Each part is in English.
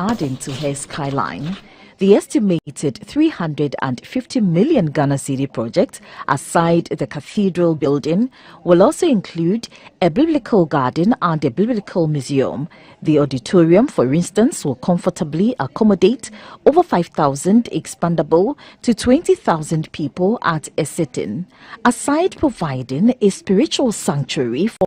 adding to her skyline. The estimated 350 million Ghana cedi project, aside the cathedral building, will also include a biblical garden and a biblical museum. The auditorium, for instance, will comfortably accommodate over 5,000 expandable to 20,000 people at a sitting. Aside providing a spiritual sanctuary for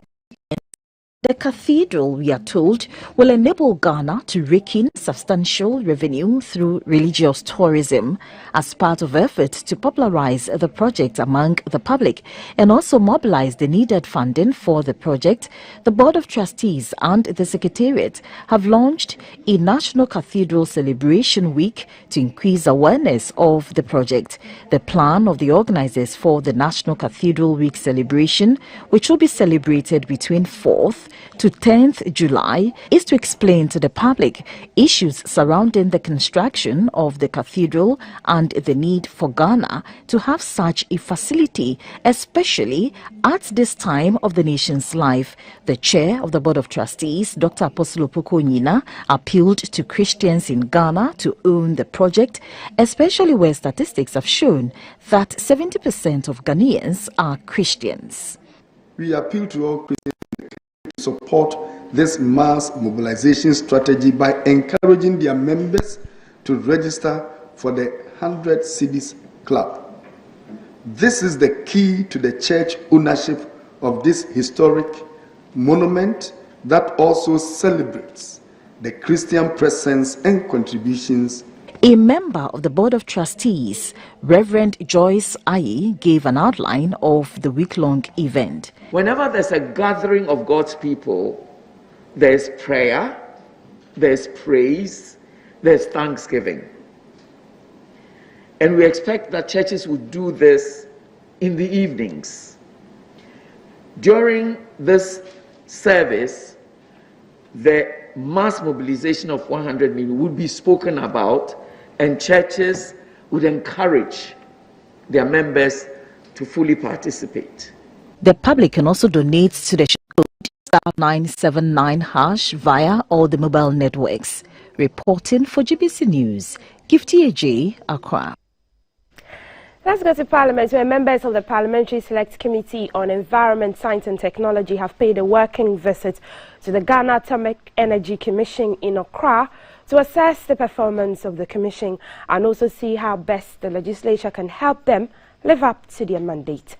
the cathedral, we are told, will enable Ghana to rake in substantial revenue through religious tourism as part of efforts to popularize the project among the public and also mobilize the needed funding for the project. The Board of Trustees and the Secretariat have launched a National Cathedral Celebration Week to increase awareness of the project. The plan of the organizers for the National Cathedral Week celebration, which will be celebrated between 4th to 10th July, is to explain to the public issues surrounding the construction of the cathedral and the need for Ghana to have such a facility, especially at this time of the nation's life. The chair of the Board of Trustees, Dr. Apostle Opoko-Nyina, appealed to Christians in Ghana to own the project, especially where statistics have shown that 70% of Ghanaians are Christians. We appeal to all Christians to support this mass mobilization strategy by encouraging their members to register for the 100 Cedis Club. This is the key to the church ownership of this historic monument that also celebrates the Christian presence and contributions. A member of the Board of Trustees, Reverend Joyce Ayi, gave an outline of the week-long event. Whenever there's a gathering of God's people, there's prayer, there's praise, there's thanksgiving. And we expect that churches will do this in the evenings. During this service, the mass mobilization of 100 million would be spoken about, and churches would encourage their members to fully participate. The public can also donate to the code *979# via all the mobile networks. Reporting for GBC News, Gifty AJ, Accra. Let's go to Parliament, where members of the Parliamentary Select Committee on Environment, Science and Technology have paid a working visit to the Ghana Atomic Energy Commission in Accra to assess the performance of the commission and also see how best the legislature can help them live up to their mandate.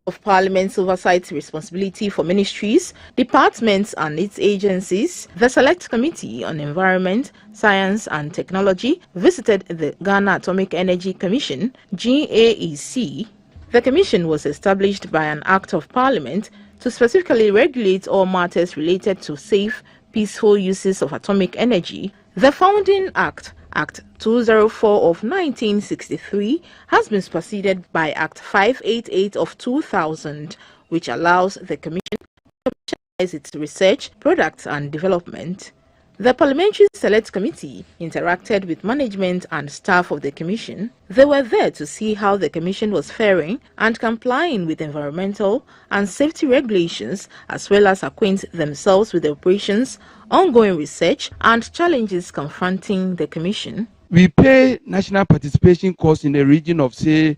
Of Parliament's oversight responsibility for ministries, departments and its agencies, the Select Committee on Environment, Science and Technology visited the Ghana Atomic Energy Commission, GAEC. The commission was established by an Act of Parliament to specifically regulate all matters related to safe, peaceful uses of atomic energy. The founding Act, Act 204 of 1963, has been superseded by Act 588 of 2000, which allows the Commission to commercialize its research, products and development. The Parliamentary Select Committee interacted with management and staff of the Commission. They were there to see how the Commission was faring and complying with environmental and safety regulations, as well as acquaint themselves with the operations, ongoing research and challenges confronting the Commission. We pay national participation costs in the region of, say,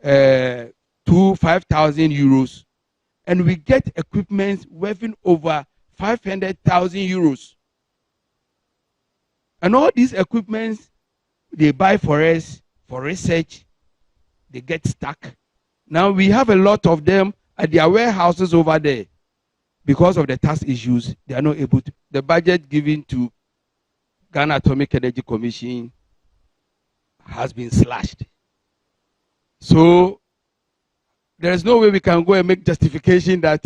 5,000 euros, and we get equipment worth over 500,000 euros. And all these equipments they buy for us for research, they get stuck. Now we have a lot of them at their warehouses over there. Because of the tax issues, they are not able to. The budget given to Ghana Atomic Energy Commission has been slashed. So there is no way we can go and make justification that.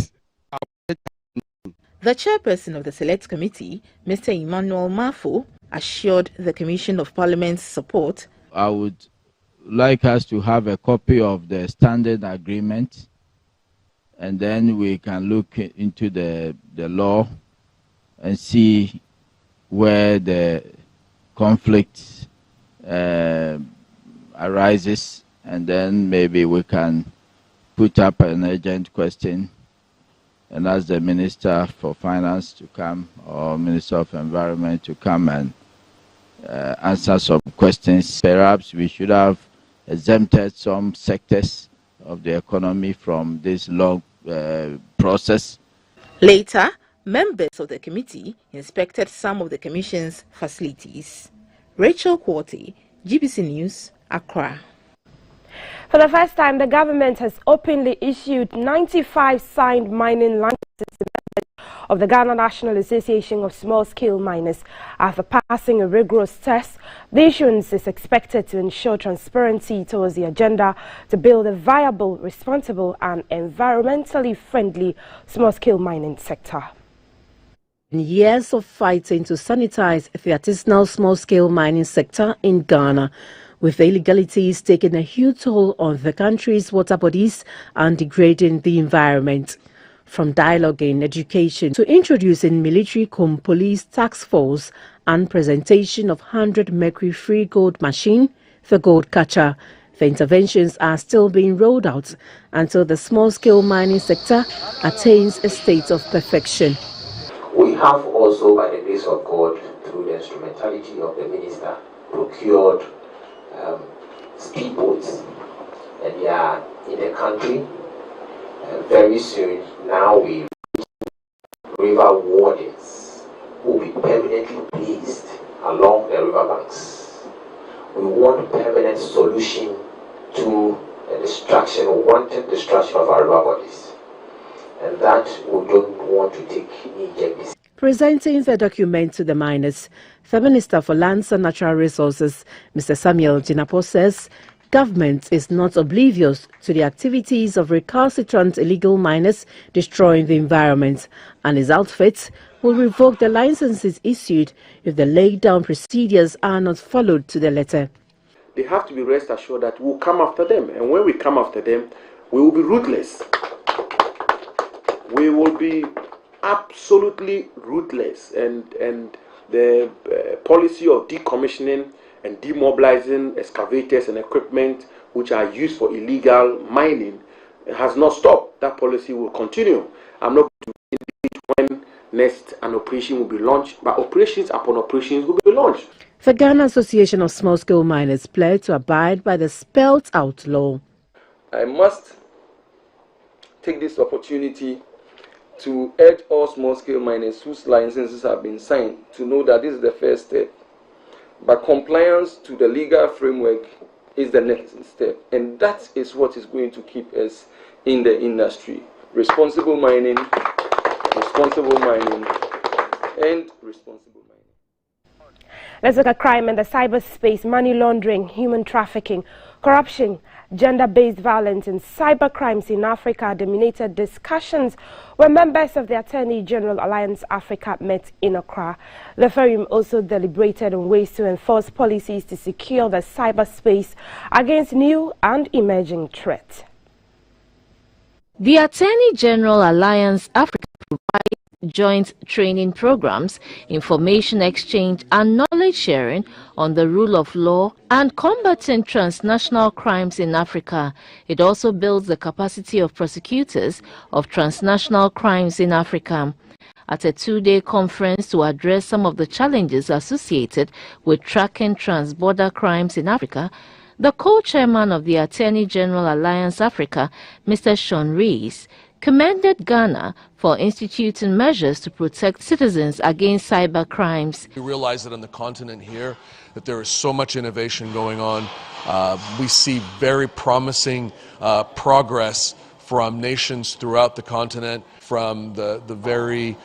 The chairperson of the Select Committee, Mr. Emmanuel Mafo, assured the Commission of Parliament's support. I would like us to have a copy of the standard agreement, and then we can look into the law and see where the conflict arises, and then maybe we can put up an urgent question and ask the Minister for Finance to come or Minister of Environment to come and answer some questions. Perhaps we should have exempted some sectors of the economy from this long process. Later, members of the committee inspected some of the Commission's facilities. Rachel Quarty, GBC News, Accra. For the first time, the government has openly issued 95 signed mining licenses of the Ghana National Association of Small-Scale Miners. After passing a rigorous test, the issuance is expected to ensure transparency towards the agenda to build a viable, responsible and environmentally friendly small-scale mining sector. In years of fighting to sanitize the artisanal small-scale mining sector in Ghana, with the illegalities taking a huge toll on the country's water bodies and degrading the environment. From dialogue in education to introducing military-cum police task force and presentation of 100 mercury-free gold machine, the gold catcher, the interventions are still being rolled out until the small-scale mining sector attains a state of perfection. We have also, by the grace of God, through the instrumentality of the minister, procured speedboats, and they are in the country. Very soon, now we river wardens will be permanently placed along the riverbanks. We want a permanent solution to the destruction, wanted destruction of our river bodies, and that we don't want to take knee-jerk decisions. Presenting the document to the miners, the Minister for Lands and Natural Resources, Mr. Samuel Jinapor, says government is not oblivious to the activities of recalcitrant illegal miners destroying the environment, and his outfit will revoke the licenses issued if the laid down procedures are not followed to the letter. They have to be rest assured that we'll come after them, and when we come after them, we will be ruthless. We will be absolutely ruthless, and the policy of decommissioning and demobilizing excavators and equipment which are used for illegal mining has not stopped. That policy will continue. I'm not going to indicate when next an operation will be launched, but operations upon operations will be launched. The Ghana Association of Small-Scale Miners pledged to abide by the spelled out law. I must take this opportunity to urge all small-scale miners whose licenses have been signed to know that this is the first step. But compliance to the legal framework is the next step, and that is what is going to keep us in the industry. Responsible mining, and responsible mining. Let's look at crime in the cyberspace, money laundering, human trafficking, corruption, gender-based violence and cyber crimes in Africa dominated discussions when members of the Attorney General Alliance Africa met in Accra. The forum also deliberated on ways to enforce policies to secure the cyberspace against new and emerging threats. The Attorney General Alliance Africa provides joint training programs, information exchange and knowledge sharing on the rule of law and combating transnational crimes in Africa. It also builds the capacity of prosecutors of transnational crimes in Africa. At a two-day conference to address some of the challenges associated with tracking trans-border crimes in Africa, the co-chairman of the Attorney General Alliance Africa, Mr. Sean Rees, commended Ghana for instituting measures to protect citizens against cyber crimes. We realize that on the continent here that there is so much innovation going on. We see very promising progress from nations throughout the continent, from the very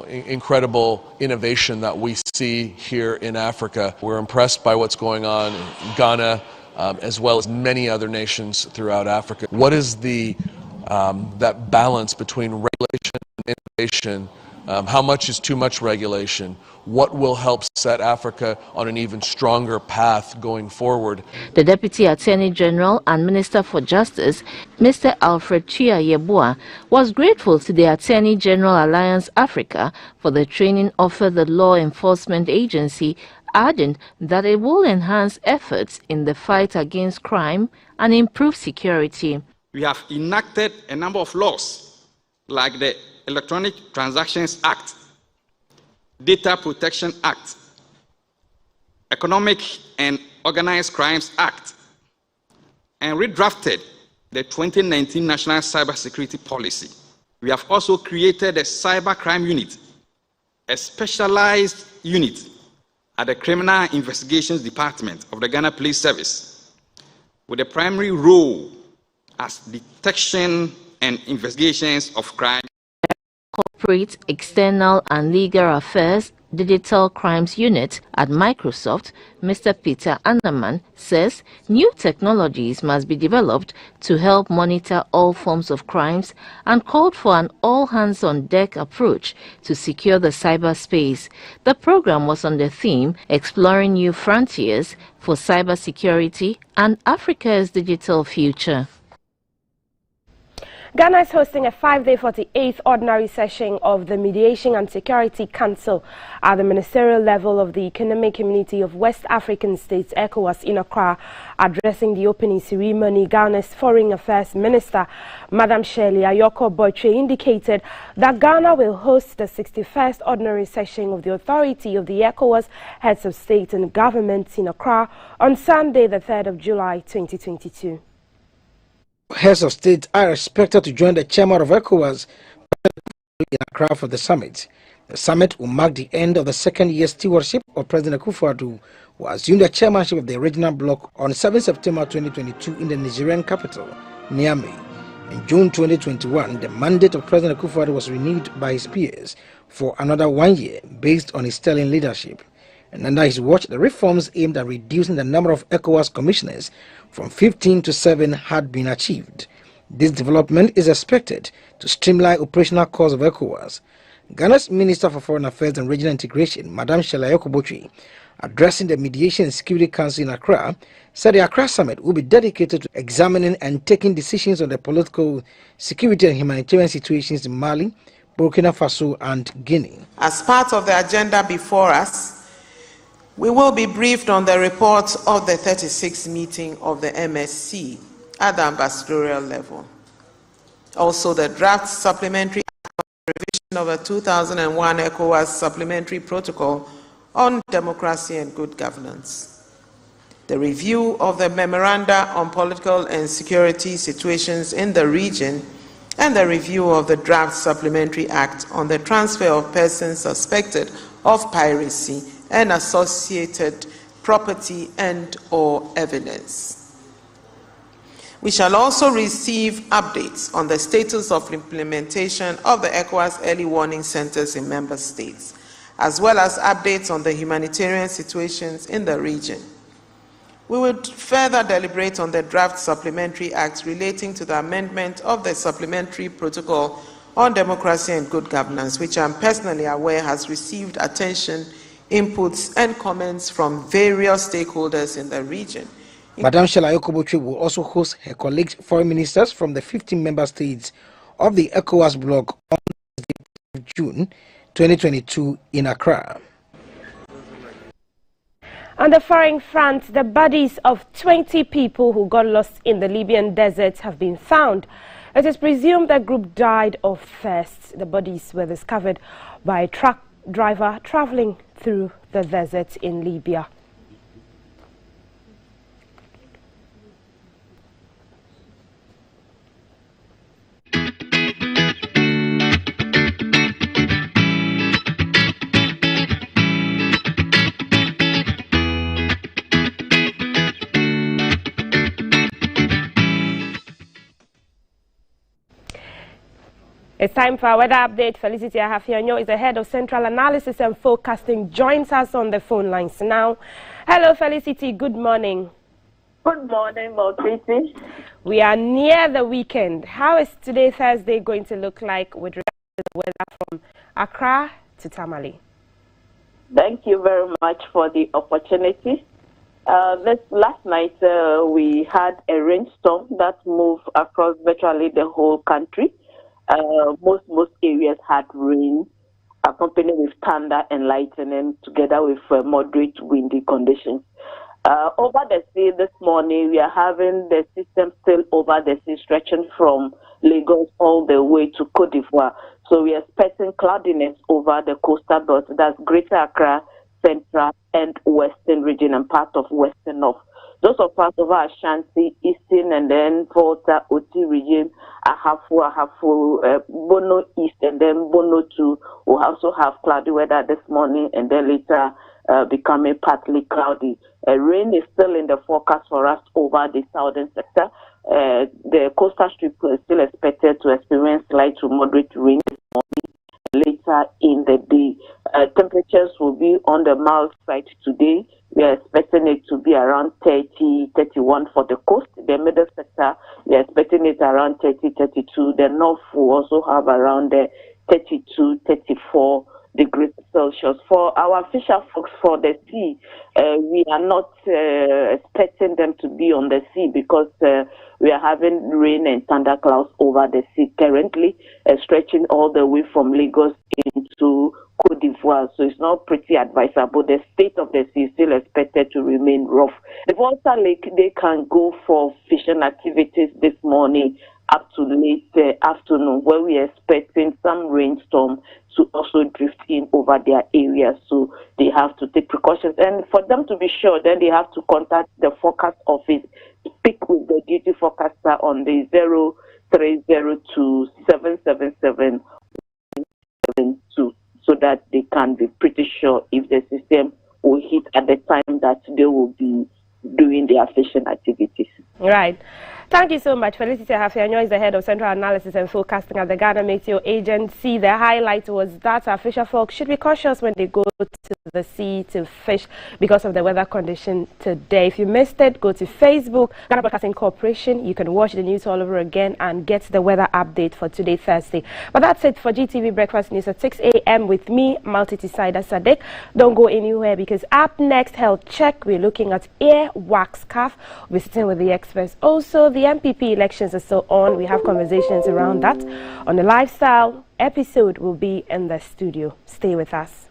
incredible innovation that we see here in Africa. We're impressed by what's going on in Ghana, as well as many other nations throughout Africa. What is that balance between regulation and innovation? How much is too much regulation? What will help set Africa on an even stronger path going forward? The Deputy Attorney General and Minister for Justice, Mr. Alfred Chia Yeboah, was grateful to the Attorney General Alliance Africa for the training offered the law enforcement agency, adding that it will enhance efforts in the fight against crime and improve security. We have enacted a number of laws like the Electronic Transactions Act, Data Protection Act, Economic and Organized Crimes Act and redrafted the 2019 National Cybersecurity Policy. We have also created a cyber crime unit, a specialized unit at the Criminal Investigations Department of the Ghana Police Service, with a primary role as detection and investigations of crime. Corporate, External and Legal Affairs Digital Crimes Unit at Microsoft, Mr. Peter Annaman, says new technologies must be developed to help monitor all forms of crimes and called for an all-hands-on-deck approach to secure the cyberspace. The program was on the theme Exploring New Frontiers for Cybersecurity and Africa's Digital Future. Ghana is hosting a 5-day 48th ordinary session of the Mediation and Security Council at the ministerial level of the Economic Community of West African States, ECOWAS, in Accra. Addressing the opening ceremony, Ghana's Foreign Affairs Minister, Madam Shirley Ayoko-Boatweh, indicated that Ghana will host the 61st ordinary session of the Authority of the ECOWAS Heads of State and Government in Accra on Sunday, the 3rd of July, 2022. Heads of state are expected to join the chairman of ECOWAS in Accra for the summit. The summit will mark the end of the second-year stewardship of President Akufo-Addo, who assumed the chairmanship of the regional bloc on 7 September 2022 in the Nigerian capital, Niamey. In June 2021, the mandate of President Akufo-Addo was renewed by his peers for another 1 year based on his sterling leadership. And under his watch, the reforms aimed at reducing the number of ECOWAS commissioners from 15 to 7 had been achieved. This development is expected to streamline operational costs of ECOWAS. Ghana's Minister for Foreign Affairs and Regional Integration, Madam Shirley Ayoko-Boatweh, addressing the Mediation and Security Council in Accra, said the Accra Summit will be dedicated to examining and taking decisions on the political, security and humanitarian situations in Mali, Burkina Faso and Guinea. As part of the agenda before us, we will be briefed on the report of the 36th meeting of the MSC at the ambassadorial level. Also, the draft supplementary revision of the 2001 ECOWAS Supplementary Protocol on Democracy and Good Governance. The review of the Memoranda on Political and Security Situations in the region, and the review of the draft Supplementary Act on the transfer of persons suspected of piracy and associated property and/or evidence. We shall also receive updates on the status of implementation of the ECOWAS early warning centers in member states, as well as updates on the humanitarian situations in the region. We will further deliberate on the draft supplementary acts relating to the amendment of the supplementary protocol on democracy and good governance, which I'm personally aware has received attention, inputs and comments from various stakeholders in the region. Madam Shirley Ayoko-Boatweh will also host her colleagues, foreign ministers from the 15 member states of the ECOWAS bloc on June 2022 in Accra. On the foreign front, the bodies of 20 people who got lost in the Libyan desert have been found. It is presumed the group died of thirst. The bodies were discovered by a truck driver traveling through the desert in Libya. It's time for our weather update. Felicity Ahafionyo is the head of Central Analysis and Forecasting, joins us on the phone lines now. Hello, Felicity. Good morning. Good morning, Tracy. We are near the weekend. How is today, Thursday, going to look like with regard to the weather from Accra to Tamale? Thank you very much for the opportunity. Last night, we had a rainstorm that moved across virtually the whole country. Most areas had rain, accompanied with thunder and lightning, together with moderate windy conditions. Over the sea this morning, we are having the system still over the sea, stretching from Lagos all the way to Côte d'Ivoire. So we are expecting cloudiness over the coastal belt. That's Greater Accra, Central and Western region and part of Western North. Those are parts of our Ashanti, Eastern, and then Volta, Oti region, Ahafo, Bono East, and then Bono 2 will also have cloudy weather this morning, and then later becoming partly cloudy. Rain is still in the forecast for us over the southern sector. The coastal strip is still expected to experience light to moderate rain this morning. Later in the day, temperatures will be on the mild side today. We are expecting it to be around 30, 31 for the coast. The middle sector, we are expecting it around 30, 32. The north will also have around 32, 34 degrees Celsius. For our fisher folks for the sea, we are not expecting them to be on the sea because we are having rain and thunder clouds over the sea currently, stretching all the way from Lagos into Cote d'Ivoire. So it's not pretty advisable. The state of the sea is still expected to remain rough. The Volta Lake, they can go for fishing activities this morning up to late afternoon, where we are expecting some rainstorm to also drift in over their area. So they have to take precautions. And for them to be sure, then they have to contact the forecast office, speak with the duty forecaster on the 0302 777 so that they can be pretty sure if the system will hit at the time that they will be doing their fishing activities. Right. Thank you so much. Felicity Hafianyo is the head of Central Analysis and Forecasting at the Ghana Meteo Agency. The highlight was that our fisher folks should be cautious when they go to the sea to fish because of the weather condition today. If you missed it, go to Facebook, Ghana Broadcasting Corporation. You can watch the news all over again and get the weather update for today, Thursday. But that's it for GTV Breakfast News at 6 a.m. with me, Multi-Decider Sadek. Don't go anywhere because up next, Health Check, we're looking at ear wax cough. We're sitting with the experts. Also, the MPP elections are still on. We have conversations around that. On the lifestyle episode, we'll be in the studio. Stay with us.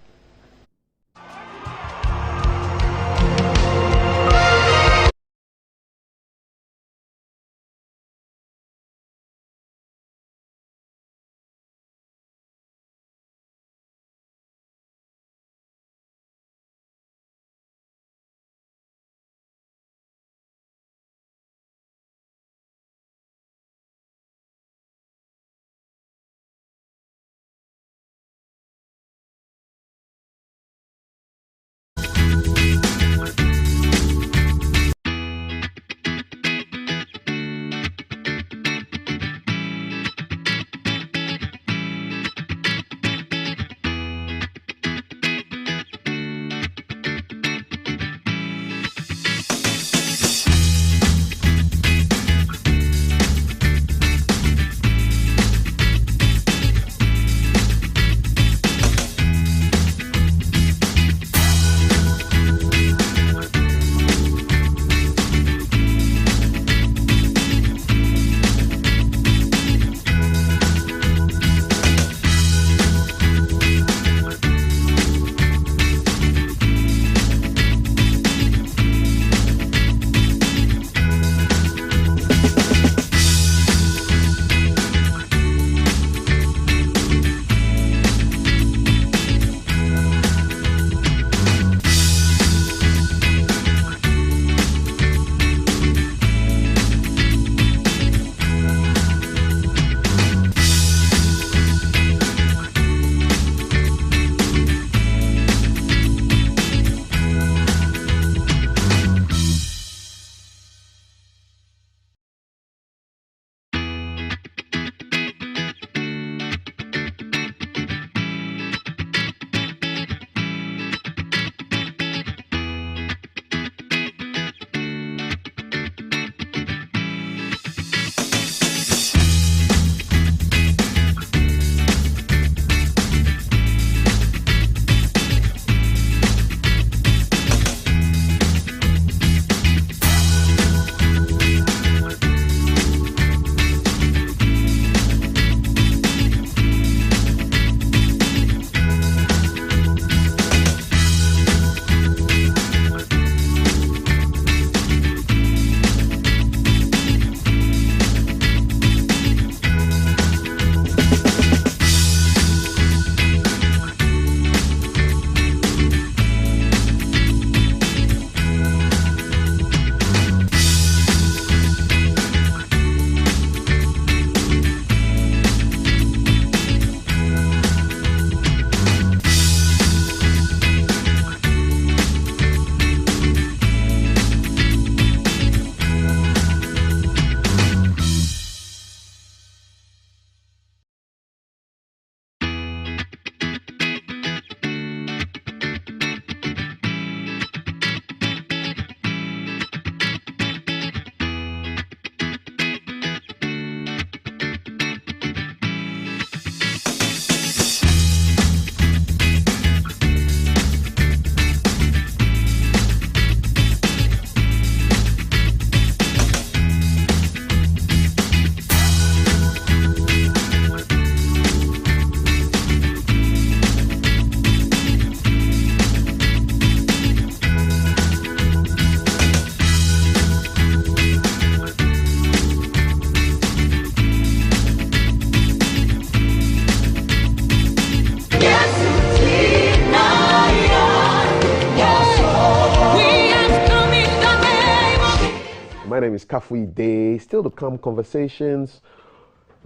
name is Kafui Day. Still to come, conversations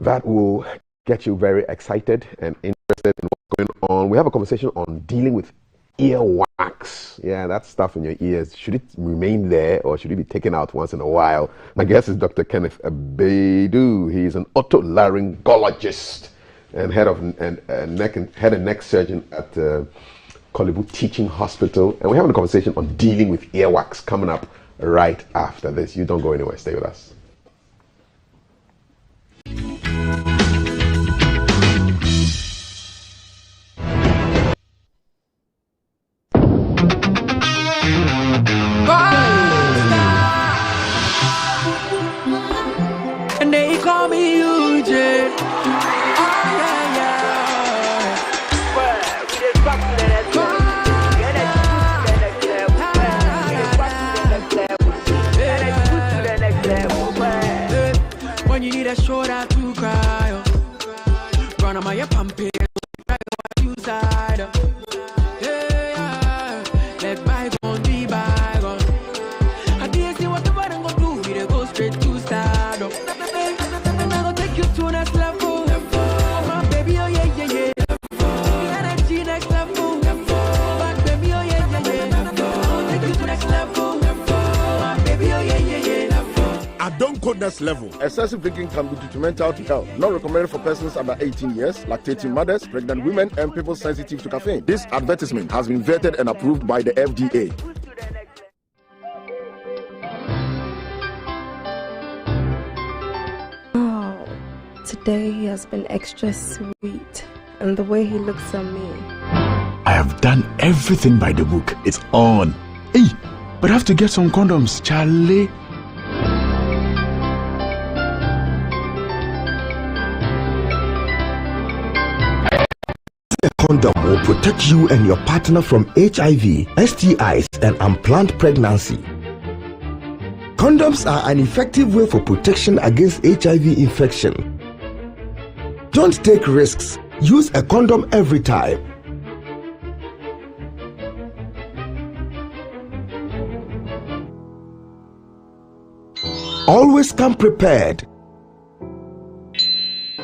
that will get you very excited and interested in what's going on. We have a conversation on dealing with earwax. Yeah, that stuff in your ears. Should it remain there or should it be taken out once in a while? My guest is Dr. Kenneth Abedu. He is an otolaryngologist and head and neck surgeon at Kolebu Teaching Hospital. And we're having a conversation on dealing with earwax coming up right after this. You don't go anywhere. Stay with us. And they call me Eugene. When you need a shoulder to cry, run on my pumping, you side. Let bygone be bygone. I didn't see what the button gonna do. We go straight to stardom. And I gonna take you to next level. My baby, oh yeah, yeah, yeah. The energy next level. My baby, oh yeah, yeah, yeah. Take you to next level. My baby, oh yeah, yeah, yeah. I don't code next level. Excessive drinking can be detrimental to health. Not recommended for persons under 18 years, lactating mothers, pregnant women, and people sensitive to caffeine. This advertisement has been vetted and approved by the FDA. Oh, today he has been extra sweet. And the way he looks at me. I have done everything by the book. It's on. Hey, but I have to get some condoms, Charlie. A condom will protect you and your partner from HIV, STIs, and unplanned pregnancy. Condoms are an effective way for protection against HIV infection. Don't take risks. Use a condom every time. Always come prepared.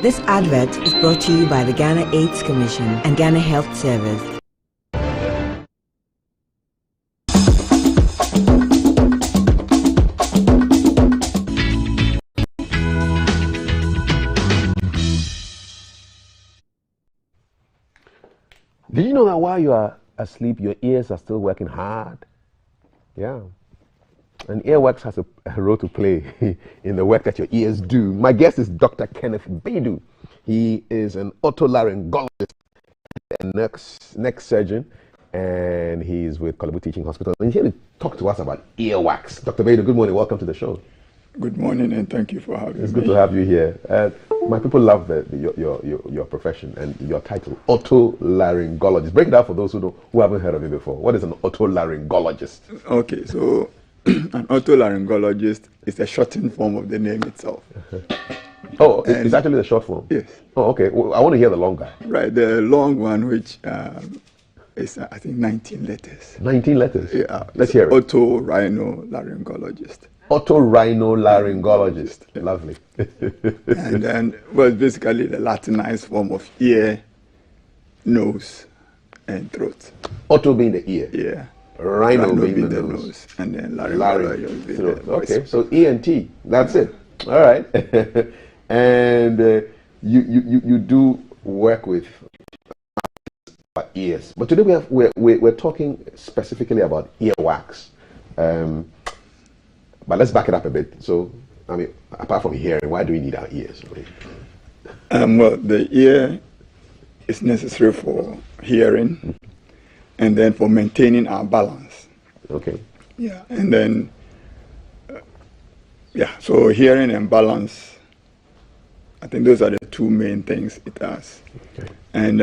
This advert is brought to you by the Ghana AIDS Commission and Ghana Health Service. Did you know that while you are asleep, your ears are still working hard? Yeah. And earwax has a role to play in the work that your ears do. My guest is Dr. Kenneth Abedu. He is an otolaryngologist and neck surgeon, and he's with Kolebu Teaching Hospital. And he's here to talk to us about earwax. Dr. Abedu, good morning. Welcome to the show. Good morning, and thank you for having me. It's good to have you here. My people love your profession and your title, otolaryngologist. Break it down for those who haven't heard of it before. What is an otolaryngologist? Okay, so an otolaryngologist is a shortened form of the name itself. Oh, it's actually the short form? Yes. Oh, okay. Well, I want to hear the long guy. Right, the long one, which is, I think, 19 letters. 19 letters? Yeah. Let's hear it. Otorhinolaryngologist. Otorhinolaryngologist. Yeah. Lovely. And then, well, basically the Latinized form of ear, nose, and throat. Otto being the ear? Yeah. Rhino being the nose. And then laryngologist being the voice. Okay, so ENT. That's it. All right. And you do work with ears, but today we're talking specifically about earwax. But let's back it up a bit. So, I mean, apart from hearing, why do we need our ears? Well, the ear is necessary for hearing, and then for maintaining our balance. Okay. Yeah, and then. So hearing and balance, I think those are the two main things it has. Okay. And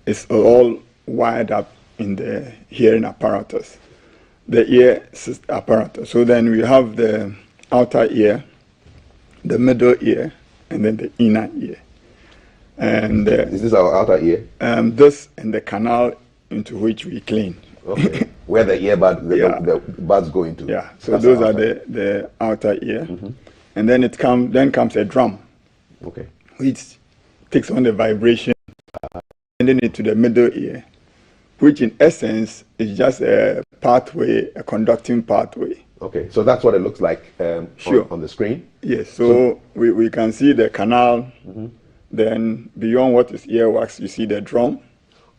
it's all wired up in the hearing apparatus, the ear apparatus. So then we have the outer ear, the middle ear, and then the inner ear. And is this our outer ear? This and the canal into which we clean. Okay. Where the earbud, the buds go into. Yeah. So those are the outer ear, and then comes a drum. Okay. Which takes on the vibration, sending it to the middle ear, which in essence is just a pathway, a conducting pathway. Okay, so that's what it looks like sure. on the screen? Yes, so we can see the canal, then beyond what is earwax, you see the drum.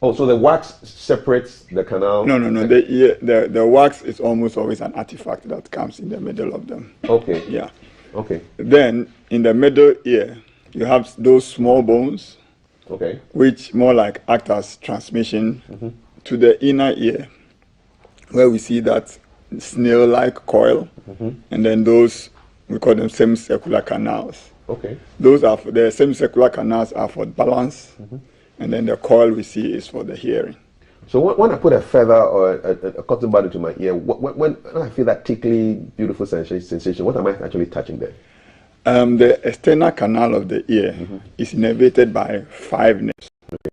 Oh, so the wax separates the canal? No. The wax is almost always an artifact that comes in the middle of them. Okay. Yeah. Okay. Then in the middle ear, you have those small bones, okay, which more like act as transmission to the inner ear, where we see that snail-like coil, and then those, we call them semicircular canals. Okay. Those are the semicircular canals are for balance, and then the coil we see is for the hearing. So when I put a feather or a cotton bud into my ear, when I feel that tickly, beautiful sensation, what am I actually touching there? The external canal of the ear is innervated by 5 nerves. Okay.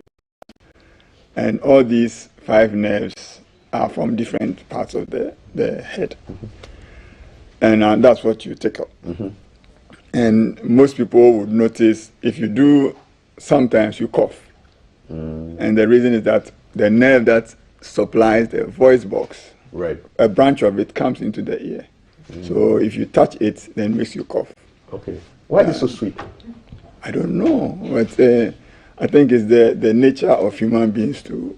And all these 5 nerves are from different parts of the head. And that's what you take up. And most people would notice if you do, sometimes you cough. And the reason is that the nerve that supplies the voice box, a branch of it comes into the ear. So if you touch it, then it makes you cough. Okay. Why is it so sweet? I don't know, but I think it's the nature of human beings to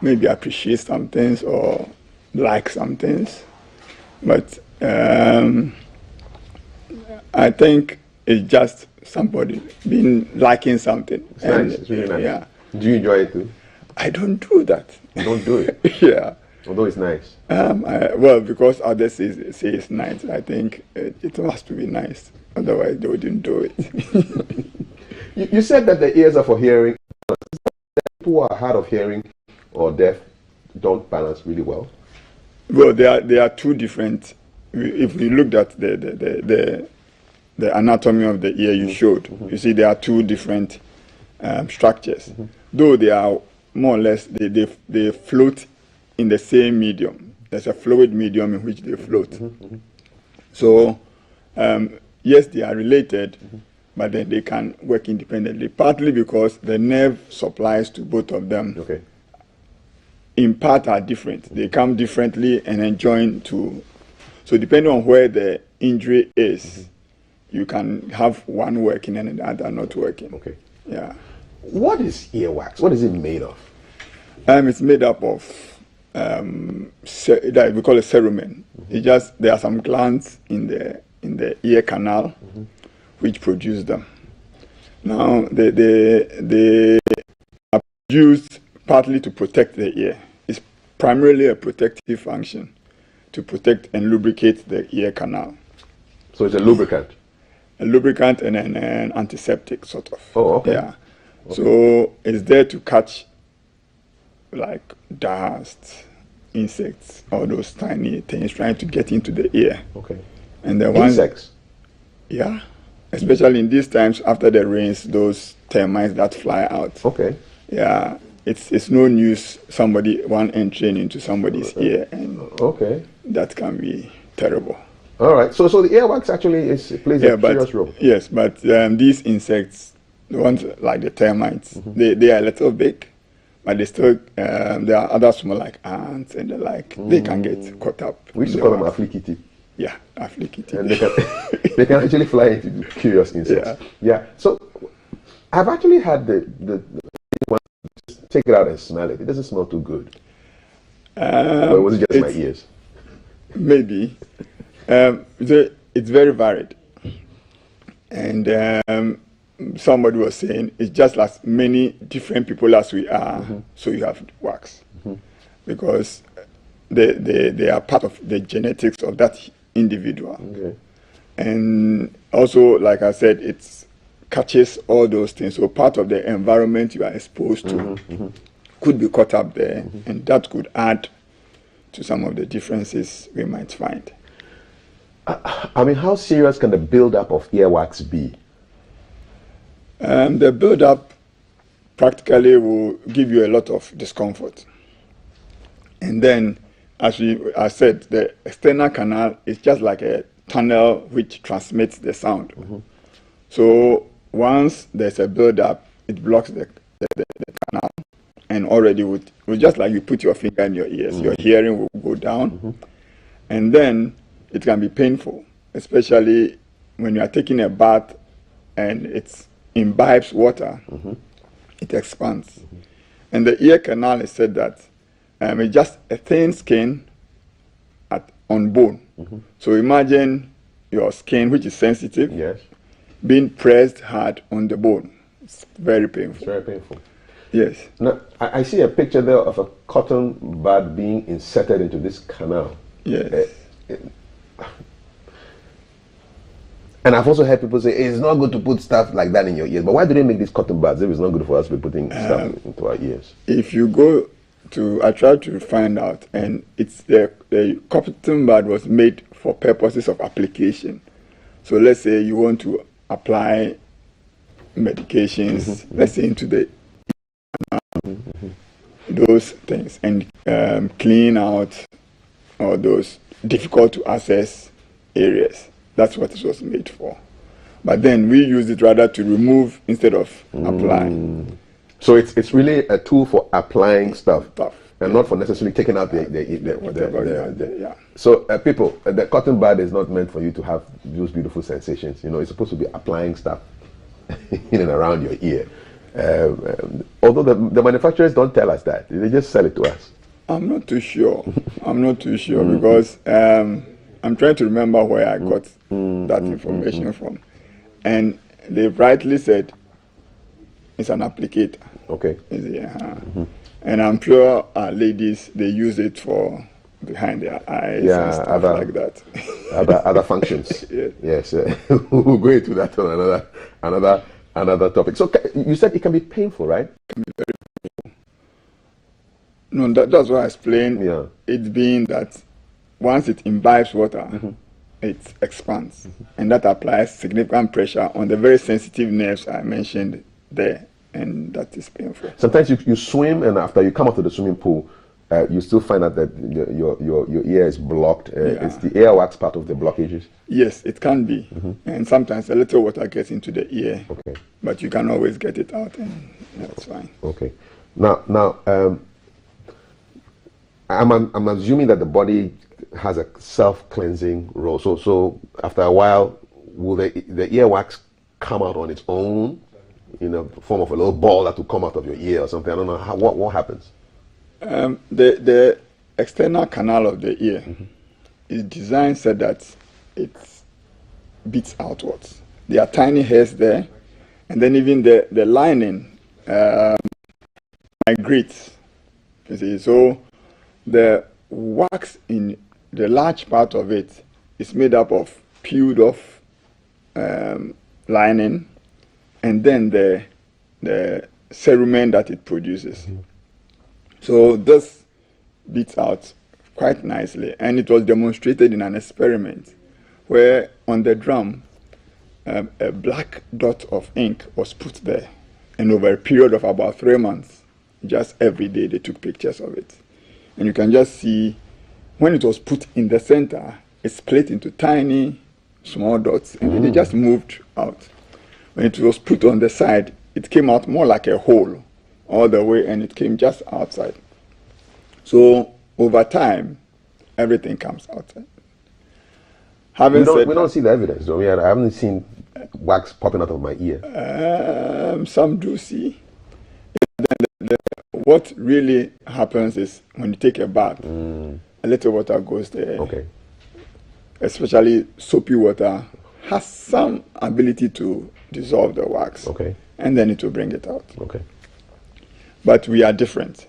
maybe appreciate some things or like some things. But I think it's just somebody being liking something. It's nice. It's really nice. Yeah. Do you enjoy it too? I don't do that. You don't do it? Yeah. Although it's nice. Well, because others say it's nice, I think it must be nice. Otherwise, they wouldn't do it. You said that the ears are for hearing. People who are hard of hearing or deaf don't balance really well. Well, there are 2 different. If we looked at the anatomy of the ear you showed, you see there are 2 different structures. Though they are more or less they float in the same medium. There's a fluid medium in which they float. So yes, they are related, but then they can work independently. Partly because the nerve supplies to both of them, in part, are different. They come differently and then join to. So depending on where the injury is, you can have one working and the other not working. Okay. Yeah. What is earwax? What is it made of? It's made up of that we call it cerumen. It's just there are some glands in the ear canal which produce them. Now they are produced partly to protect the ear. It's primarily a protective function to protect and lubricate the ear canal. So it's a lubricant? A lubricant and an antiseptic sort of. Oh, okay. Yeah. Okay. So it's there to catch like dust, insects, all those tiny things trying to get into the ear. Okay. And the insects? Yeah. Especially in these times after the rains, those termites that fly out. Okay. Yeah. It's no news one entering into somebody's ear, and that can be terrible. All right. So the earwax actually plays a serious role. Yes, but these insects, the ones like the termites, they are a little big, but they still there are other small like ants and the like. They can get caught up. We used to call them afflicity. Yeah, afflicity. And they can actually fly into curious insects. Yeah. So I've actually had the take it out and smell it. It doesn't smell too good. Or was it just my ears? Maybe. It's very varied. And somebody was saying it's just as many different people as we are, so you have wax. Because they are part of the genetics of that individual. Okay. And also, like I said, it catches all those things. So part of the environment you are exposed to could be caught up there, and that could add to some of the differences we might find. I mean, how serious can the buildup of earwax be? The buildup practically will give you a lot of discomfort. And then as I said, the external canal is just like a tunnel which transmits the sound. So once there's a build-up, it blocks the canal, and already with just like you put your finger in your ears, your hearing will go down, and then it can be painful, especially when you are taking a bath and it imbibes water, it expands. And the ear canal is said that it's just a thin skin on bone. So imagine your skin, which is sensitive, being pressed hard on the bone. It's very painful. It's very painful. Yes. Now, I see a picture there of a cotton bud being inserted into this canal. Yes. And I've also heard people say it's not good to put stuff like that in your ears. But why do they make these cotton buds if it's not good for us to be putting stuff into our ears? If you go to, I tried to find out, and it's the cotton bud was made for purposes of application. So let's say you want to apply medications, let's say into the those things, and clean out all those difficult to access areas. That's what it was made for. But then we use it rather to remove instead of applying. So it's really a tool for applying stuff, and not for necessarily taking out the So people, the cotton bud is not meant for you to have those beautiful sensations. You know, it's supposed to be applying stuff in and around your ear. Although the manufacturers don't tell us that, they just sell it to us. I'm not too sure. Because I'm trying to remember where I got that information from. And they rightly said it's an applicator. Okay. And I'm sure ladies, they use it for behind their eyes and stuff like that. other functions. Yes. We'll go into that on another topic. So you said it can be painful, right? It can be very painful. No, that's what I explained. It being that once it imbibes water, it expands. And that applies significant pressure on the very sensitive nerves I mentioned there. And that is painful. Sometimes you swim, and after you come out of the swimming pool, you still find out that your ear is blocked. It's the earwax part of the blockages? Yes, it can be. And sometimes a little water gets into the ear. Okay. But you can always get it out, and that's fine. Okay. Now, I'm assuming that the body has a self-cleansing role. So after a while, will the earwax come out on its own in the form of a little ball that will come out of your ear or something? I don't know what happens. The external canal of the ear is designed so that it beats outwards. There are tiny hairs there, and then even the lining migrates. You see, so the wax in the large part of it is made up of peeled off lining, and then the cerumen that it produces. So this beats out quite nicely, and it was demonstrated in an experiment where on the drum a black dot of ink was put there, and over a period of about 3 months, just every day they took pictures of it. And you can just see when it was put in the center, it split into tiny small dots, and they just moved out. When it was put on the side, it came out more like a hole all the way, and it came just outside. So over time, everything comes outside. We don't see the evidence, though. I haven't seen wax popping out of my ear. Some do see. What really happens is when you take a bath, a little water goes there. Okay. Especially soapy water has some ability to dissolve the wax. Okay. And then it will bring it out. Okay. But we are different.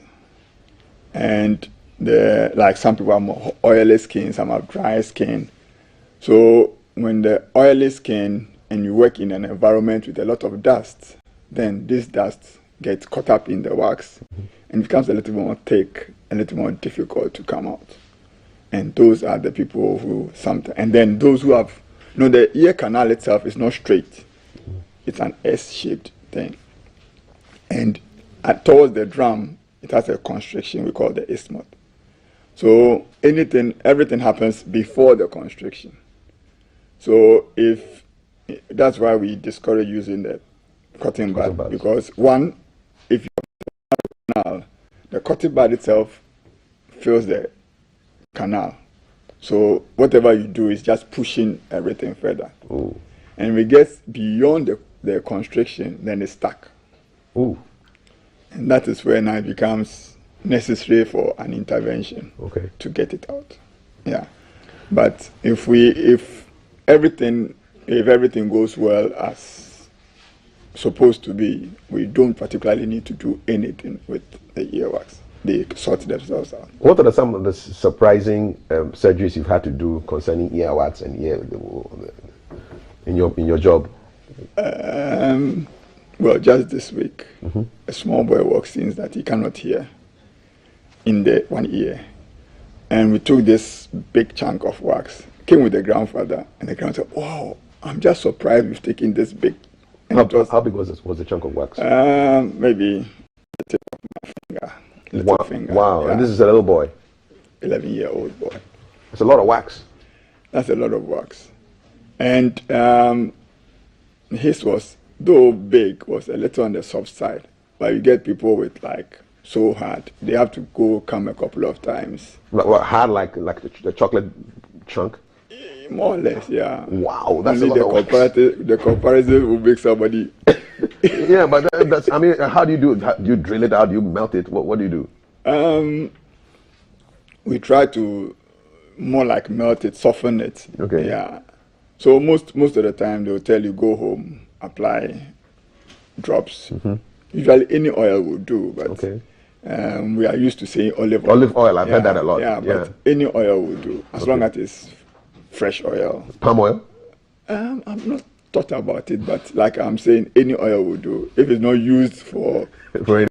And like some people have more oily skin, some have dry skin. So when the oily skin and you work in an environment with a lot of dust, then this dust gets caught up in the wax and becomes a little more thick, a little more difficult to come out. And those are the people who sometimes, and then those who have, the ear canal itself is not straight. It's an S-shaped thing. And towards the drum, it has a constriction we call the isthmus. So everything happens before the constriction. So that's why we discourage using the cotton bud, because one, if you have a canal, the cotton bud itself fills the canal. So whatever you do is just pushing everything further. Ooh. And if it gets beyond the constriction, then it's stuck. Ooh. And that is where now it becomes necessary for an intervention to get it out. Yeah. But if everything goes well as supposed to be, we don't particularly need to do anything with the earwax. They sort themselves out. What are some of the surprising surgeries you've had to do concerning earwax and in your job? Well, just this week, a small boy walks in that he cannot hear in the one ear, and we took this big chunk of wax. Came with the grandfather, and the grandfather said, "Wow, I'm just surprised we've taken this big." And how big was the chunk of wax? Maybe the tip of my finger. Wow. Finger. Wow. Yeah. And this is a little boy. 11-year-old boy. That's a lot of wax. That's a lot of wax. And his was, though big, was a little on the soft side. But you get people with so hard, they have to come a couple of times. Hard like the chocolate chunk? More or less, yeah. Wow, that's only a lot of wax. The comparison will make somebody. Yeah, but that's. I mean, how do you do it? Do you drill it out? Do you melt it? What do you do? We try to more like melt it, soften it. Okay. Yeah. So most of the time they'll tell you go home, apply drops. Usually any oil will do, but we are used to saying olive oil. Olive oil, I've heard that a lot. Yeah, but any oil will do as long as it's fresh oil. Palm oil? I've not thought about it, but like I'm saying, any oil will do. If it's not used for anything,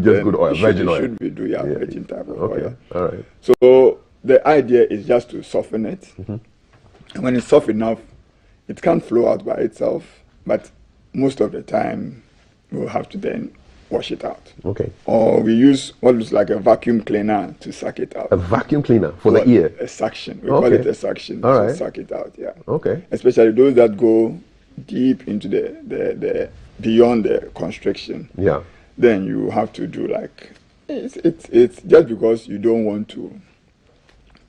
just good oil, virgin oil. Should be virgin type of oil. All right. So the idea is just to soften it, and when it's soft enough, it can't flow out by itself. But most of the time, we'll have to then wash it out. Okay. Or we use what looks like a vacuum cleaner to suck it out. A vacuum cleaner for the ear? A suction. We call it a suction. All right. To suck it out, yeah. Okay. Especially those that go deep into the beyond the constriction. Yeah. Then you have to do it's just because you don't want to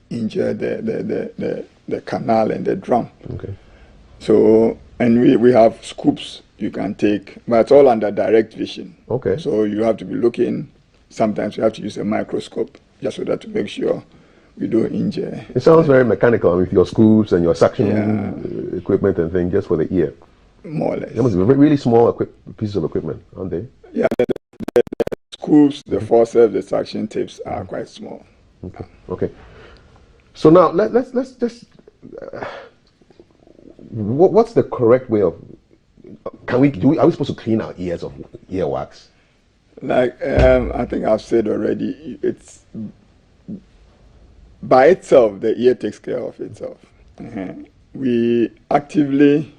injure the canal and the drum. Okay. So, and we have scoops you can take, but it's all under direct vision. Okay. So you have to be looking. Sometimes you have to use a microscope just so that to make sure we don't injure. It sounds very mechanical with your scoops and your suction equipment and things just for the ear. More or less. They must be really small pieces of equipment, aren't they? Yeah, the scoops, the forceps, the suction tips are quite small. Okay. Okay. So now let's just. What's the correct way of? Are we supposed to clean our ears of earwax? I think I've said already, it's by itself, the ear takes care of itself. We actively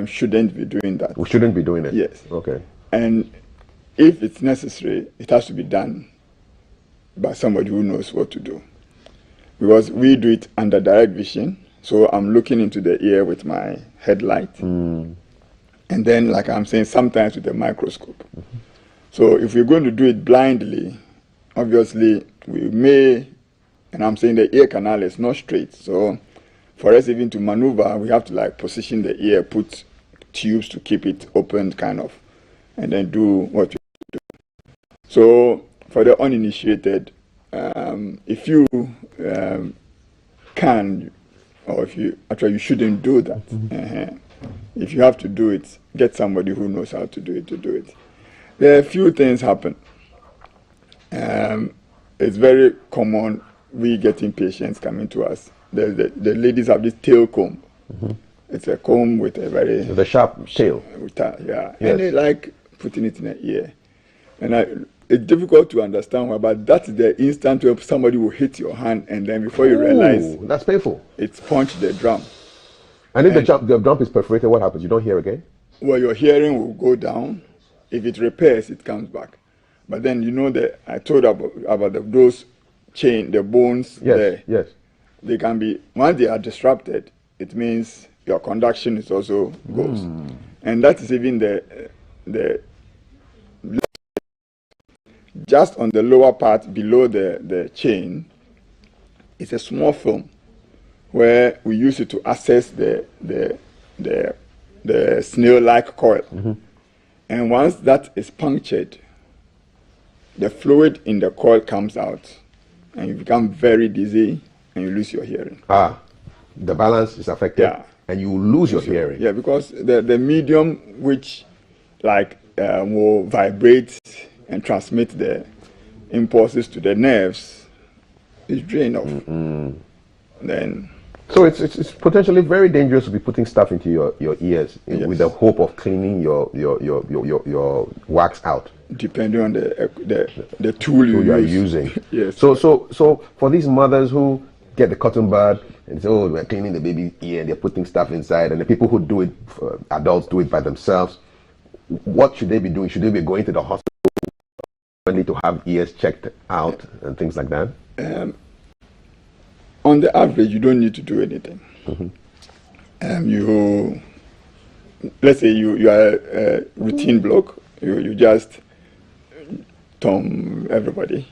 shouldn't be doing that. We shouldn't be doing it? Yes. Okay. And if it's necessary, it has to be done by somebody who knows what to do. Because we do it under direct vision. So I'm looking into the ear with my headlight. And then, like I'm saying, sometimes with a microscope. So if we're going to do it blindly, obviously we may, and I'm saying the ear canal is not straight. So for us even to maneuver, we have to position the ear, put tubes to keep it open kind of, and then do what we do. So for the uninitiated, if you can, or if you, actually you shouldn't do that. If you have to do it, get somebody who knows how to do it, There are a few things happen. It's very common, we getting patients coming to us. The ladies have this tail comb. It's a comb with a very... sharp tail. Yeah, yes. And they like putting it in the ear. And it's difficult to understand why, but that's the instant where somebody will hit your hand, and then before you realize... That's painful. It's punched the drum. And if the drum is perforated, what happens? You don't hear again? Well, your hearing will go down. If it repairs, it comes back. But then, I told about those chain, the bones there. Yes. They can be, once they are disrupted, it means your conduction is also goes. And that is even the just on the lower part below the chain, it's a small film where we use it to access the snail-like coil. And once that is punctured, the fluid in the coil comes out, and you become very dizzy, and you lose your hearing. The balance is affected, and you lose your hearing. Yeah, because the medium which will vibrate and transmit the impulses to the nerves is drained off. Then. So it's potentially very dangerous to be putting stuff into your ears with the hope of cleaning your wax out. Depending on the tool you are using. Yes. So for these mothers who get the cotton bud and say, oh, we're cleaning the baby's ear, and they're putting stuff inside, and the people who do it, adults do it by themselves, what should they be doing? Should they be going to the hospital to have ears checked out and things like that? On the average, you don't need to do anything. Let's say you are a routine bloke, you just everybody.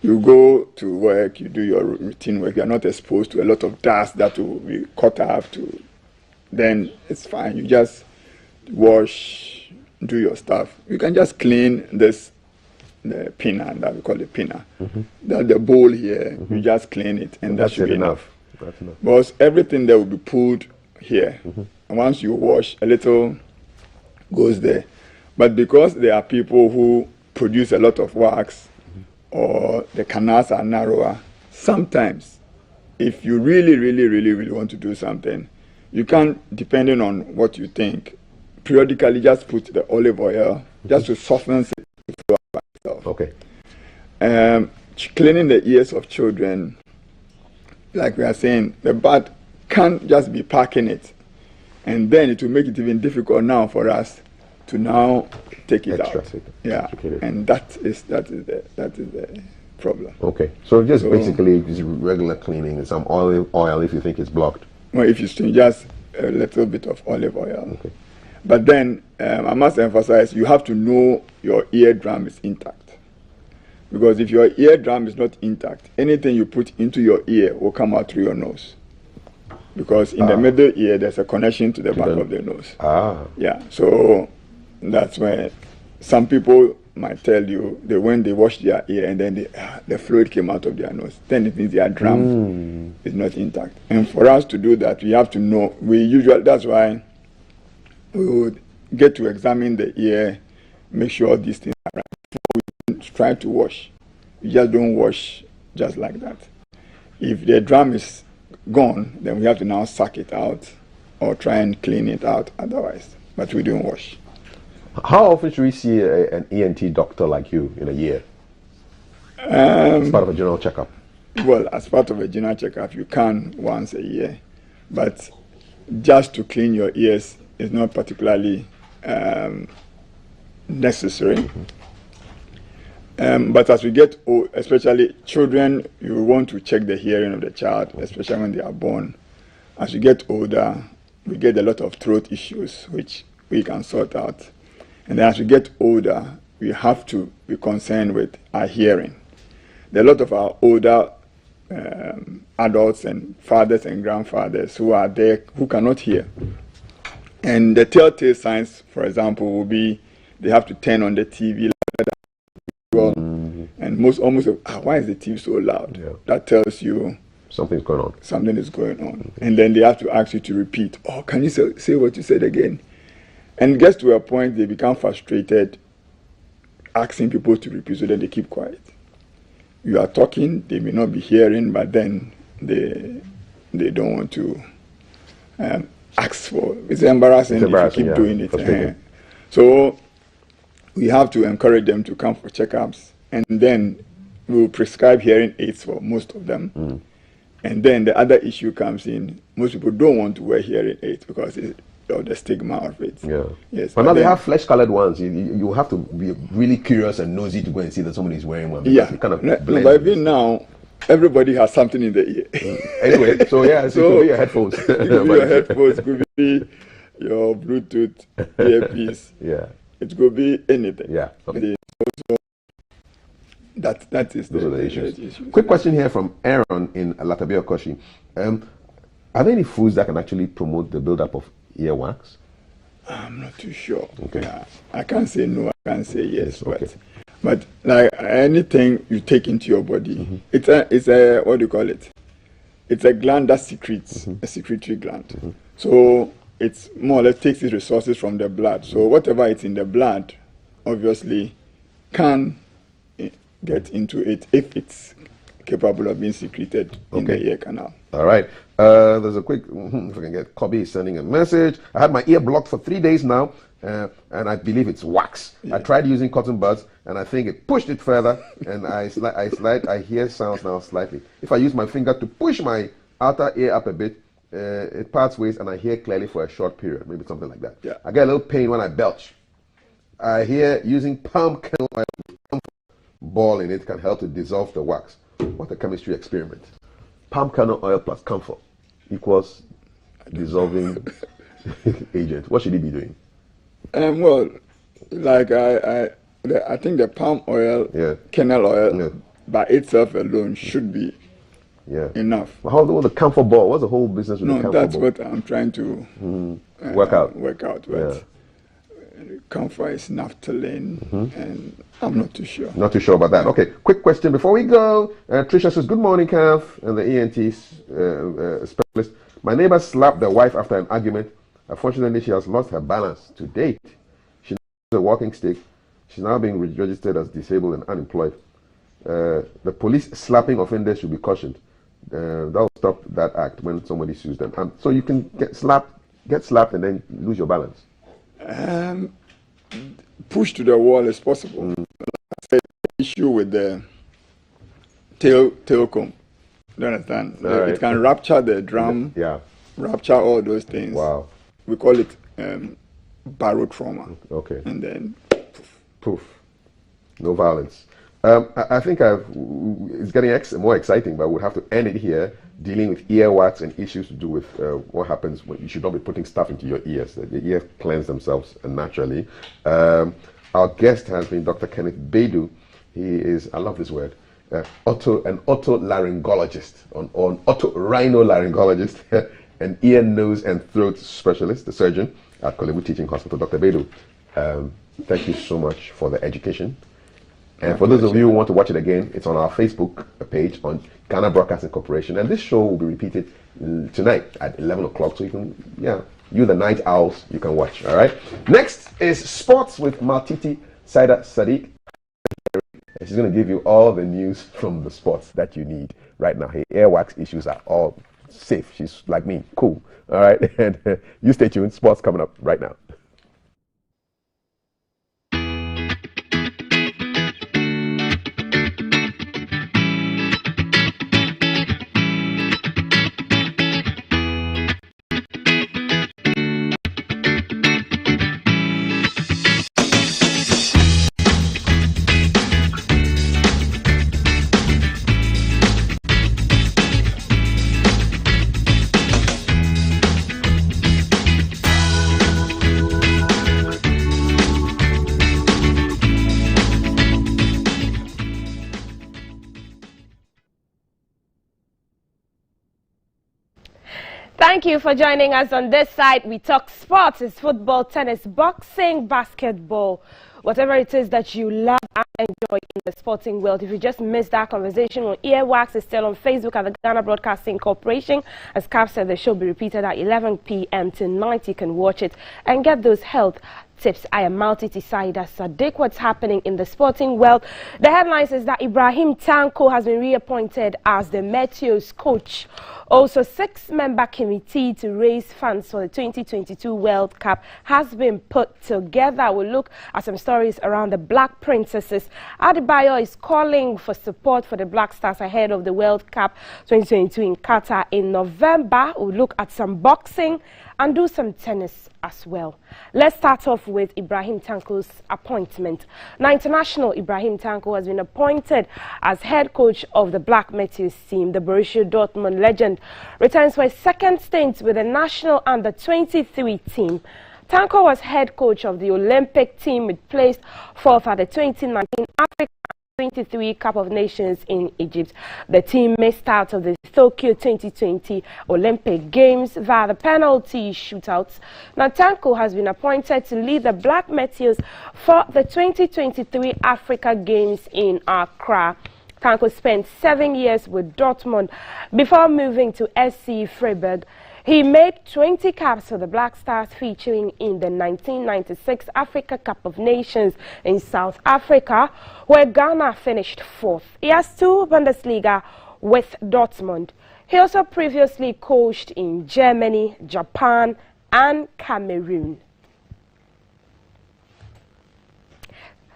You go to work, you do your routine work, you are not exposed to a lot of dust that will be caught up to, then it's fine. You just wash, do your stuff. You can just clean the pinna, that we call it pinna. That the bowl here, you just clean it, and that should be enough. That's enough. Because everything that will be pulled here, and once you wash, a little goes there. But because there are people who produce a lot of wax, or the canals are narrower, sometimes, if you really want to do something, you can, depending on what you think, periodically just put the olive oil, just to soften it. Okay. Cleaning the ears of children, like we are saying, the bud can't just be packing it, and then it will make it even difficult now for us to now take it out. Yeah, and that is the problem. Okay, so basically just regular cleaning and some oil if you think it's blocked. Well, if you still just a little bit of olive oil. Okay. But then I must emphasize, you have to know your eardrum is intact. Because if your eardrum is not intact, anything you put into your ear will come out through your nose. Because in the middle ear, there's a connection to the back of the nose. Yeah, so that's why some people might tell you that when they wash their ear and then the fluid came out of their nose, then it means their drum is not intact. And for us to do that, we have to know, that's why we would get to examine the ear, make sure these things are right. Before we try to wash, you just don't wash just like that. If the drum is gone, then we have to now suck it out or try and clean it out otherwise. But we don't wash. How often should we see an ENT doctor like you in a year? As part of a general checkup? Well, as part of a general checkup, you can once a year. But just to clean your ears is not particularly necessary. But as we get old, especially children, you want to check the hearing of the child, especially when they are born. As we get older, we get a lot of throat issues, which we can sort out. And then as we get older, we have to be concerned with our hearing. There are a lot of our older adults and fathers and grandfathers who are there who cannot hear. And the telltale signs, for example, will be they have to turn on the TV and almost why is the TV so loud? Yeah. That tells you something's going on. Something is going on. And then they have to ask you to repeat. Oh, can you say what you said again? And it gets to a point they become frustrated asking people to repeat, so that they keep quiet. You are talking, they may not be hearing, but then they don't want to ask for. It's embarrassing if you keep doing it. So we have to encourage them to come for checkups, and then we'll prescribe hearing aids for most of them. And then the other issue comes in. Most people don't want to wear hearing aids because of the stigma of it. Yeah. Yes. But now they have flesh-colored ones. You have to be really curious and nosy to go and see that somebody is wearing one. Yeah. It kind of but even now, everybody has something in the ear. Anyway, so yeah, so it could be your headphones. It could be your headphones, could be your Bluetooth earpiece. Yeah. It could be anything. Yeah. Okay. So that is those are the issues. Quick question here from Aaron in Latabia Koshi. Are there any foods that can actually promote the buildup of earwax? I'm not too sure. Okay. Yeah, I can't say no, I can't say yes, but like anything you take into your body, it's a what do you call it? It's a gland that secretes, a secretory gland. So it's more or less takes its resources from the blood. So whatever it's in the blood, obviously, can get into it if it's capable of being secreted in the ear canal. All right. There's a quick, if I can get, Kobe is sending a message. I had my ear blocked for 3 days now, and I believe it's wax. I tried using cotton buds, and I think it pushed it further, and I hear sounds now slightly. If I use my finger to push my outer ear up a bit, it parts ways, and I hear clearly for a short period, maybe something like that. Yeah. I get a little pain when I belch. I hear using palm kernel oil with ball in it can help to dissolve the wax. What a chemistry experiment. Palm kernel oil plus camphor equals dissolving agent. What should he be doing? Well, like I think the palm oil, kernel oil, by itself alone should be enough. Well, how about the camphor ball? What's the whole business with the camphor ball? No, that's what I'm trying to work out. But camphor is naphthalene, and I'm not too sure. Not too sure about that. Okay, quick question before we go. Tricia says, good morning, Kath, and the ENT specialist. My neighbor slapped the wife after an argument. Unfortunately, she has lost her balance to date. She has a walking stick. She's now being registered as disabled and unemployed. The police slapping offenders should be cautioned. That will stop that act when somebody sues them. So you can get slapped and then lose your balance. Push to the wall as possible. Like I said, the issue with the tail comb. You understand? It can rupture the drum, rupture all those things. Wow. We call it barotrauma. Okay. And then poof. No violence. I think it's getting more exciting, but we'll have to end it here, dealing with earwax and issues to do with what happens when you should not be putting stuff into your ears. The ears cleanse themselves naturally. Our guest has been Dr. Kenneth Beidou. He is, I love this word, an otolaryngologist, an otorhinolaryngologist, an ear, nose, and throat specialist, the surgeon at Kolebu Teaching Hospital. Dr. Beidou, thank you so much for the education. And for those of you who want to watch it again, it's on our Facebook page on Ghana Broadcasting Corporation. And this show will be repeated tonight at 11 o'clock. So you can, you the night owls, you can watch. All right. Next is sports with Maltiti Saida Sadiq. She's going to give you all the news from the sports that you need right now. Her earwax issues are all safe. She's like me. Cool. All right. And you stay tuned. Sports coming up right now. Thank you for joining us on this side. We talk sports. It's football, tennis, boxing, basketball, whatever it is that you love and enjoy in the sporting world. If you just missed that conversation on earwax, it's still on Facebook at the Ghana Broadcasting Corporation. As Cap said, the show will be repeated at 11 p.m. tonight. You can watch it and get those health tips. I am Maltiti Saida Sadiq. What's happening in the sporting world? The headlines is that Ibrahim Tanko has been reappointed as the Meteors coach. Also, 6-member committee to raise funds for the 2022 World Cup has been put together. We'll look at some stories around the Black Princesses. Adebayo is calling for support for the Black Stars ahead of the World Cup 2022 in Qatar in November. We'll look at some boxing and do some tennis as well. Let's start off with Ibrahim Tanko's appointment. Now, international Ibrahim Tanko has been appointed as head coach of the Black Meteors team. The Borussia Dortmund legend returns for a second stint with the national under-23 team. Tanko was head coach of the Olympic team, which placed fourth at the 2019 Africa 23 Cup of Nations in Egypt. The team missed out of the Tokyo 2020 Olympic Games via the penalty shootouts. Now, Tanko has been appointed to lead the Black Meteors for the 2023 Africa Games in Accra. Tanko spent 7 years with Dortmund before moving to SC Freiburg. He made 20 caps for the Black Stars, featuring in the 1996 Africa Cup of Nations in South Africa, where Ghana finished fourth. He has 2 Bundesliga with Dortmund. He also previously coached in Germany, Japan, and Cameroon.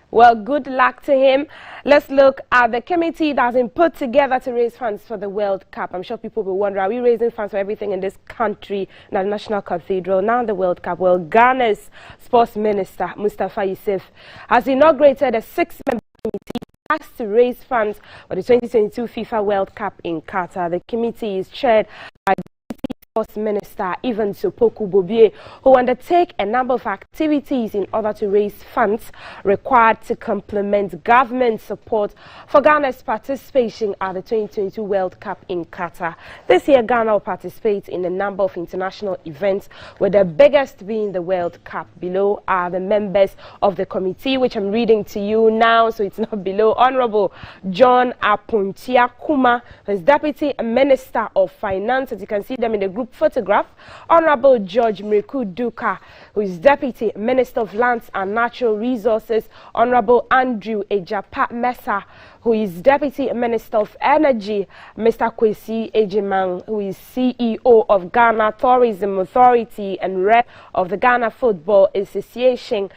Well, good luck to him. Let's look at the committee that's been put together to raise funds for the World Cup. I'm sure people will wonder, are we raising funds for everything in this country, the National Cathedral, now the World Cup? Well, Ghana's Sports Minister, Mustafa Yusuf, has inaugurated a 6-member committee tasked to raise funds for the 2022 FIFA World Cup in Qatar. The committee is chaired by Sports Minister Ivan Sopoku Bobie, who undertake a number of activities in order to raise funds required to complement government support for Ghana's participation at the 2022 World Cup in Qatar. This year, Ghana will participate in a number of international events, with the biggest being the World Cup. Below are the members of the committee, which I'm reading to you now, so it's not below. Honorable John Apuntia Kuma, who is Deputy Minister of Finance, as you can see them in the group photograph. Honorable George Mriku Duka, who is Deputy Minister of Lands and Natural Resources. Honorable Andrew Ejapa Mesa, who is Deputy Minister of Energy. Mr. Kwesi Ejimang, who is CEO of Ghana Tourism Authority and rep of the Ghana Football Association.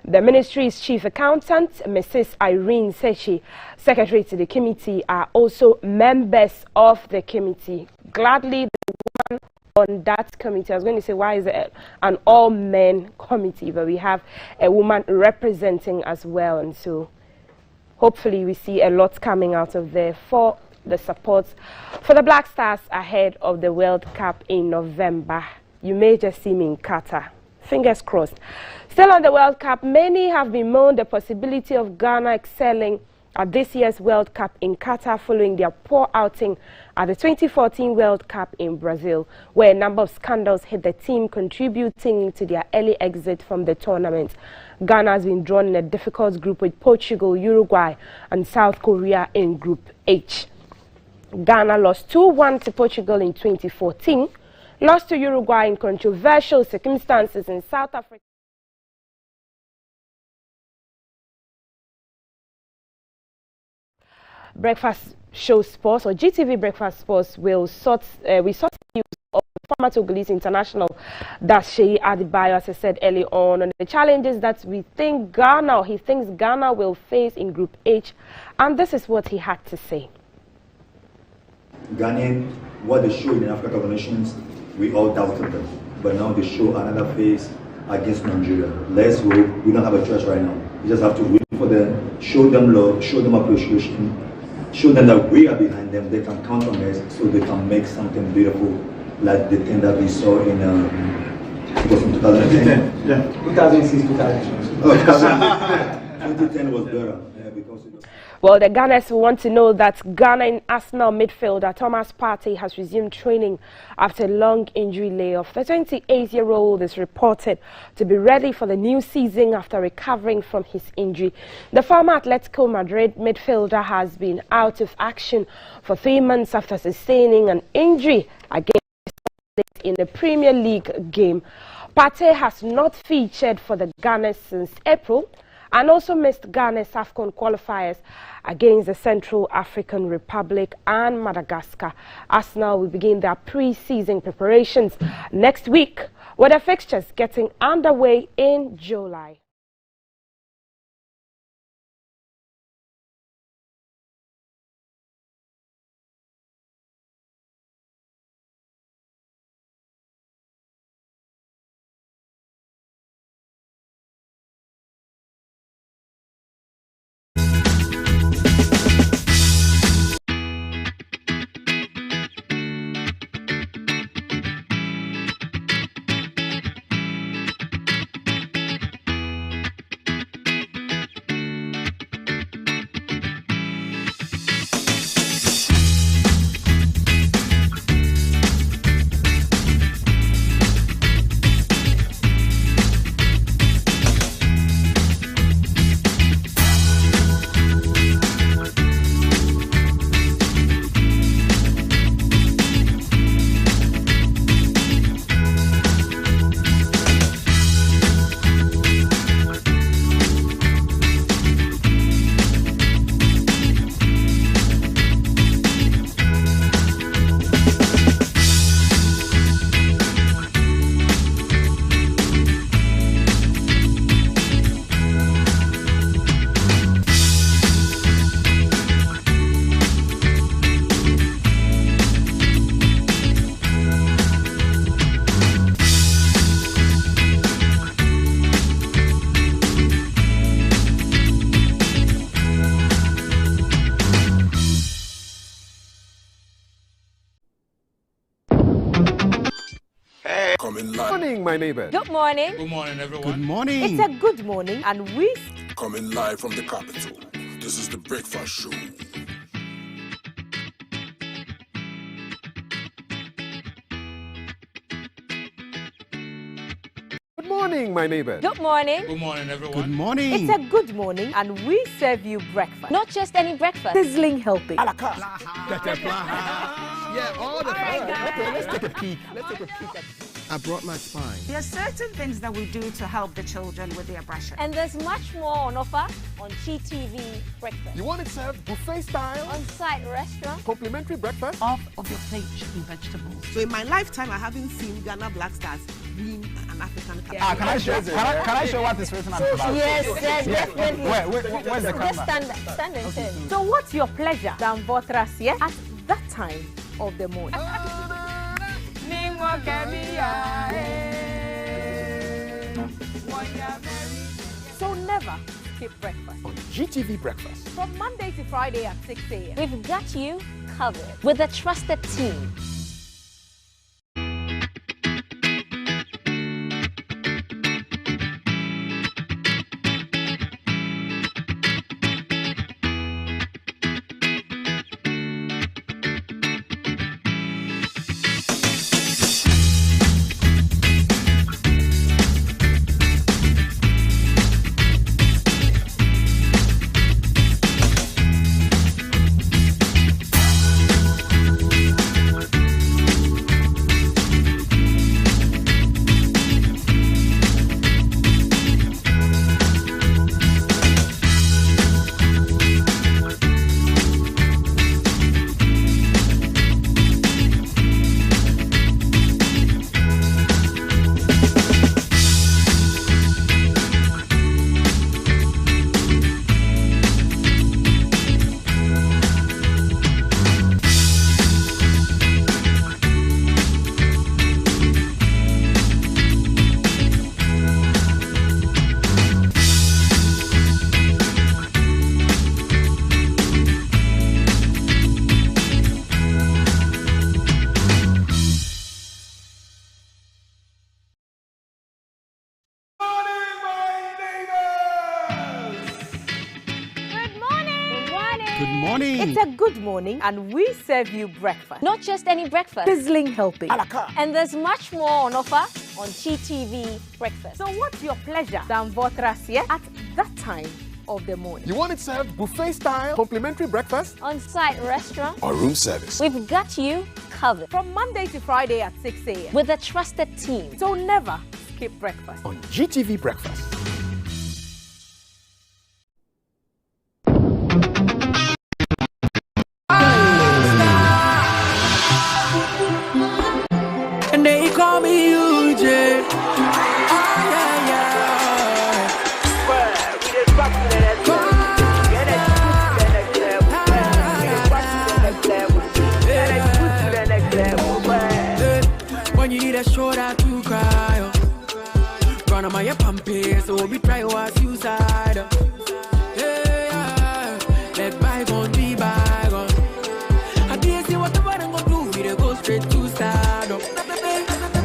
The ministry's chief accountant, Mrs. Irene Sechi, secretary to the committee, are also members of the committee. Gladly, the woman on that committee, I was going to say, why is it an all-men committee? But we have a woman representing as well, and so hopefully we see a lot coming out of there for the support for the Black Stars ahead of the World Cup in November. You may just see me in Qatar. Fingers crossed. Still on the World Cup, many have bemoaned the possibility of Ghana excelling at this year's World Cup in Qatar following their poor outing at the 2014 World Cup in Brazil, where a number of scandals hit the team, contributing to their early exit from the tournament. Ghana has been drawn in a difficult group with Portugal, Uruguay, and South Korea in Group H. Ghana lost 2-1 to Portugal in 2014, lost to Uruguay in controversial circumstances in South Africa. Breakfast Show Sports, or GTV Breakfast Sports, will we sought news of the former Togolese international, that's Sheyi Adebayo, as I said early on the challenges that he thinks Ghana will face in Group H, and this is what he had to say. Ghanaian, what they showed in Africa Cup of Nations, we all doubted them, but now they show another face against Nigeria. Let's hope. We don't have a choice right now. We just have to wait for them, show them love, show them appreciation, show them that we are behind them. They can count on us, so they can make something beautiful, like the thing that we saw in it was in 2010. Yeah, 2006, 2010. Oh, 2010 was better. Yeah, because it was. Well, the Ghanaians want to know that Ghana Arsenal midfielder Thomas Partey has resumed training after a long injury layoff. The 28-year-old is reported to be ready for the new season after recovering from his injury. The former Atletico Madrid midfielder has been out of action for 3 months after sustaining an injury against in the Premier League game. Partey has not featured for the Ghana since April, and also missed Ghana's AFCON qualifiers against the Central African Republic and Madagascar. Arsenal will begin their pre-season preparations next week, with the fixtures getting underway in July. Coming live. Good morning, my neighbor. Good morning. Good morning, everyone. Good morning. It's a good morning, and we Coming live from the capital. This is the Breakfast Show. Good morning, my neighbor. Good morning. Good morning, everyone. Good morning. It's a good morning, and we serve you breakfast. Not just any breakfast. Sizzling healthy. Yeah, all the time. Okay, let's take a peek. I brought my spine. There are certain things that we do to help the children with their brushing. And there's much more on offer on GTV Breakfast. You want it served buffet style? On-site restaurant. Complimentary breakfast? Off of your plate chicken vegetables. So in my lifetime, I haven't seen Ghana Black Stars win an African Cup. Can I show what is written on the bag? Yes, definitely. Where's the camera? Just stand and turn. So what's your pleasure than Votras, yeah? At that time of the morning. So never skip breakfast. On GTV Breakfast. From Monday to Friday at 6 a.m. We've got you covered with a trusted team. Good morning. It's a good morning, and we serve you breakfast. Not just any breakfast. Sizzling healthy. And there's much more on offer on GTV Breakfast. So what's your pleasure than Votras, yeah? At that time of the morning. You want it served buffet style? Complimentary breakfast? On-site restaurant. Or room service? We've got you covered. From Monday to Friday at 6 a.m. With a trusted team. So never skip breakfast. On GTV Breakfast. And they call me UJ. When you need a shoulder to cry, run on my pumpy, so we try was suicide. Let bygone be bygone. I didn't see what the bottom gonna do. We go straight to stardom.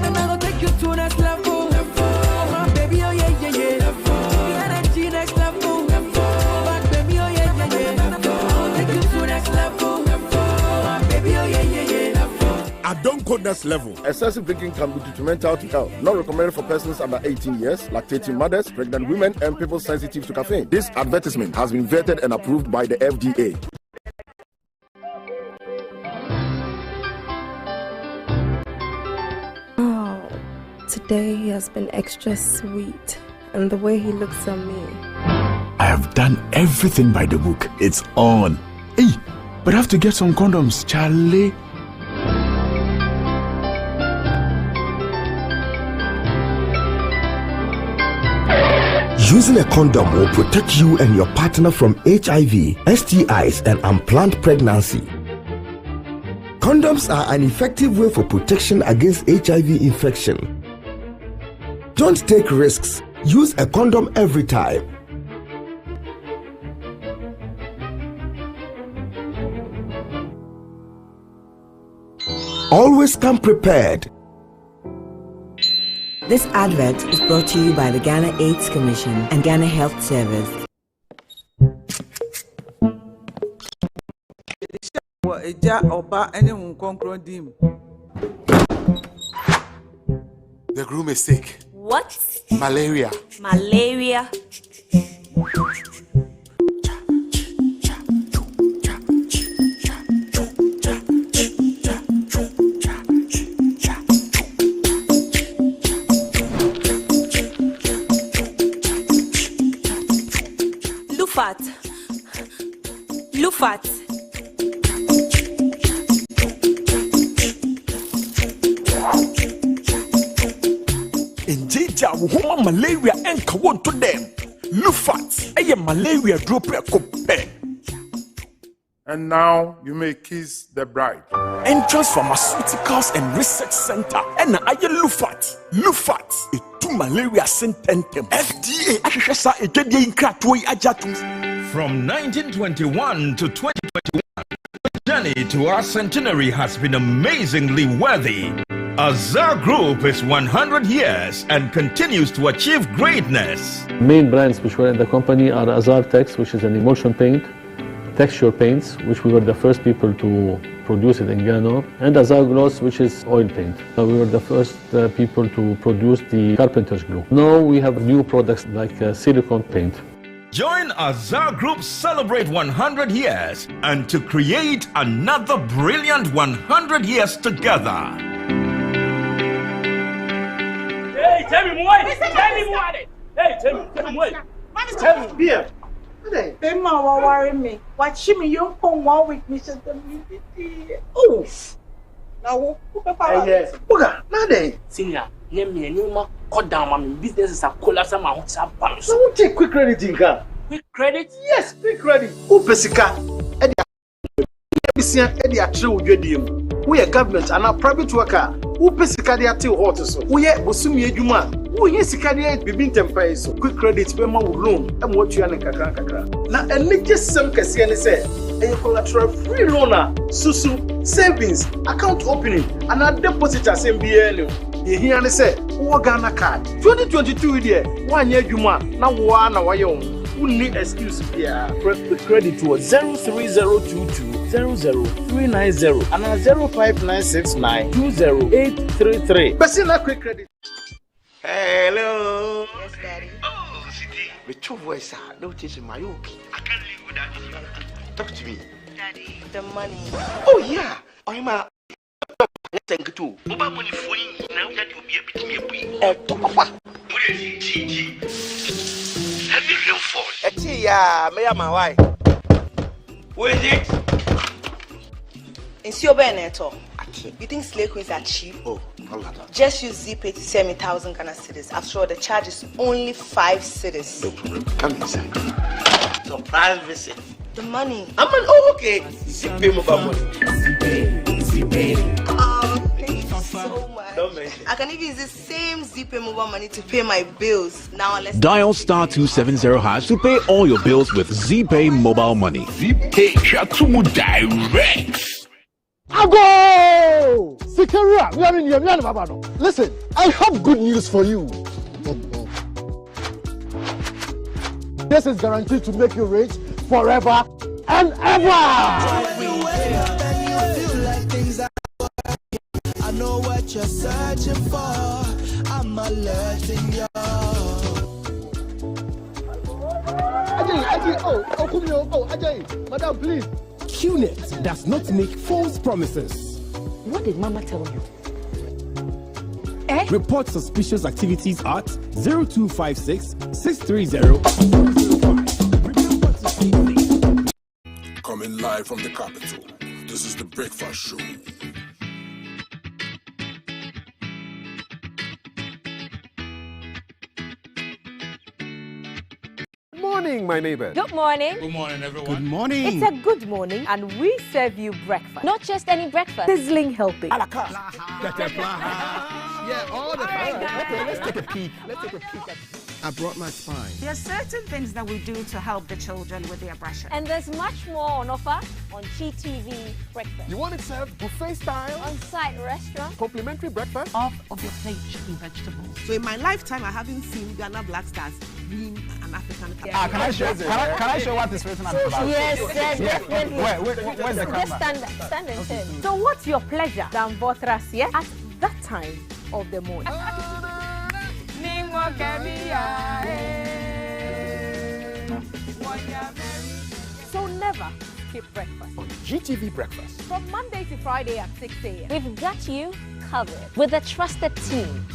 I'm gonna take you to next level. My baby, oh yeah, yeah, yeah. The energy next level. Back baby, oh yeah, yeah, yeah. I'll take you to next level. My baby, oh yeah, yeah, yeah. I don't code next level. Excessive drinking can be detrimental to health. Not recommended for persons under 18 years, lactating mothers, pregnant women, and people sensitive to caffeine. This advertisement has been vetted and approved by the FDA. Oh, today he has been extra sweet, and the way he looks at me. I have done everything by the book. It's on. Hey, but I have to get some condoms, Charlie. Using a condom will protect you and your partner from HIV, STIs, and unplanned pregnancy. Condoms are an effective way for protection against HIV infection. Don't take risks. Use a condom every time. Always come prepared. This advert is brought to you by the Ghana AIDS Commission and Ghana Health Service. The groom is sick. What? Malaria. Malaria? Lufat. Injija wohoma malaria enka won to them. Lufat eye malaria drop ekope. And now you may kiss the bride. Entrance Pharmaceuticals and Research Center. And aye Lufat. Lufat. Etu malaria sententem. FDA ahwehwesa edwede inkratoyi ajatu. From 1921 to 2021, the journey to our centenary has been amazingly worthy. Azar Group is 100 years and continues to achieve greatness. Main brands which were in the company are Azar Tex, which is an emulsion paint, texture paints, which we were the first people to produce it in Ghana, and Azar Gloss, which is oil paint. We were the first people to produce the carpenter's glue. Now we have new products like silicone paint. Join Azar Group celebrate 100 years and to create another brilliant 100 years together. Hey, tell me what? Tell me what? Hey, tell me what? Tell me, beer. They will worry me. Watch me, you come 1 week, Mr. Oh, now, yes. Buga, now senior, name me a new cut down, my business is a collapse. I'm out of balance. So, we'll take quick credit in Ghana. Quick credit? Yes, quick credit. Who Pesica? We are government and our private worker. Who Pesica they are till hot so. We are Busumi Juma. Who yes, Cadia be been tempered so. Quick credit, Bema will loan and what you are in Kakra. Now, and let just some Cassian say, a collateral free loaner, Susu, savings, account opening, and a depositors MBL. You hear me say, who Ghana card 2022 year, 1 year Juma, now one hour young. Who need excuse here? Quick credit to 03022 00390 and 05969 20833. But see quick credit. hello. Yes, Daddy. Oh, City. With your voice, don't teach my okay. I can't live without you. Talk to me. Daddy, the money. Oh, yeah. I'm a. Thank you too. Mobile money for you now that you'll be able to me. What is it? Have you real phone? Yeah, me and my wife. What is it? In your Beneto, you think slave queens are cheap? Oh, just use ZPay to send me 1,000 Ghana cedis. After all, the charge is only 5 cedis. No problem. Come inside. Surprise visit. The money. Okay. ZPay mobile money. ZPay. Oh, thank you so much. Don't mention. I can even use the same ZPay mobile money to pay my bills. Now let's dial *270# to pay all your bills with ZPay mobile money. ZPay Chatumu Direct. Ago! Sikaria, we are in your. Listen, I have good news for you. This is guaranteed to make you rich forever and ever. I know what you're searching for. I'm alerting you. Ajay, madam, please. QNet does not make false promises. What did Mama tell you? Report suspicious activities at 0256 630. Coming live from the capital, this is the Breakfast Show. Good morning, my neighbors. Good morning. Good morning, everyone. Good morning. It's a good morning, and we serve you breakfast. Not just any breakfast. Sizzling healthy. Yeah, all the time. Okay, let's take a peek. Let's take a peek at I brought my spine. There are certain things that we do to help the children with their brushing. And there's much more on offer on GTV Breakfast. You want it served buffet style? On-site restaurant. Complimentary breakfast? Off of your plate chicken vegetables. So in my lifetime, I haven't seen Ghana Black Stars being an African country. Can I show what is written on the back? Yes, definitely. Where's the camera? Just stand and turn. So what's your pleasure than Votrasia at that time of the morning? So never skip breakfast. On GTV Breakfast. From Monday to Friday at 6 a.m. We've got you covered with a trusted team.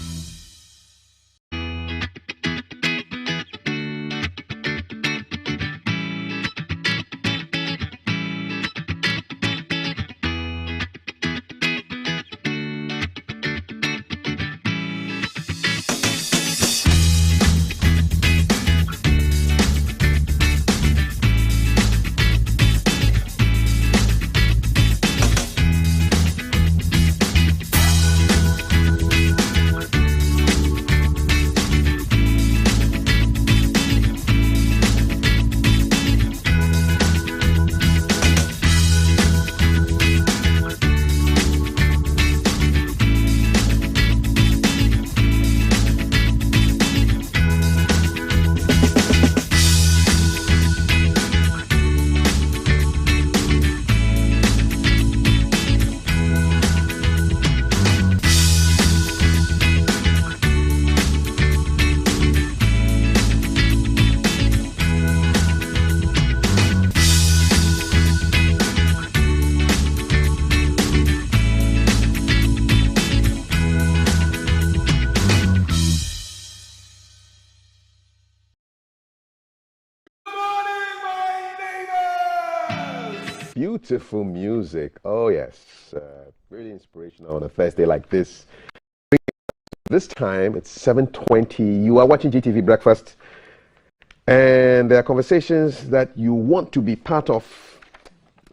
Beautiful music. Oh yes, really inspirational on a Thursday like this. This time it's 7:20. You are watching GTV Breakfast, and there are conversations that you want to be part of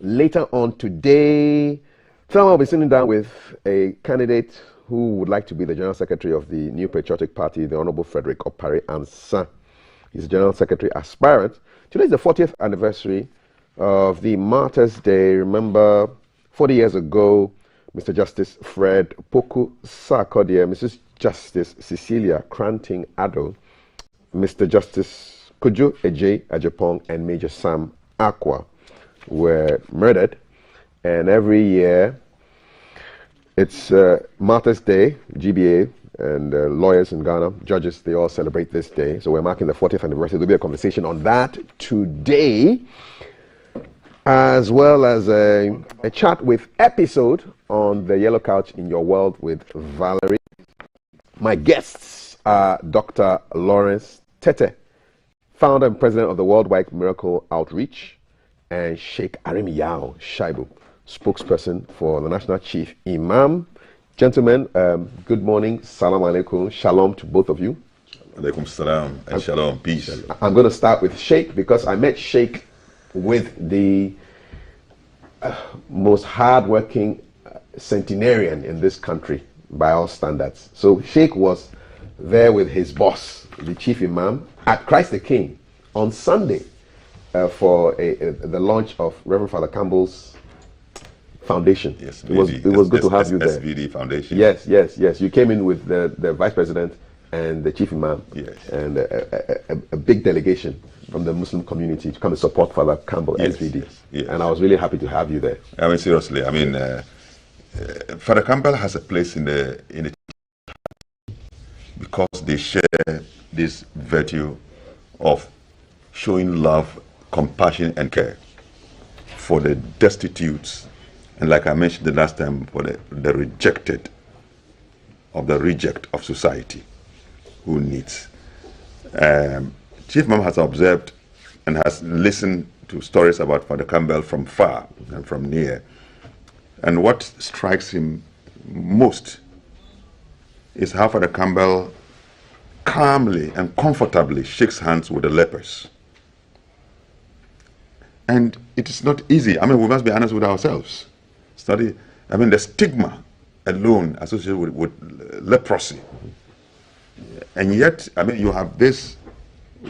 later on today. Thelma will be sitting down with a candidate who would like to be the General Secretary of the New Patriotic Party, the Honorable Frederick Opare Ansa. He's General Secretary aspirant. Today is the 40th anniversary of the Martyrs' Day. Remember, 40 years ago, Mr. Justice Fred Poku Sarkodie, Mrs. Justice Cecilia Cranting Addo, Mr. Justice Kojo Eje Ajapong, and Major Sam Akwa were murdered. And every year, it's Martyrs' Day, GBA, and lawyers in Ghana, judges, they all celebrate this day. So we're marking the 40th anniversary. There'll be a conversation on that today, as well as a chat with episode on the Yellow Couch in Your World with Valerie. My guests are Dr. Lawrence Tete, founder and president of the Worldwide Miracle Outreach, and Sheikh Arimi Shaibu, spokesperson for the National Chief Imam. Gentlemen, good morning. Salam alaikum. Shalom to both of you. Alaikum salam and shalom. Peace. I'm going to start with Sheikh because I met Sheikh with the most hardworking centenarian in this country by all standards. So Sheikh was there with his boss, the Chief Imam, at Christ the King on Sunday for the launch of Reverend Father Campbell's foundation. Yes, it was good to have you there. SVD Foundation. Yes. You came in with the Vice President and the Chief Imam, yes, and a big delegation from the Muslim community to come and support Father Campbell, yes, SVD. Yes. And I was really happy to have you there. I mean, seriously, I mean, Father Campbell has a place in the because they share this virtue of showing love, compassion, and care for the destitute, and like I mentioned the last time, for the rejected, of the reject of society who needs. Chief Imam has observed and has listened to stories about Father Campbell from far and from near. And what strikes him most is how Father Campbell calmly and comfortably shakes hands with the lepers. And it is not easy. I mean, we must be honest with ourselves. I mean, the stigma alone associated with leprosy. And yet, I mean, you have this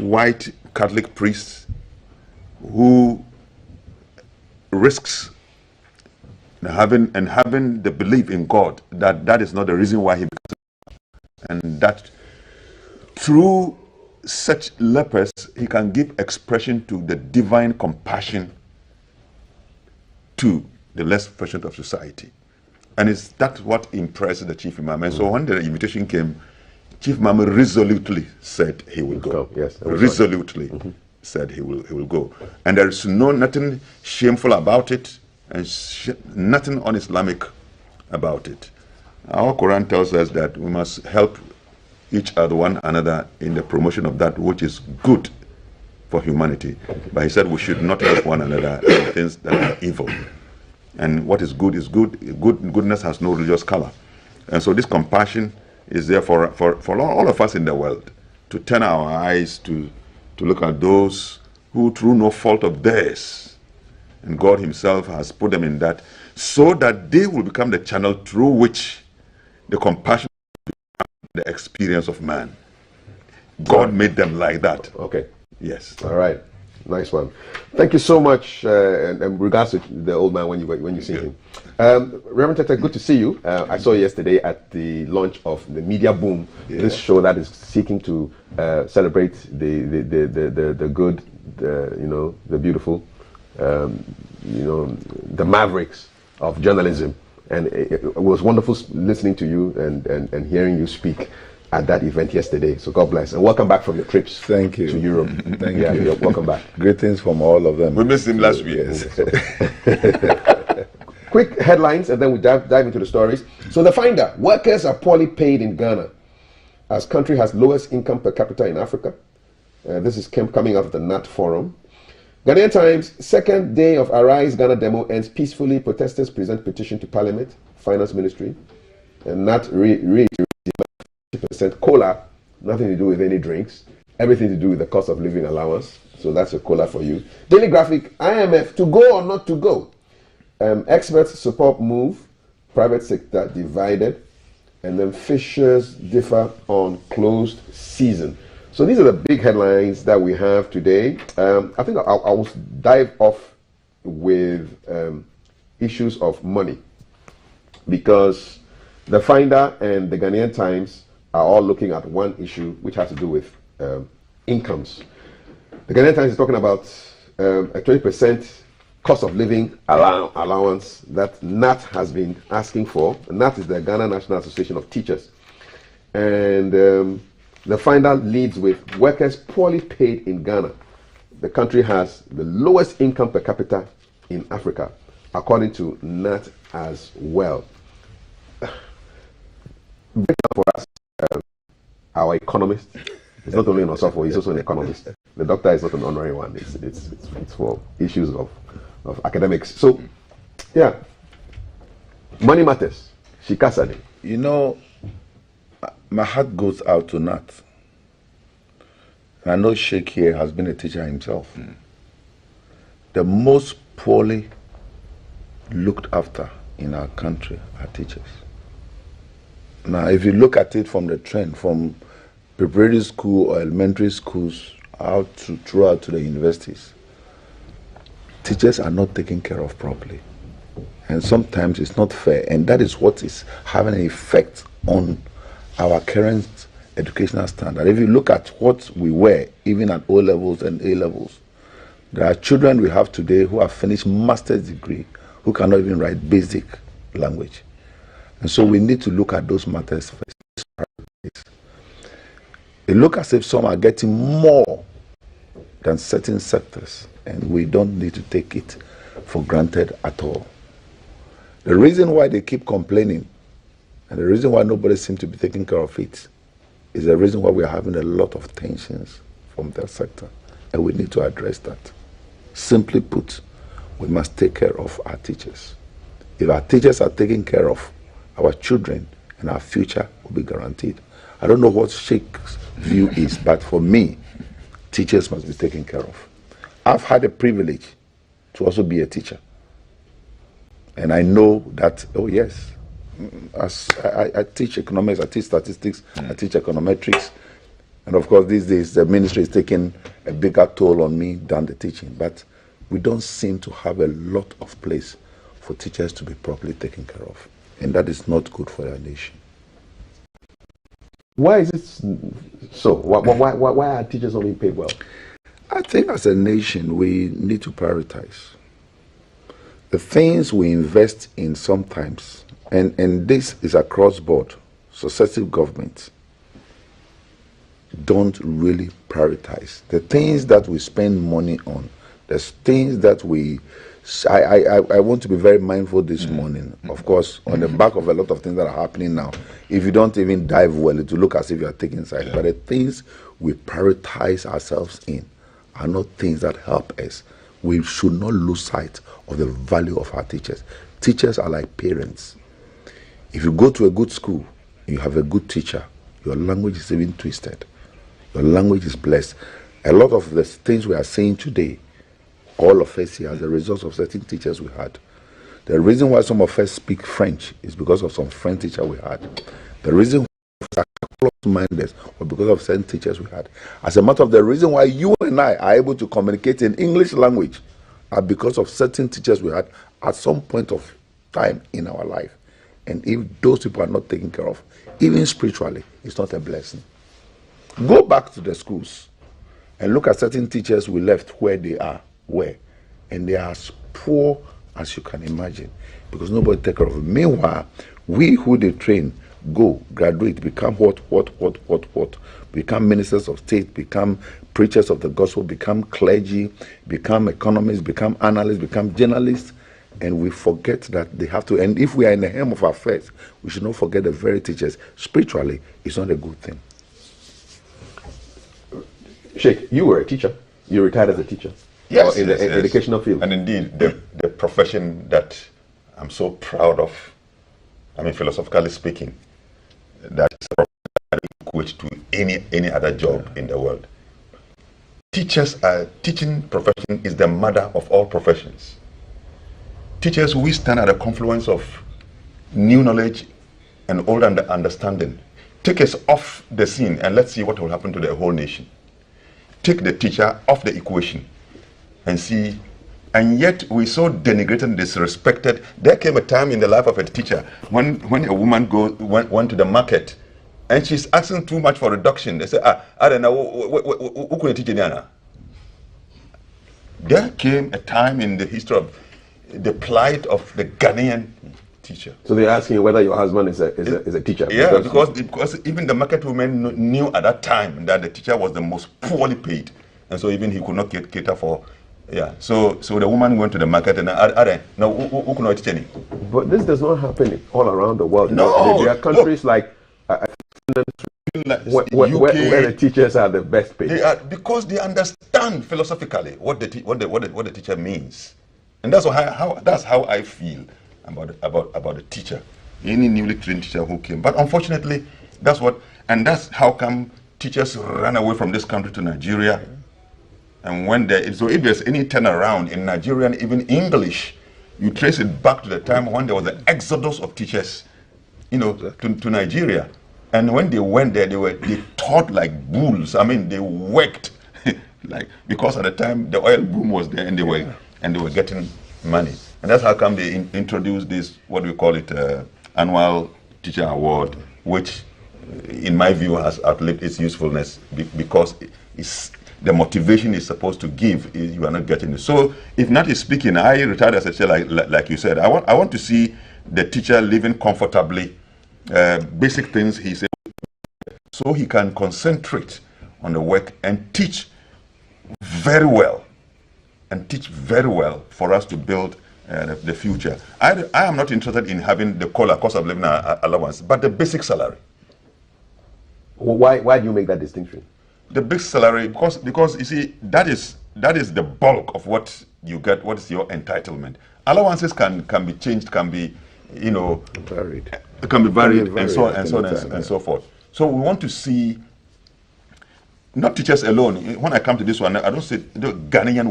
white Catholic priest who risks having the belief in God that is not the reason why he becomes, and that through such lepers he can give expression to the divine compassion to the less fortunate of society. And that's what impressed the chief imam. And so when the invitation came, Chief Imam resolutely said he will go. Yes, resolutely said he will go. And there is nothing shameful about it, and nothing un-Islamic about it. Our Quran tells us that we must help each other, one another, in the promotion of that which is good for humanity. But he said we should not help one another in things that are evil. And what is good is good. Goodness has no religious color. And so this compassion is there for all of us in the world, to turn our eyes to look at those who, through no fault of theirs, and God himself has put them in that, so that they will become the channel through which the compassion the experience of man. God made them like that. Okay. Yes. All right. Nice one. Thank you so much. And regards to the old man when you see him. Reverend Tete, good to see you. I saw you yesterday at the launch of the Media Boom, this show that is seeking to celebrate the good, the beautiful, the mavericks of journalism. And it was wonderful listening to you and hearing you speak at that event yesterday. So God bless. And welcome back from your trips. Thank you. To Europe. Thank you. Welcome back. Greetings from all of them. We missed him last week. Yes. Quick headlines and then we dive into the stories. So the Finder, workers are poorly paid in Ghana as country has lowest income per capita in Africa. This is coming out of the NAT forum. Ghanaian Times, second day of Arise Ghana demo ends peacefully. Protesters present petition to Parliament, Finance Ministry. And NAT reads 50% cola, nothing to do with any drinks, everything to do with the cost of living allowance. So that's your cola for you. Daily Graphic, IMF, to go or not to go? Experts support move, private sector divided, and then fishers differ on closed season. So these are the big headlines that we have today. I think I'll dive off with issues of money, because the Finder and the Ghanaian Times are all looking at one issue which has to do with incomes. The Ghanaian Times is talking about a 20% cost of living allowance that NAT has been asking for. NAT is the Ghana National Association of Teachers. And the Finder leads with workers poorly paid in Ghana. The country has the lowest income per capita in Africa, according to NAT as well. For us, our economist is not only an Osofo, he's also an economist. The doctor is not an honorary one. It's for issues of academics. So, yeah, money matters. Shikasade. You know, my heart goes out to Nat. I know Sheikh here has been a teacher himself. The most poorly looked after in our country are teachers. Now, if you look at it from the trend, from preparatory school or elementary schools out throughout to the universities, teachers are not taken care of properly. And sometimes it's not fair. And that is what is having an effect on our current educational standard. If you look at what we were, even at O levels and A levels, there are children we have today who have finished master's degree who cannot even write basic language. And so we need to look at those matters first. It looks as if some are getting more than certain sectors, and we don't need to take it for granted at all. The reason why they keep complaining, and the reason why nobody seems to be taking care of it, is the reason why we are having a lot of tensions from that sector, and we need to address that. Simply put, we must take care of our teachers. If our teachers are taken care of, our children and our future will be guaranteed. I don't know what Sheikh's view is, but for me, teachers must be taken care of. I've had a privilege to also be a teacher. And I know that, oh yes, as I teach economics, I teach statistics, I teach econometrics. And of course, these days, the ministry is taking a bigger toll on me than the teaching. But we don't seem to have a lot of place for teachers to be properly taken care of. And that is not good for our nation. Why is it so? Why are teachers not being paid well? I think as a nation, we need to prioritize. The things we invest in sometimes, and this is across board, successive governments don't really prioritize. The things that we spend money on, the things that I want to be very mindful this morning. Of course, on the back of a lot of things that are happening now, if you don't even dive well, it will look as if you are taking sides. But the things we prioritize ourselves in are not things that help us. We should not lose sight of the value of our teachers. Teachers are like parents. If you go to a good school, you have a good teacher, your language is even twisted. Your language is blessed. A lot of the things we are saying today, all of us here, as a result of certain teachers we had. The reason why some of us speak French is because of some French teacher we had. The reason why we are close-minded was because of certain teachers we had. As a matter of the reason why you and I are able to communicate in English language are because of certain teachers we had at some point of time in our life. And if those people are not taken care of, even spiritually, it's not a blessing. Go back to the schools and look at certain teachers we left where they are, and they are as poor as you can imagine because nobody take care of them. Meanwhile, we who they train go, graduate, become what, become ministers of state, become preachers of the gospel, become clergy, become economists, become analysts, become journalists, and we forget that they have to. And if we are in the helm of our faith, we should not forget the very teachers. Spiritually, it's not a good thing. Sheikh, you were a teacher. You retired as a teacher. Yes, in the educational field. And indeed, the profession that I'm so proud of, I mean, philosophically speaking, that is a profession that equates to any other job in the world. Teaching profession is the mother of all professions. Teachers, we stand at a confluence of new knowledge and old understanding. Take us off the scene and let's see what will happen to the whole nation. Take the teacher off the equation and see, and yet we so denigrated and disrespected. There came a time in the life of a teacher when a woman went to the market and she's asking too much for reduction. They say, I don't know, who could teach Indiana? There came a time in the history of the plight of the Ghanaian teacher. So they're asking whether your husband is a teacher. Yeah, because even the market women knew at that time that the teacher was the most poorly paid, and so even he could not cater for. Yeah, so the woman went to the market and no, who could not teach any? But this does not happen all around the world. No, there are countries like where the teachers are the best paid. They are, because they understand philosophically what the teacher means, and that's how I feel about the teacher, any newly trained teacher who came. But unfortunately, that's how come teachers ran away from this country to Nigeria. And so if there's any turnaround in Nigerian, even English, you trace it back to the time when there was the exodus of teachers, to Nigeria. And when they went there, they taught like bulls. I mean, they worked because at the time the oil boom was there, and they were getting money. And that's how come they introduced this, what we call it, annual teacher award, which, in my view, has outlived its usefulness because the motivation is supposed to give. You are not getting it. So, if Nat is speaking, I retired as a teacher, like you said. I want to see the teacher living comfortably. Basic things he said, so he can concentrate on the work and teach very well, for us to build the future. I am not interested in having the COLA, cost of living allowance, but the basic salary. Why do you make that distinction? The basic salary, because you see, that is the bulk of what you get. What is your entitlement? Allowances can be changed, can be varied. It can be varied, and so on and so forth. So we want to see not teachers alone. When I come to this one, I don't say Ghanaian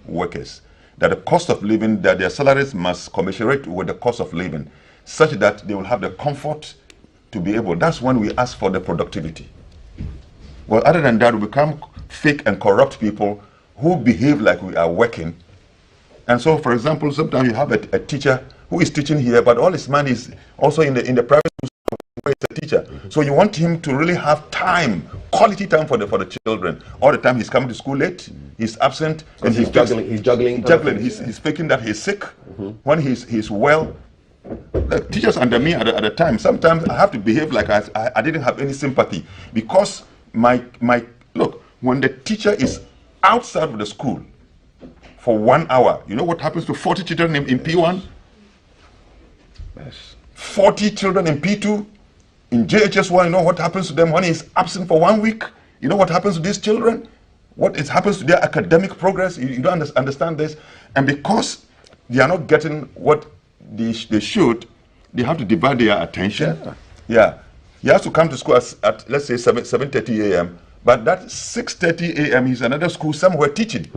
workers, that the cost of living, that their salaries must commensurate with the cost of living, such that they will have the comfort to be able, that's when we ask for the productivity. Well, other than that, we become fake and corrupt people who behave like we are working. And so, for example, sometimes you have a teacher who is teaching here, but all his money is also in the private school where he's a teacher. So you want him to really have time, quality time for the children. All the time he's coming to school late, he's absent, and he's juggling. He's faking that he's sick when he's well. The teachers under me at the time, sometimes I have to behave like I didn't have any sympathy, because look, when the teacher is outside of the school for 1 hour, you know what happens to 40 children in P1? Yes. 40 children in P2? In JHS1, you know what happens to them when he's absent for 1 week? You know what happens to these children? Happens to their academic progress? You don't understand this? And because they are not getting what they should, they have to divide their attention. Yeah. He has to come to school at let's say 7:30 a.m. But that 6:30 a.m. he's another school somewhere teaching.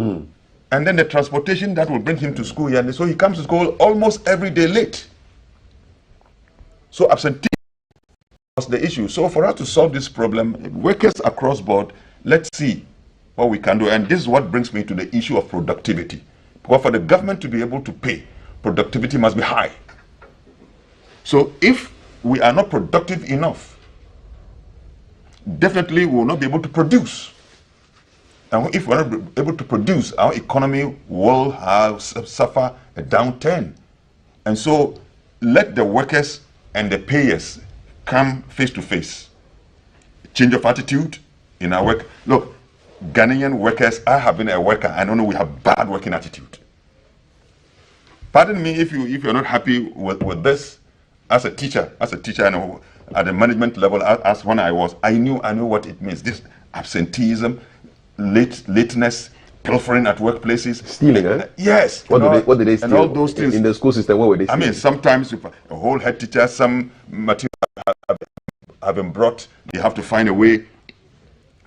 And then the transportation that will bring him to school, and so he comes to school almost every day late. So absenteeism was the issue. So for us to solve this problem, workers across board, let's see what we can do. And this is what brings me to the issue of productivity. Because for the government to be able to pay, productivity must be high. So if we are not productive enough, definitely we will not be able to produce. And if we're not able to produce, our economy will suffer a downturn. And so let the workers and the payers come face to face. Change of attitude in our work. Look, Ghanaian workers, I have been a worker, I don't know, we have bad working attitude. Pardon me if you're not happy with this. As a teacher, I know at the management level, as when I knew what it means. This absenteeism, lateness, pilfering at workplaces, stealing. Yes. What did they steal? And all those things in the school system. What were they stealing? I mean, sometimes if a whole head teacher, some material have been brought, they have to find a way,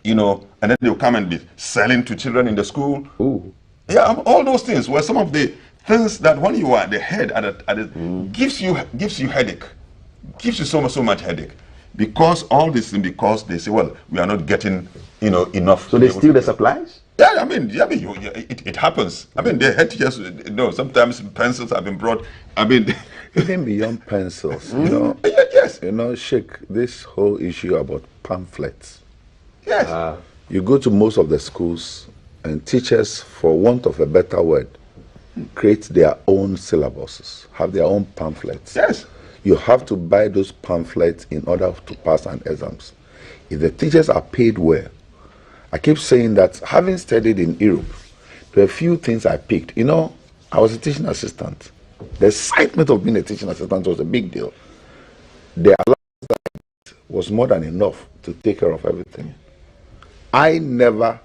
and then they'll come and be selling to children in the school. Ooh. Yeah, all those things were some of the things that when you are at the head, gives you headache, gives you so much headache, because all this thing, because they say, well, we are not getting enough. So they steal the supplies? Yeah, I mean, it happens. I mean, the head teachers, sometimes pencils have been brought. I mean, even beyond pencils, yes. Sheikh, this whole issue about pamphlets. Yes. You go to most of the schools, and teachers, for want of a better word, create their own syllabuses, have their own pamphlets. Yes. You have to buy those pamphlets in order to pass an exams. If the teachers are paid well, I keep saying that having studied in Europe, there are a few things I picked. I was a teaching assistant. The excitement of being a teaching assistant was a big deal. The allowance was more than enough to take care of everything. I never,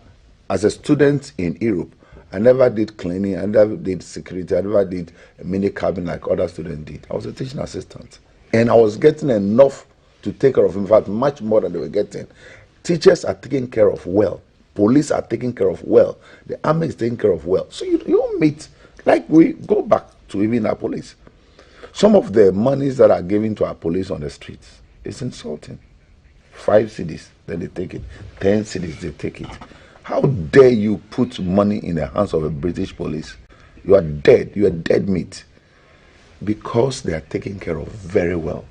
as a student in Europe, I never did cleaning, I never did security, I never did a mini cabin like other students did. I was a teaching assistant. And I was getting enough to take care of, in fact, much more than they were getting. Teachers are taken care of well. Police are taken care of well. The army is taken care of well. So you don't meet, like we go back to even our police. Some of the monies that are given to our police on the streets is insulting. 5 cedis, then they take it. 10 cedis, they take it. How dare you put money in the hands of a British police? You are dead. You are dead meat. Because they are taken care of very well.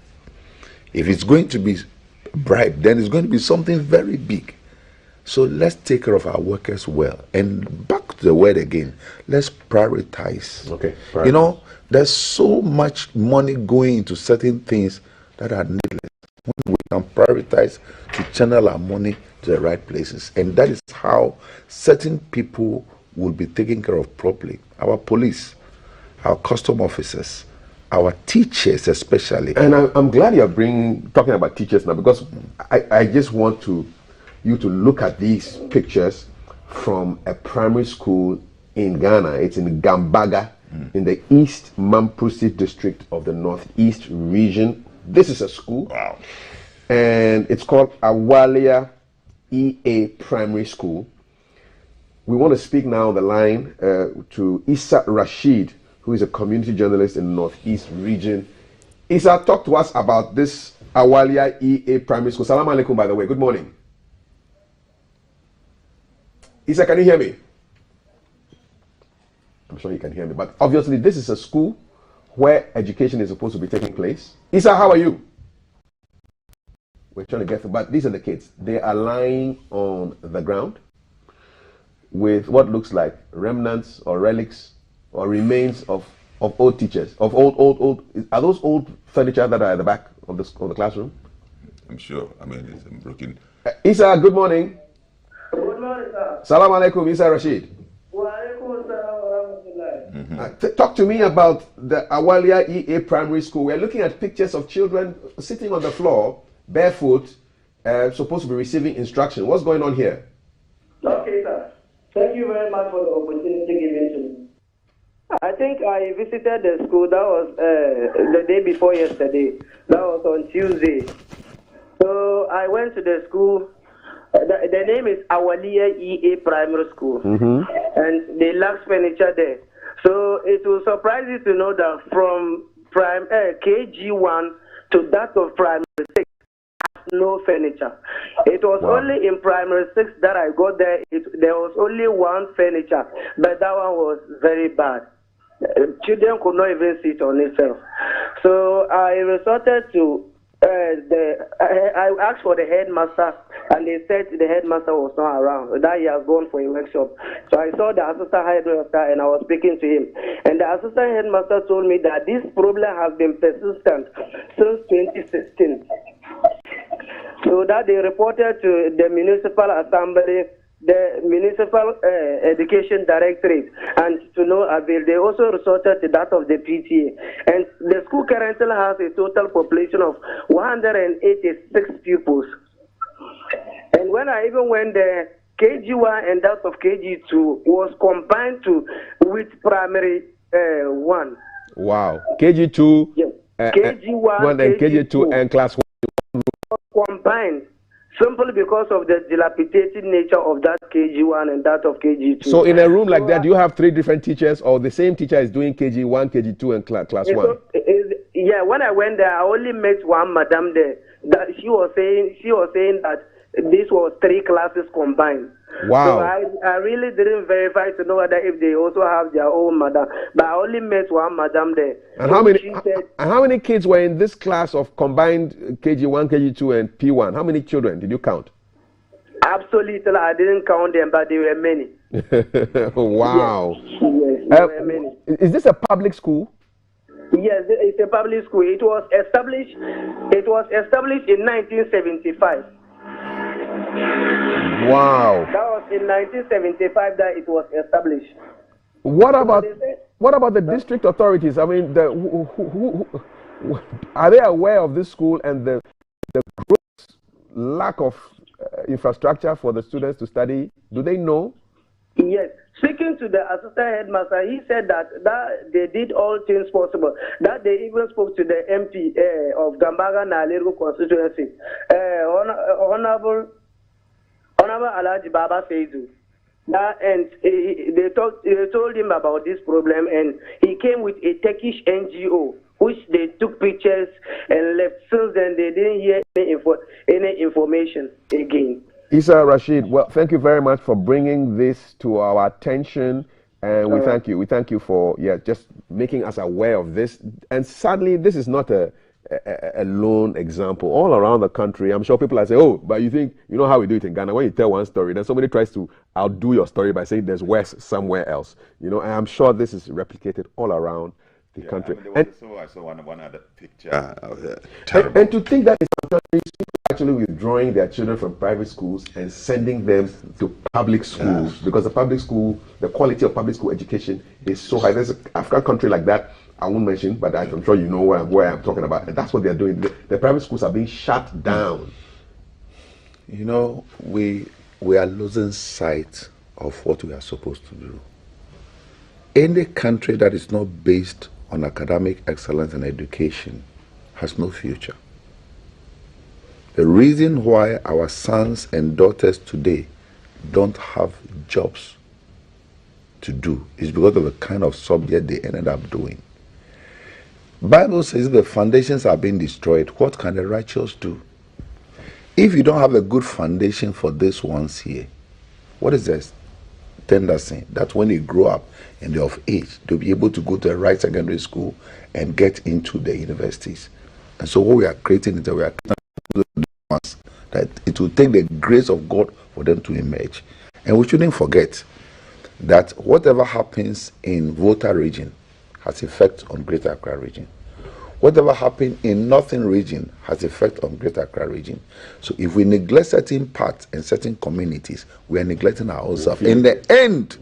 If it's going to be bribe, then it's going to be something very big. So let's take care of our workers well. And back to the word again, let's prioritize. Okay. There's so much money going into certain things that are needless. When we can prioritize to channel our money to the right places. And that is how certain people will be taken care of properly. Our police, our custom officers, our teachers especially. And I'm glad you're talking about teachers now, because I just want you to look at these pictures from a primary school in Ghana. It's in Gambaga, in the East Mamprusi district of the Northeast region. This is a school. Wow. And it's called Awalia EA Primary School. We want to speak now on the line to Issa Rashid, who is a community journalist in the Northeast region. Issa, talk to us about this Awalia EA Primary School. Salam alaikum, by the way. Good morning. Isa, can you hear me? I'm sure you can hear me. But obviously, this is a school where education is supposed to be taking place. Isa, how are you? We're trying to get through. But these are the kids. They are lying on the ground with what looks like remnants or relics or remains of old teachers, of old. Are those old furniture that are at the back of the classroom? I'm sure. I mean, it's broken. Isa, good morning. Good morning, sir. Salam alaikum, Isa Rashid. Talk to me about the Awalia EA Primary School. We're looking at pictures of children sitting on the floor, barefoot, supposed to be receiving instruction. What's going on here? Okay, sir. Thank you very much for the opportunity given to me. I think I visited the school. That was the day before yesterday. That was on Tuesday. So I went to the school. The name is Awalia EA Primary School, and they lack furniture there. So it will surprise you to know that from KG1 to that of primary 6, no furniture. It was only in primary 6 that I got there. There was only one furniture, but that one was very bad. Children could not even sit on itself. So I resorted to I asked for the headmaster, and they said the headmaster was not around, that he has gone for a workshop. So I saw the assistant headmaster and I was speaking to him. And the assistant headmaster told me that this problem has been persistent since 2016. So that they reported to the municipal assembly, the municipal education directorate, and to no avail. They also resorted to that of the PTA. And the school currently has a total population of 186 pupils. And when I even went there, KG1 and that of KG2 was combined with primary 1. Wow. KG2, yes. KG1 and KG2 and class 1 combined. Simply because of the dilapidated nature of that KG1 and that of KG2. So in a room like that, do you have 3 different teachers, or the same teacher is doing KG1, KG2, and class 1? Yeah, when I went there, I only met one madam there. That she was saying that this was 3 classes combined. Wow. So I really didn't verify to know whether if they also have their own madam. But I only met one madam there. And so how many kids were in this class of combined KG1, KG2, and P1? How many children did you count? Absolutely, I didn't count them, but there were many. Wow. Yes, there were many. Is this a public school? Yes, it's a public school. It was established in 1975. Wow. That was in 1975 that it was established. What about the district authorities? I mean, are they aware of this school and the gross lack of infrastructure for the students to study? Do they know? Yes. Speaking to the assistant headmaster, he said that they did all things possible. That they even spoke to the MP of Gambaga Naliru constituency, Honorable Alhaji Baba Seidu. And they told him about this problem, and he came with a Turkish NGO, which they took pictures and left. Since then, they didn't hear any information again. Isa Rashid, well, thank you very much for bringing this to our attention, and we thank you. We thank you for just making us aware of this. And sadly, this is not a lone example. All around the country, I'm sure people are saying, "Oh, but you know how we do it in Ghana? When you tell one story, then somebody tries to outdo your story by saying there's worse somewhere else." And I'm sure this is replicated all around the country. I saw one other picture. And to think that it's actually withdrawing their children from private schools and sending them to public schools, because the quality of public school education is so high. There's an African country like that I won't mention, but I'm sure you know where I'm talking about. And that's what they're doing. The private schools are being shut down. We are losing sight of what we are supposed to do. Any country that is not based on academic excellence and education has no future. The reason why our sons and daughters today don't have jobs to do is because of the kind of subject they ended up doing. Bible says the foundations are being destroyed. What can the righteous do? If you don't have a good foundation for these ones here, what is this tendency? That when they grow up and they're of age, they'll be able to go to the right secondary school and get into the universities. And so what we are creating is that we are creating ones that it will take the grace of God for them to emerge. And we shouldn't forget that whatever happens in Volta region has effect on Greater Accra region. Whatever happens in Northern region has effect on Greater Accra region. So if we neglect certain parts and certain communities, we are neglecting our own self. In the end,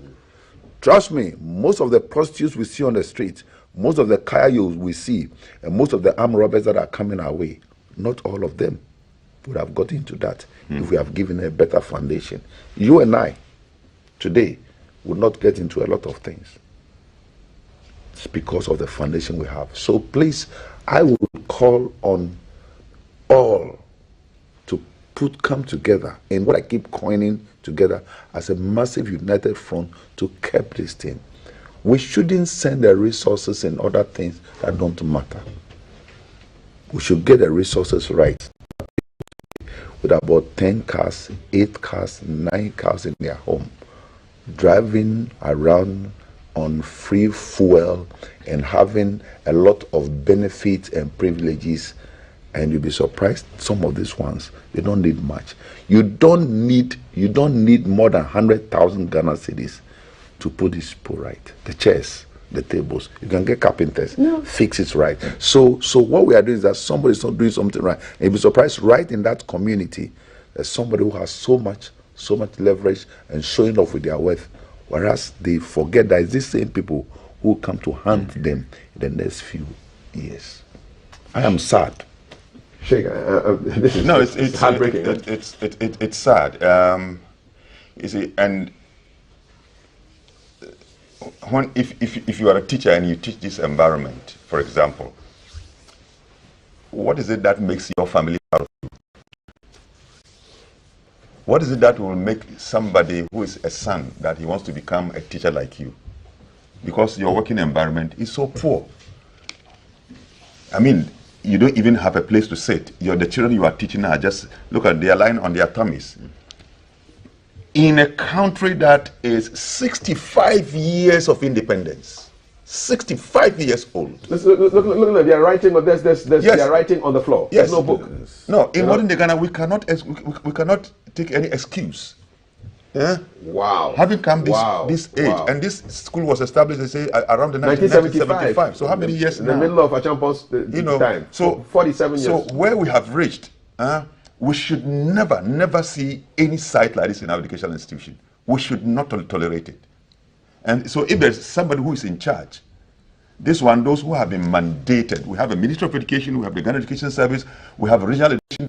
trust me, most of the prostitutes we see on the street, most of the kayos we see, and most of the armed robbers that are coming our way, not all of them would have got into that if we have given a better foundation. You and I, today, would not get into a lot of things. It's because of the foundation we have. So please, I would call on all to come together in what I keep coining together as a massive united front to keep this thing. We shouldn't send the resources in other things that don't matter. We should get the resources right. With about 10 cars, 8 cars, 9 cars in their home, driving around on free fuel and having a lot of benefits and privileges, and you'll be surprised some of these ones, they don't need much. You don't need more than 100,000 Ghana cedis to put this people right. The chairs, the tables, you can get carpenters, fix it right. So what we are doing is that somebody's not doing something right, and you'll be surprised right in that community there's somebody who has so much leverage and showing off with their wealth, whereas they forget that it's these same people who come to hunt them in the next few years. I am sad. Sheikh, this is it's heartbreaking. It's sad. You see, and when if you are a teacher and you teach this environment, for example, what is it that makes your family proud of you? What is it that will make somebody who is a son that he wants to become a teacher like you? Because your working environment is so poor. I mean, you don't even have a place to sit. The children you are teaching are just, look at, they are lying on their tummies. In a country that is 65 years of independence. 65 years old. Look, they are writing, but yes. They are writing on the floor. Yes. There's no book. No, in modern day Ghana, we cannot take any excuse. Yeah? Wow. Having come this age, and this school was established, they say, around the 1975. So how many years in now? the middle of Achampon's time. So 47 years. So where we have reached, we should never see any site like this in our educational institution. We should not tolerate it. And so if there's somebody who is in charge, those who have been mandated, we have a Ministry of Education, we have the Ghana Education Service, we have regional education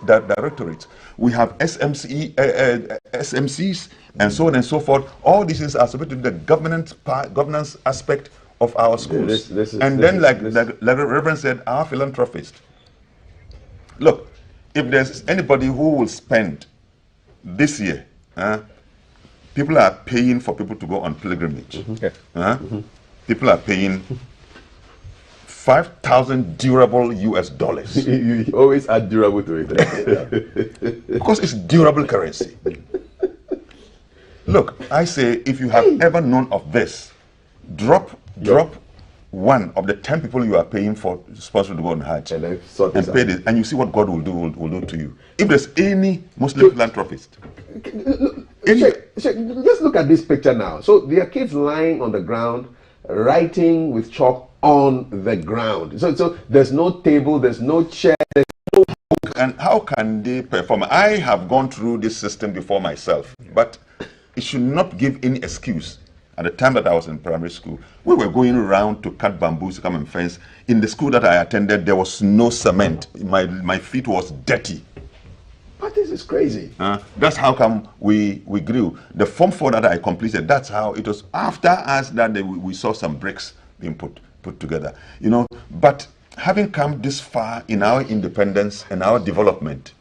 directorates, we have SMCs, and so on and so forth. All these things are submitted to the governance aspect of our schools. Like Reverend said, our philanthropist. Look, if there's anybody who will spend this year, people are paying for people to go on pilgrimage. People are paying 5,000 durable US dollars. You always add durable to it. Because it's durable currency. Look, I say, if you have ever known of this, drop one of the 10 people you are paying for sponsor to go on Hajj and pay this, and you see what God will do to you. If there's any Muslim philanthropist. Just look at this picture now. So there are kids lying on the ground, writing with chalk on the ground. So there's no table, there's no chair, there's no book. And how can they perform? I have gone through this system before myself, but it should not give any excuse. At the time that I was in primary school, we were going around to cut bamboos to come and fence. In the school that I attended, there was no cement. My feet was dirty. But this is crazy. That's how come we grew. The Form 4 that I completed, that's how it was. After us, that we saw some bricks being put together. But having come this far in our independence and our development,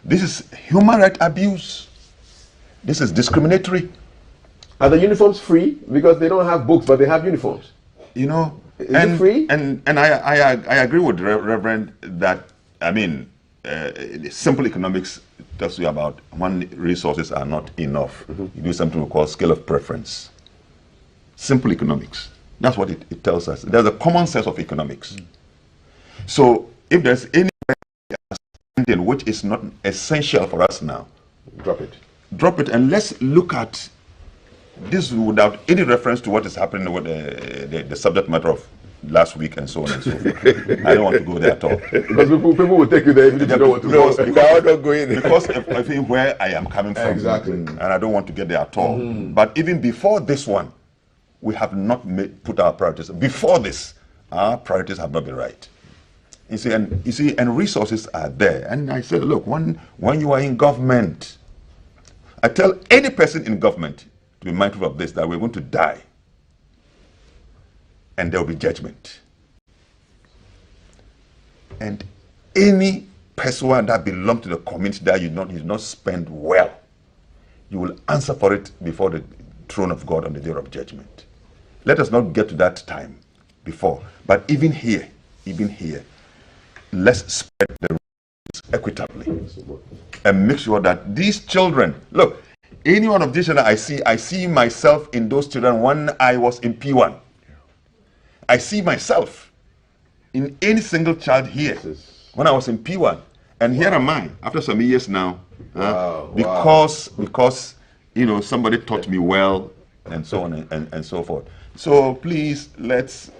this is human rights abuse. This is discriminatory. Are the uniforms free? Because they don't have books, but they have uniforms. Is it free? And I agree with Reverend that, I mean, simple economics tells you about when resources are not enough. You do something we call scale of preference. Simple economics. That's what it tells us. There's a common sense of economics. So if there's any which is not essential for us now, drop it. Drop it, and let's look at this without any reference to what is happening with the subject matter of last week and so on and so forth. I don't want to go there at all. Because people will take you there if you don't want to go. Because I think where I am coming from. Exactly. And I don't want to get there at all. But even before this one, we have not put our priorities. Before this, our priorities have not been right. You see, and resources are there. And I said, look, when you are in government, I tell any person in government to be mindful of this, that we're going to die. And there will be judgment. And any person that belongs to the community that you did not spend well, you will answer for it before the throne of God on the day of judgment. Let us not get to that time before. But even here, let's spread the risk equitably and make sure that these children, look, any one of these children I see myself in those children when I was in P1. I see myself in any single child here when I was in P1. And here am I, after some years now, because somebody taught me well and so on and so forth. So please, let's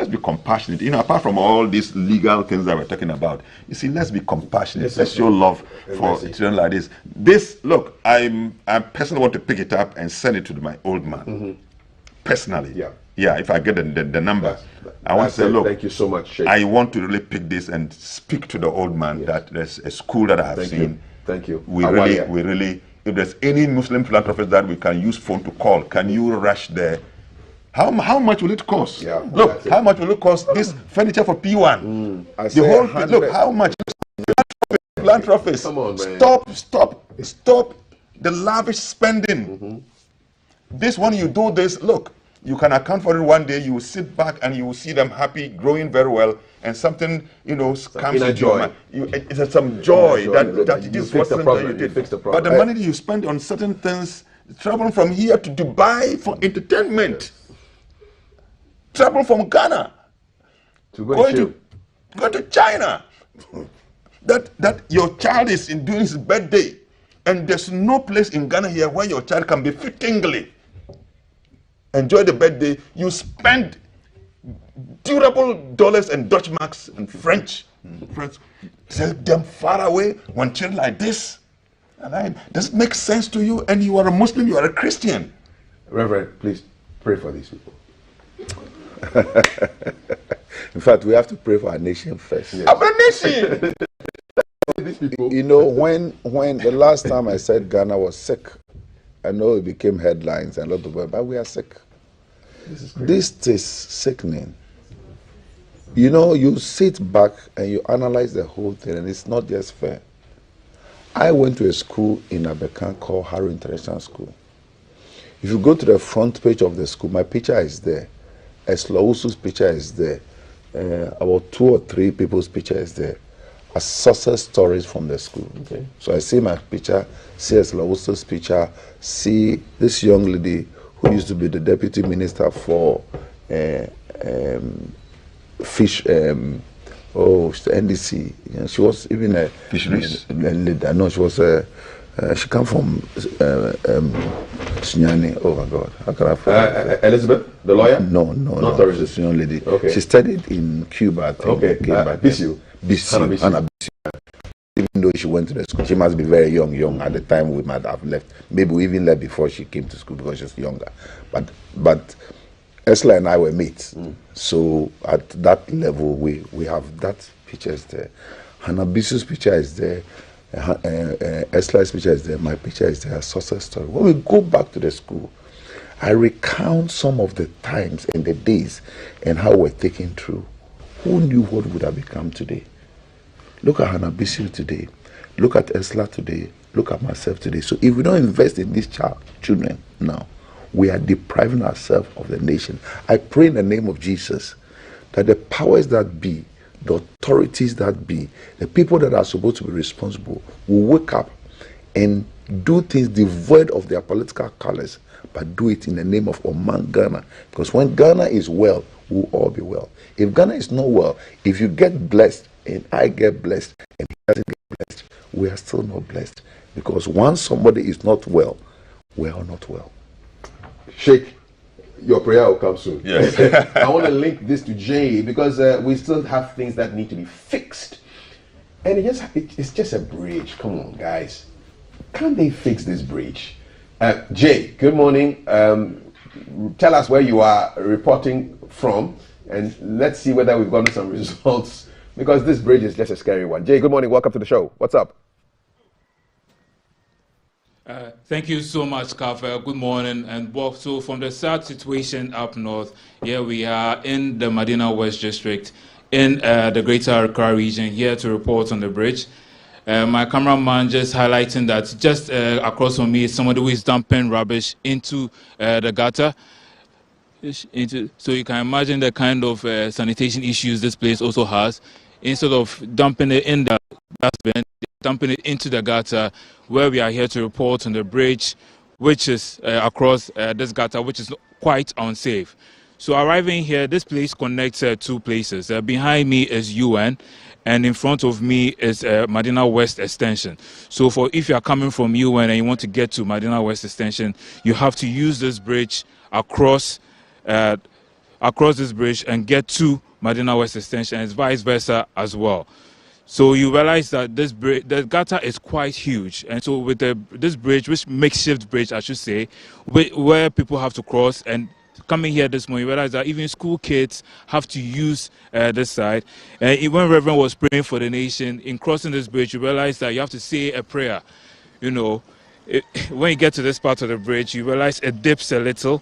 be compassionate. Apart from all these legal things that we're talking about, let's be compassionate. Let's show love for children like this. Look, I personally want to pick it up and send it to my old man. Personally. Yeah, if I get the number. I want to say, look, thank you so much, Sheikh. I want to really pick this and speak to the old man that there's a school that I have seen. Thank you. We really, if there's any Muslim philanthropist that we can use phone to call, can you rush there? How much will it cost? Look, how much will it cost this furniture for P1? The whole thing, look, how much? Philanthropists, stop the lavish spending. This one, you do this, look, you can account for it one day, you will sit back and you will see them happy, growing very well, and something, comes into your mind. It's some joy that it is what you did. But the money that you spend on certain things, traveling from here to Dubai for entertainment, travel from Ghana, going to China, that your child is doing his birthday, and there's no place in Ghana here where your child can be fittingly enjoy the birthday. You spend durable dollars and Dutch marks and French. Take them far away when children like this. Does it make sense to you? And you are a Muslim, you are a Christian. Reverend, please pray for these people. In fact, we have to pray for our nation first. Our nation! When the last time I said Ghana was sick, I know it became headlines and a lot of people, but we are sick. This is sickening. You sit back and you analyze the whole thing, and it's not just fair. I went to a school in Abekan called Harrow International School. If you go to the front page of the school, my picture is there. Eslausu's picture is there. About 2 or 3 people's picture is there. As success stories from the school. Okay. So I see my picture, see Eslausu's picture, see this young lady who used to be the deputy minister for fish, NDC. She was even a fisheries leader. No, she was she come from Sunyani. Oh my God, how can I forget? Elizabeth, the lawyer? No, this young lady. Okay. She studied in Cuba, I think. Okay, BCU. Anna BCU. Even though she went to the school, she must be very young at the time we might have left. Maybe we even left before she came to school because she's younger. But Esla and I were mates. So at that level, we have that picture is there. Hannah Bisu's picture is there. Esla's picture is there. My picture is there. Success story. When we go back to the school, I recount some of the times and the days and how we're taken through. Who knew what would have become today? Look at Hannah Bisu today. Look at Esla today. Look at myself today. So if we don't invest in these children now, we are depriving ourselves of the nation. I pray in the name of Jesus that the powers that be, the authorities that be, the people that are supposed to be responsible will wake up and do things devoid of their political colors, but do it in the name of Oman Ghana. Because when Ghana is well, we'll all be well. If Ghana is not well, if you get blessed and I get blessed and he doesn't get blessed, we are still not blessed. Because once somebody is not well, we are not well. Sheikh, your prayer will come soon. Yes. I want to link this to Jay because we still have things that need to be fixed. And it's just a bridge. Come on, guys. Can't they fix this bridge? Jay, good morning. Tell us where you are reporting from, and let's see whether we've gotten some results, because this bridge is just a scary one. Jay, good morning. Welcome to the show. What's up? Thank you so much, Kafa. Good morning. And so from the sad situation up north, here we are in the Medina West District, in the Greater Accra region, here to report on the bridge. My cameraman just highlighting that just across from me is somebody who is dumping rubbish into the gutter. So you can imagine the kind of sanitation issues this place also has. Instead of dumping it in the dustbin, dumping it into the gutter, where we are here to report on the bridge, which is across this gutter, which is quite unsafe. So arriving here, this place connects two places. Behind me is UN, and in front of me is Medina West Extension. So if you are coming from UN and you want to get to Medina West Extension, you have to use this bridge across this bridge and get to Medina West Extension, and vice versa as well. So you realize that the gutter is quite huge, and so with this bridge, which makeshift bridge, I should say, where people have to cross, and coming here this morning, you realize that even school kids have to use this side. And when Reverend was praying for the nation, in crossing this bridge, you realize that you have to say a prayer. You know, when you get to this part of the bridge, you realize it dips a little.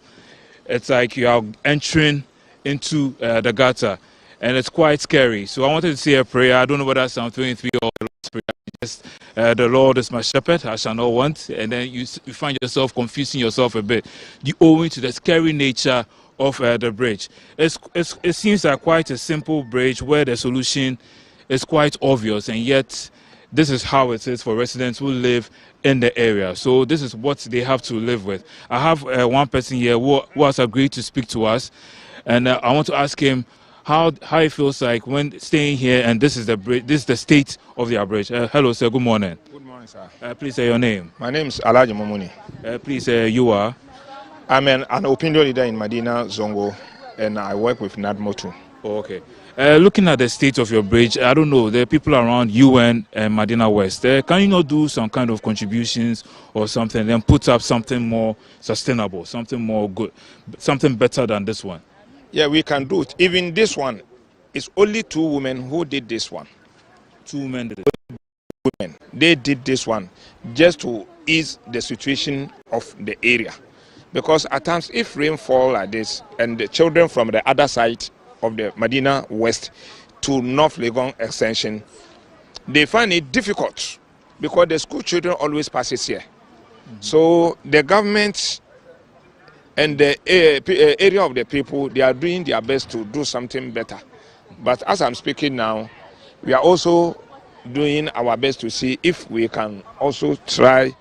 It's like you are entering into the gutter, and it's quite scary. So I wanted to say a prayer. I don't know whether that's Psalm 23 or the Lord's Prayer. Just, the Lord is my shepherd, I shall not want. And then you find yourself confusing yourself a bit, owing to the scary nature of the bridge. It seems like quite a simple bridge where the solution is quite obvious, and yet this is how it is for residents who live in the area. So this is what they have to live with. I have one person here who has agreed to speak to us, and I want to ask him how it feels like when staying here, and this is the bridge, this is the state of the bridge. Hello, sir. Good morning. Good morning, sir. Please say your name. My name is Alaji Momuni. Please, you are? I'm an opinion leader in Medina Zongo, and I work with NADMO2. Oh, okay. Looking at the state of your bridge, I don't know, there are people around UN and Medina West. Can you not do some kind of contributions or something, then put up something more sustainable, something more good, something better than this one? Yeah, we can do it. Even this one, it's only 2 women who did this one. 2 women did it? Women. They did this one just to ease the situation of the area. Because at times, if rain fall like this, and the children from the other side of the Medina West to North Legon Extension, they find it difficult because the school children always passes here. So the government and the area of the people, they are doing their best to do something better. But as I'm speaking now, we are also doing our best to see if we can also try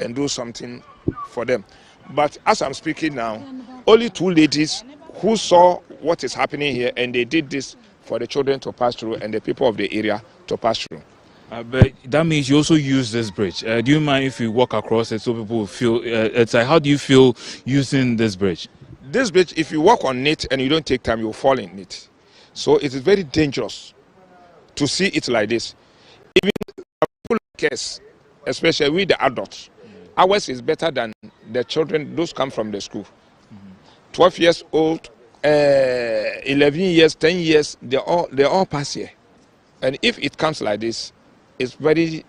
and do something for them. But as I'm speaking now, only 2 ladies who saw what is happening here, and they did this for the children to pass through and the people of the area to pass through. But that means you also use this bridge. Do you mind if you walk across it so people will feel, it's like, how do you feel using this bridge? This bridge, if you walk on it and you don't take time, you'll fall in it. So it is very dangerous to see it like this. Even people like us, especially we the adults, ours is better than the children, those come from the school. 12 years old, 11 years, 10 years, they all pass here. And if it comes like this, it's very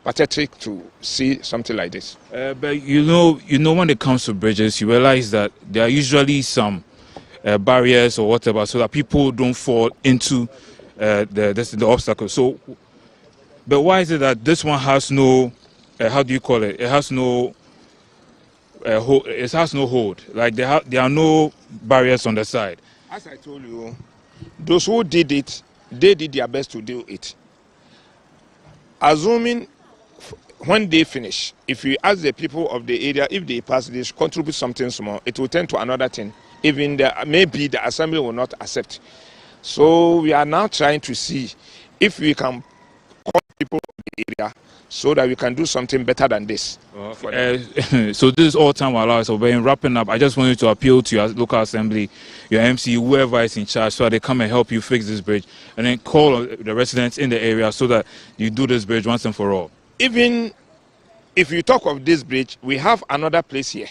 pathetic to see something like this. But you know, when it comes to bridges, you realize that there are usually some barriers or whatever, so that people don't fall into the obstacle. So, but why is it that this one has no, how do you call it? It has no. It has no hold. Like there are no barriers on the side. As I told you, Those who did it, they did their best to do it. Assuming when they finish, if you ask the people of the area, if they pass this, contribute something small, it will turn to another thing. Even maybe the assembly will not accept. So we are now trying to see if we can call people of the area so that we can do something better than this. So this is all time allowed. So when wrapping up, I just want you to appeal to your local assembly, your MC, whoever is in charge, so that they come and help you fix this bridge, and then call the residents in the area so that you do this bridge once and for all. Even if you talk of this bridge, we have another place here.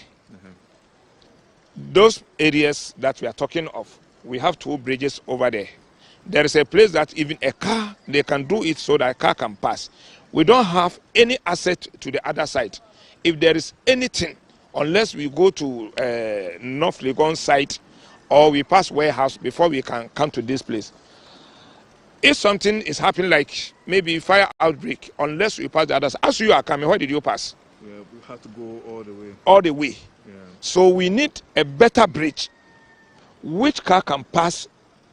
Those areas that we are talking of, we have 2 bridges over there. There is a place that even a car, they can do it so that a car can pass. We don't have any asset to the other side. If there is anything, unless we go to North Legon site or we pass warehouse before we can come to this place. If something is happening, like maybe fire outbreak, unless we pass the others, as you are coming, where did you pass? Yeah, we have to go all the way. All the way. Yeah. So we need a better bridge, which car can pass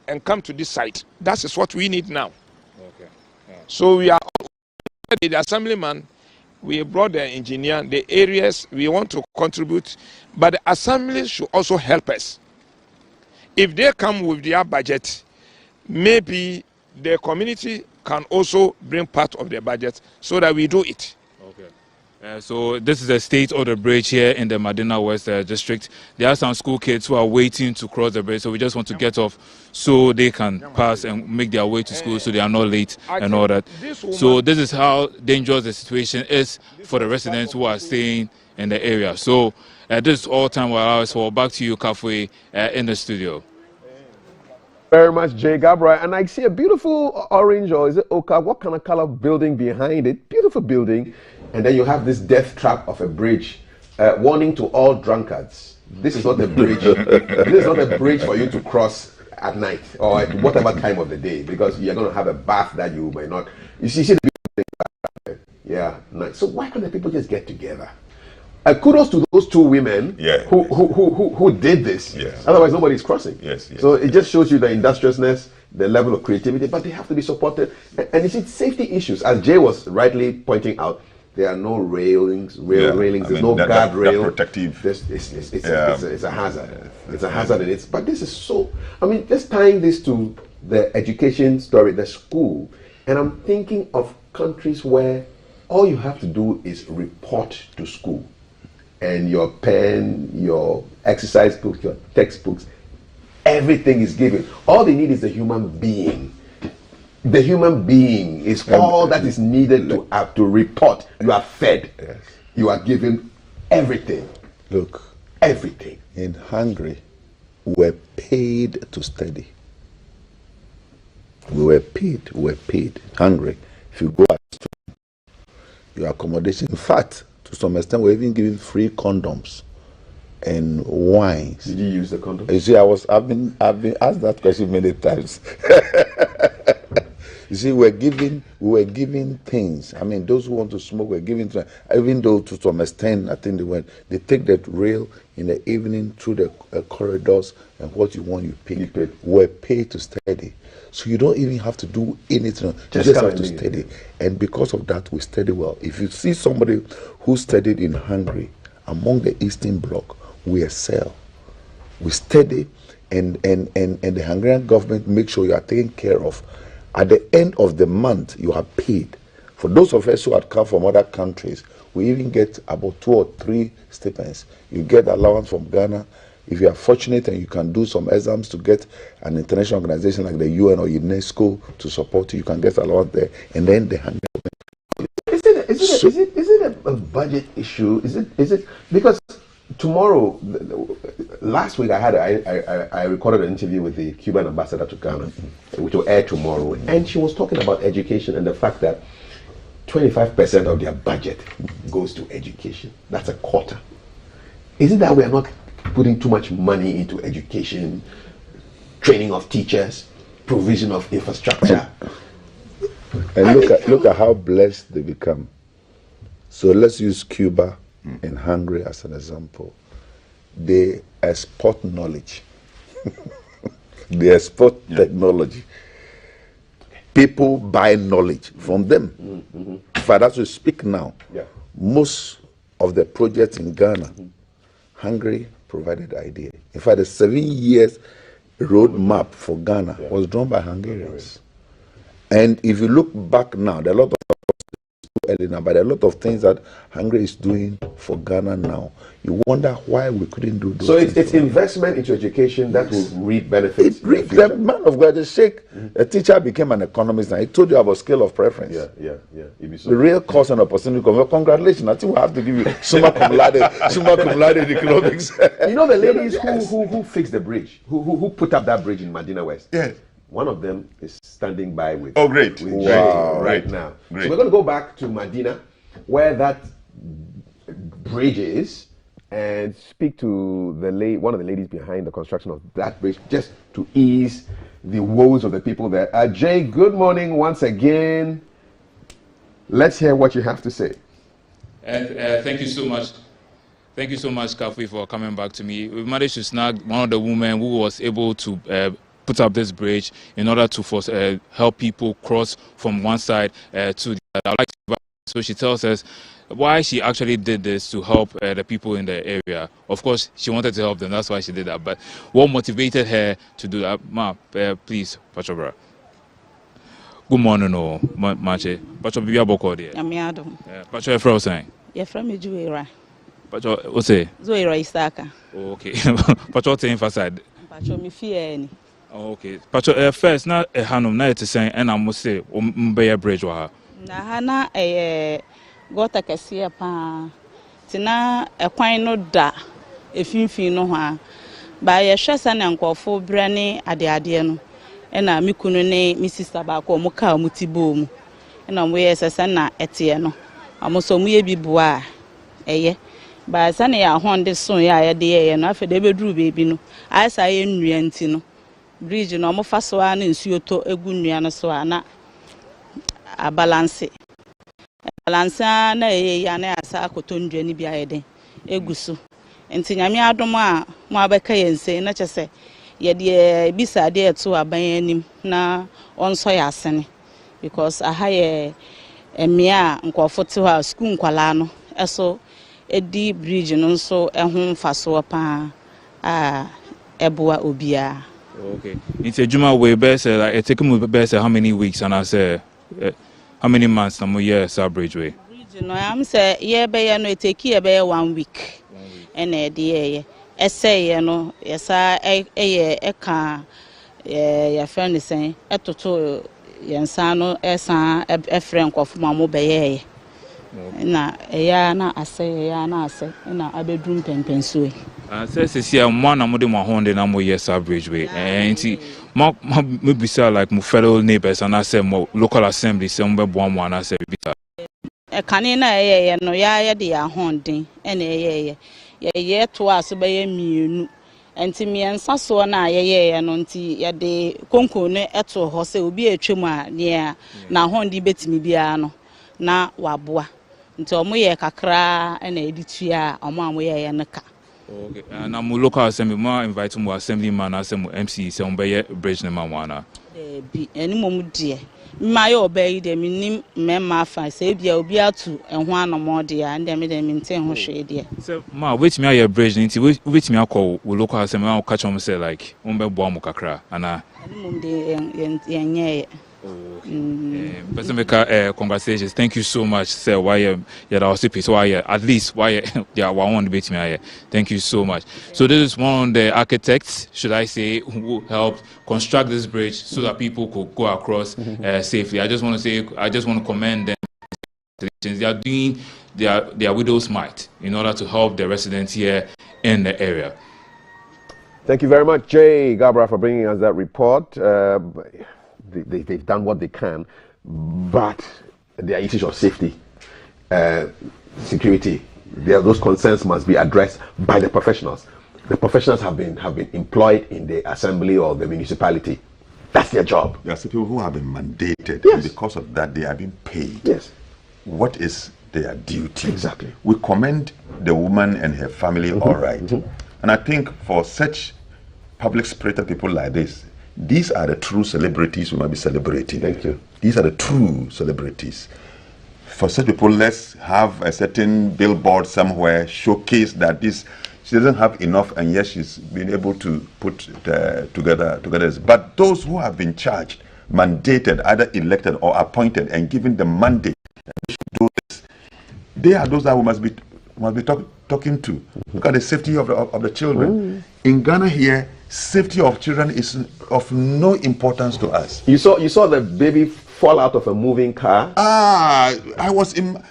and come to this site. That is what we need now. Okay. Yeah. So we are the assemblyman. We brought the engineer, the areas we want to contribute, but the assembly should also help us. If they come with their budget, maybe the community can also bring part of their budget so that we do it. Okay. So this is the state of the bridge here in the Medina West district. There are some school kids who are waiting to cross the bridge, so we just want to get off so they can pass and make their way to school so they are not late and all that. So this is how dangerous the situation is for the residents who are staying in the area. So this is all time while for back to you, Kafui, in the studio. Very much, Jay Gabra. And I see a beautiful orange, or is it ochre? What kind of color building behind it? Beautiful building. And then you have this death trap of a bridge. Warning to all drunkards. This is not a bridge. This is not a bridge for you to cross at night or at whatever time of the day, because you're going to have a bath that you may not. You see the building. Yeah, nice. So why can't the people just get together? Kudos to those 2 women who did this. Yes. Otherwise, nobody's crossing. Yes. So it just shows you the industriousness, the level of creativity, but they have to be supported. And you see, safety issues, as Jay was rightly pointing out, there are no railings, railings. There's no guardrail. Protective. It's a hazard. It's a hazard. But this is so. I mean, just tying this to the education story, the school, and I'm thinking of countries where all you have to do is report to school. And your pen, your exercise books, your textbooks, everything is given. All they need is a human being. The human being is all that is needed to report. You are fed. Yes. You are given everything. Look. Everything. In Hungary, we were paid to study. We were paid. Hungary. If you go out, your accommodation. In fact, to some extent, we're even giving free condoms and wines. Did you use the condom? You see, I've been asked that question many times. You see, we were giving things. I mean, those who want to smoke were giving to them. Even though to some extent, I think they take that rail in the evening through the corridors, and what you want, you pay. We're paid to study. So you don't even have to do anything. You just have to study. And because of that, we study well. If you see somebody who studied in Hungary, among the Eastern Bloc, we excel. We study, and the Hungarian government makes sure you are taken care of. At the end of the month, you are paid. For those of us who had come from other countries, we even get about 2 or 3 stipends. You get allowance from Ghana. If you are fortunate and you can do some exams to get an international organization like the UN or UNESCO to support you, you can get allowance there. And then the Hungarian government. Is it a budget issue? Is it because tomorrow, last week I recorded an interview with the Cuban ambassador to Ghana, which will air tomorrow, and she was talking about education and the fact that 25% of their budget goes to education. That's a quarter. Is it that we are not putting too much money into education, training of teachers, provision of infrastructure? And look at how blessed they become. So let's use Cuba and Hungary as an example. They export knowledge. They export technology. People buy knowledge from them. In fact, as we speak now, most of the projects in Ghana, Hungary provided the idea. In fact, the 7 years roadmap for Ghana was drawn by Hungarians. And if you look back now, there are a lot of but there are a lot of things that Hungary is doing for Ghana now. You wonder why we couldn't do those. So it's investment into education that will reap benefits. The man of God, the Sheikh, a teacher became an economist, and he told you about scale of preference. The real cost and opportunity. Congratulations! I think we have to give you summa cum laude in economics. You know the ladies who fixed the bridge, who put up that bridge in Medina West. Yes. One of them is standing by with. Oh, great! With Wow. right now. So we're going to go back to Medina, where that bridge is, and speak to the one of the ladies behind the construction of that bridge, just to ease the woes of the people there. Jay, good morning once again. Let's hear what you have to say. And thank you so much. Thank you so much, Kafi, for coming back to me. We managed to snag one of the women who was able to put up this bridge in order to help people cross from one side to the other. So she tells us why she actually did this to help the people in the area. Of course, she wanted to help them. That's why she did that. But what motivated her to do that? Ma, please, Pachobra. Good morning, no, Mache. Pacho, be a boko there. I'm Yadom. Pacho, you're saying? You're from Juera. Pacho, what's it? Zoera Isaka. Okay. Pacho, what's the facade? Pacho, me fear any. Okay. Pacho, first, now a hanum, now it's saying, and I must say, Bay Bridge. Nahana a got a cassia pa. Tina a quine no da, a fin no ha. By a shassan and for branny at the adiano. And I mikune Mrs. Tabako Moka Mutiboom. And I'm way as a sana etiano. I'm also maybe bois. Eh, by Sunny, I want this soon, ya dear, and after they bedrew baby no. I say in Rientino. Bridge no more fast one in Suyoto, a good Niana Soana. A balance. Balance na yana asa kotonje ni biaede egusu enti nyame adoma mo abeka yense na chese ye de bisa de eto aban anim na onso ya asene because aha ye emia nkofo te ha school nkwala no eso edi bridge no nso ehun faso pa eboa obia. Okay, it's a juma way best like it take me best how many weeks and I say how many months na mo year bridge way? Bridge no am say ye be no take ye be 1 week. And e de essay no yesa eka ya friend say etoto yensa no esa efren kwofo ma mo be ye na ya na ase na abedrum pempenso says here one na mo de mo honde na mo year bridge way enti mo bisa like mo fellow neighbors and I say mo local assembly say mo be bo mo na say bisa e kane na ye no ya de ya honden ene ye to aso be ye mienu enti miensa so na ye no nti ye de konko ne eto ho se obi atwem a ne na hondi betimi bia no na waboa nti omo ye kakra na editua omo amo ye nka. Okay, and I'm local assembly. More invite more assemblyman as MC. So I'm be bridge na mwana. Be any moment dear. My obey them in memma fa say bia obi atu enho anomo dear and them maintain ho hwe dear. So ma wait me aye bridge nti wait me akọ we local assembly I catch am say like umbe bo am kakra ana. Any moment de yenye. Congratulations. Thank you so much, sir. Why you also piece why at least why yeah one debate me. Thank you so much. So this is one of the architects, should I say, who helped construct this bridge so that people could go across safely. I just want to commend them. They are doing their widow's might in order to help the residents here in the area. Thank you very much, Jay Gabra, for bringing us that report. They've done what they can, but there are issues of safety, security. Those concerns must be addressed by the professionals. The professionals have been employed in the assembly or the municipality. That's their job. There are people who have been mandated, yes. And because of that, they are being paid. Yes. What is their duty? Exactly. We commend the woman and her family, all right. And I think for such public-spirited people like this, These are the true celebrities we might be celebrating. Thank you. These are the true celebrities. For such people, let's have a certain billboard somewhere, showcase that this, she doesn't have enough and yet she's been able to put together. But those who have been charged, mandated, either elected or appointed and given the mandate, they are those that we must be talking to. Look at the safety of the children. In Ghana here, safety of children is of no importance to us. You saw the baby fall out of a moving car? I was in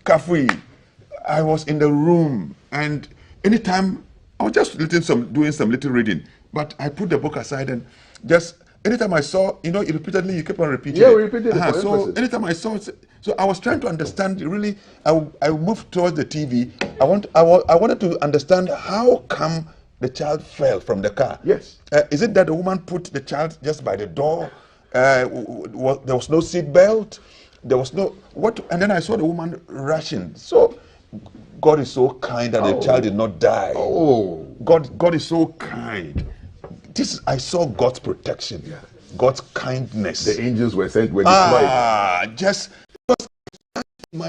Kafui. I was in the room, and anytime I was just doing some little reading, but I put the book aside and just anytime I saw, repeatedly you keep on repeating. Yeah, we repeated it. So anytime I saw it, so I was trying to understand. Really, I moved towards the TV. I wanted to understand how come the child fell from the car. Yes. Is it that the woman put the child just by the door? There was no seat belt. There was no and then I saw the woman rushing. So God is so kind that the child did not die. God is so kind. I saw God's protection, God's kindness. The angels were sent when deployed. Just because my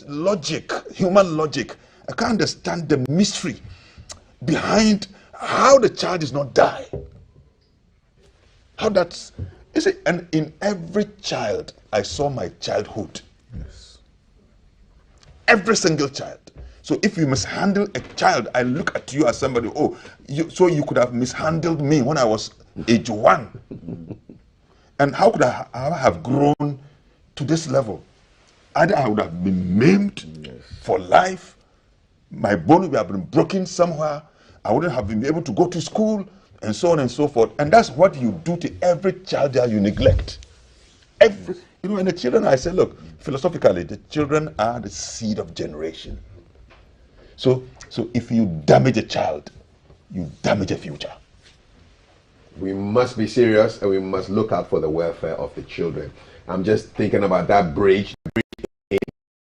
logic, human logic, I can't understand the mystery behind how the child is not die. How that's. And in every child, I saw my childhood. Yes. Every single child. So if you mishandle a child, I look at you as somebody, so you could have mishandled me when I was age 1. And how could I have grown to this level? Either I would have been maimed for life, my bone would have been broken somewhere, I wouldn't have been able to go to school, and so on and so forth. And that's what you do to every child that you neglect. And the children, I say, look, philosophically, the children are the seed of generation. So if you damage a child, you damage a future. We must be serious and we must look out for the welfare of the children. I'm just thinking about that bridge in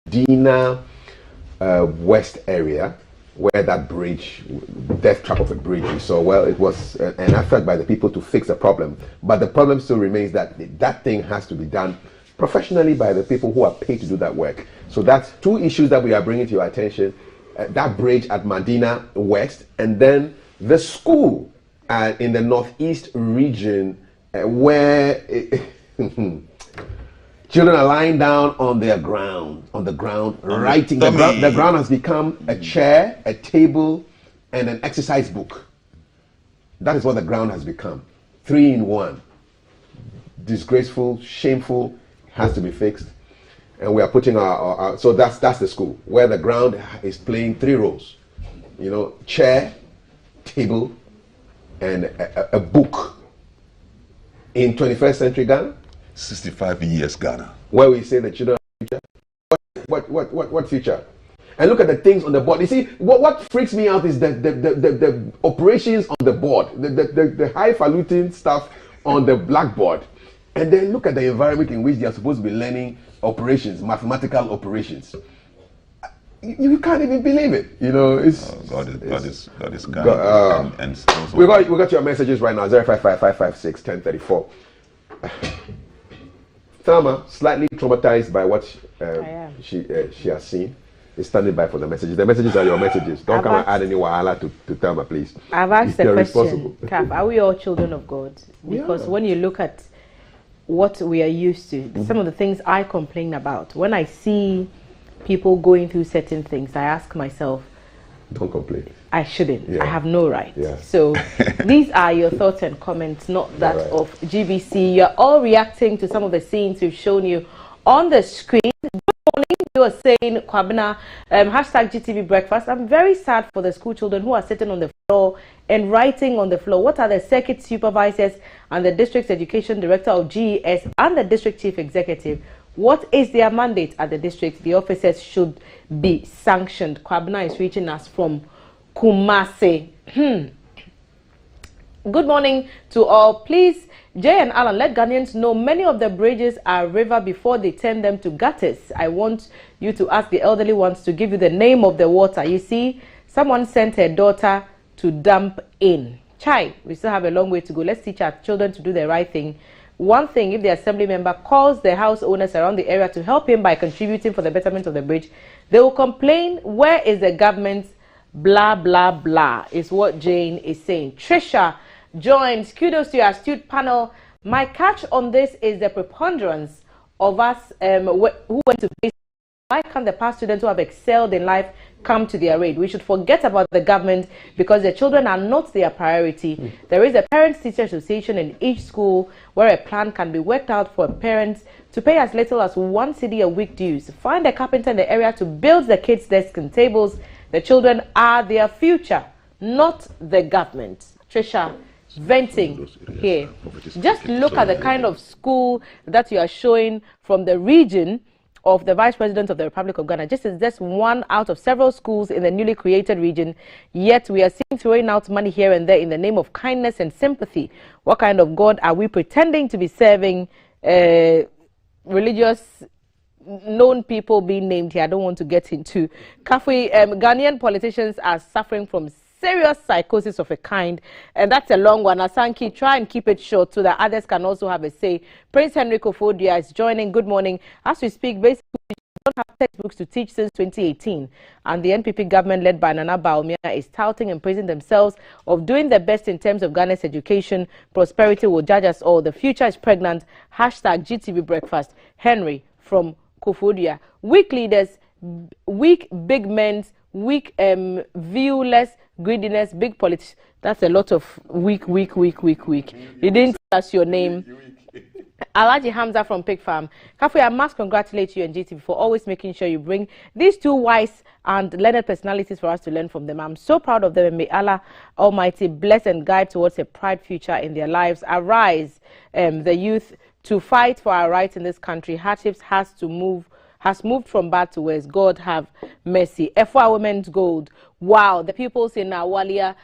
Dina West area, where that bridge, death trap of a bridge we saw. Well, it was an effort by the people to fix the problem, but the problem still remains that that thing has to be done professionally by the people who are paid to do that work. So that's 2 issues that we are bringing to your attention. That bridge at Medina West, and then the school in the northeast region where children are lying down on the ground, writing. The ground has become a chair, a table, and an exercise book. That is what the ground has become. 3 in 1. Disgraceful, shameful, has to be fixed. And we are putting so that's the school where the ground is playing 3 roles. Chair, table, and a book. In 21st century Ghana, 65 years Ghana, where we say the children are future. What future? And look at the things on the board. You see, what freaks me out is the operations on the board, the highfalutin stuff on the blackboard. And then look at the environment in which they are supposed to be learning operations, mathematical operations. You can't even believe it. It's God is kind. And we got your messages right now. 05555561034. Thelma, slightly traumatized by what she has seen, is standing by for the messages. The messages are your messages. Don't come and add any wahala to Thelma, please. I've asked the question, Cap, are we all children of God? Because when you look at what we are used to, some of the things I complain about, when I see people going through certain things, I ask myself, don't complain. I shouldn't. I have no right. So these are your thoughts and comments, not that of GBC. You're all reacting to some of the scenes we've shown you on the screen. Good morning. You are saying, Kwabena, hashtag GTV breakfast. I'm very sad for the school children who are sitting on the floor and writing on the floor. What are the circuit supervisors and the district education director of GES and the district chief executive? What is their mandate at the district? The officers should be sanctioned. Kwabena is reaching us from Kumasi. Good morning to all. Please, Jay and Alan, let Ghanaians know many of the bridges are river before they turn them to gutters. I want you to ask the elderly ones to give you the name of the water. You see, someone sent her daughter to dump in. Chai, we still have a long way to go. Let's teach our children to do the right thing. One thing, if the assembly member calls the house owners around the area to help him by contributing for the betterment of the bridge, they will complain, where is the government's blah, blah, blah, is what Jane is saying. Trisha joins. Kudos to your astute panel. My catch on this is the preponderance of us who went to basic. Why can't the past students who have excelled in life come to their aid? We should forget about the government because the children are not their priority. There is a parents-teacher association in each school where a plan can be worked out for parents to pay as little as 1 cedi a week dues. Find a carpenter in the area to build the kids' desks and tables. The children are their future, not the government. Trisha, venting here. Just look at the kind of school that you are showing from the region of the Vice President of the Republic of Ghana. Just as that's one out of several schools in the newly created region, yet we are seen throwing out money here and there in the name of kindness and sympathy. What kind of God are we pretending to be serving? Religious known people being named here. I don't want to get into. Kafui, Ghanaian politicians are suffering from serious psychosis of a kind, and that's a long one. Asanki, try and keep it short so that others can also have a say. Prince Henry Kofodia is joining. Good morning. As we speak, basically, we don't have textbooks to teach since 2018, and the NPP government led by Nana Baumia is touting and praising themselves of doing their best in terms of Ghana's education. Prosperity will judge us all. The future is pregnant. Hashtag GTV Breakfast. Henry from Kofodia. Weak leaders, weak big men, weak viewless greediness, big politics. That's a lot of weak. You didn't tell us your name. Alaji Hamza from Pig Farm. Kafui, I must congratulate you and GTV for always making sure you bring these two wise and learned personalities for us to learn from them. I'm so proud of them, and may Allah Almighty bless and guide towards a bright future in their lives. Arise, the youth, to fight for our rights in this country. Hardships has moved from bad to worse. God have mercy. FY Women's Gold. Wow, the pupils in Awalia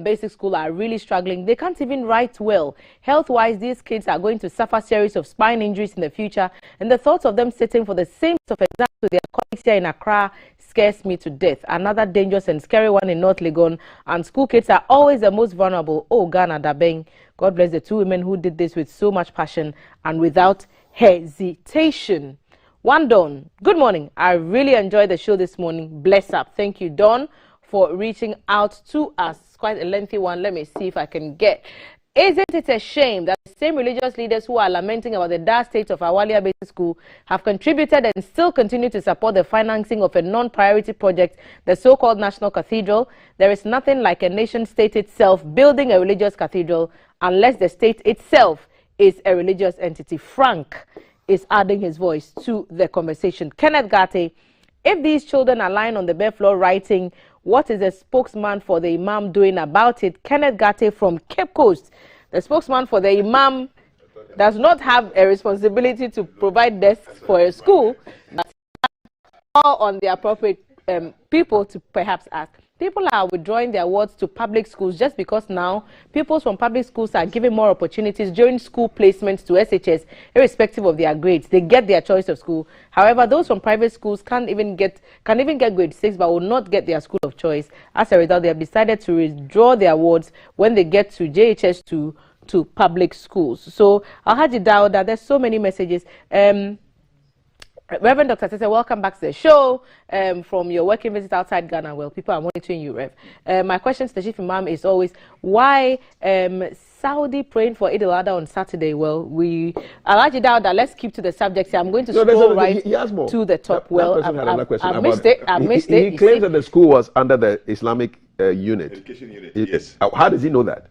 basic school are really struggling. They can't even write well. Health-wise, these kids are going to suffer series of spine injuries in the future. And the thoughts of them sitting for the same sort of exam to their colleagues here in Accra scares me to death. Another dangerous and scary one in North Legon. And school kids are always the most vulnerable. Oh, Ghana Dabeng. God bless the two women who did this with so much passion and without hesitation. One Dawn, good morning. I really enjoyed the show this morning. Bless up. Thank you, Dawn, for reaching out to us. Quite a lengthy one. Let me see if I can get. Isn't it a shame that the same religious leaders who are lamenting about the dire state of Awalia Basic School have contributed and still continue to support the financing of a non-priority project, the so-called National Cathedral? There is nothing like a nation-state itself building a religious cathedral unless the state itself is a religious entity. Frank is adding his voice to the conversation. Kenneth Gate, if these children are lying on the bare floor writing, what is the spokesman for the Imam doing about it? Kenneth Gate from Cape Coast. The spokesman for the Imam does not have a responsibility to provide desks for a school, but all on the appropriate people to perhaps ask. People are withdrawing their awards to public schools just because now pupils from public schools are given more opportunities during school placements to SHS, irrespective of their grades. They get their choice of school. However, those from private schools can even get grade 6, but will not get their school of choice. As a result, they have decided to withdraw their awards when they get to JHS to public schools. So, Alhaji Dawda, there's so many messages. Reverend Dr. Tese, welcome back to the show from your working visit outside Ghana. Well, people are monitoring you, Rev. My question to the Chief Imam is always, why Saudi praying for Eid al-Adha on Saturday? Well, Alhaji Dawda, let's keep to the subject here. I'm going to scroll right to the top. I missed it. He claims that the school was under the Islamic unit. Education unit, yes. How does he know that?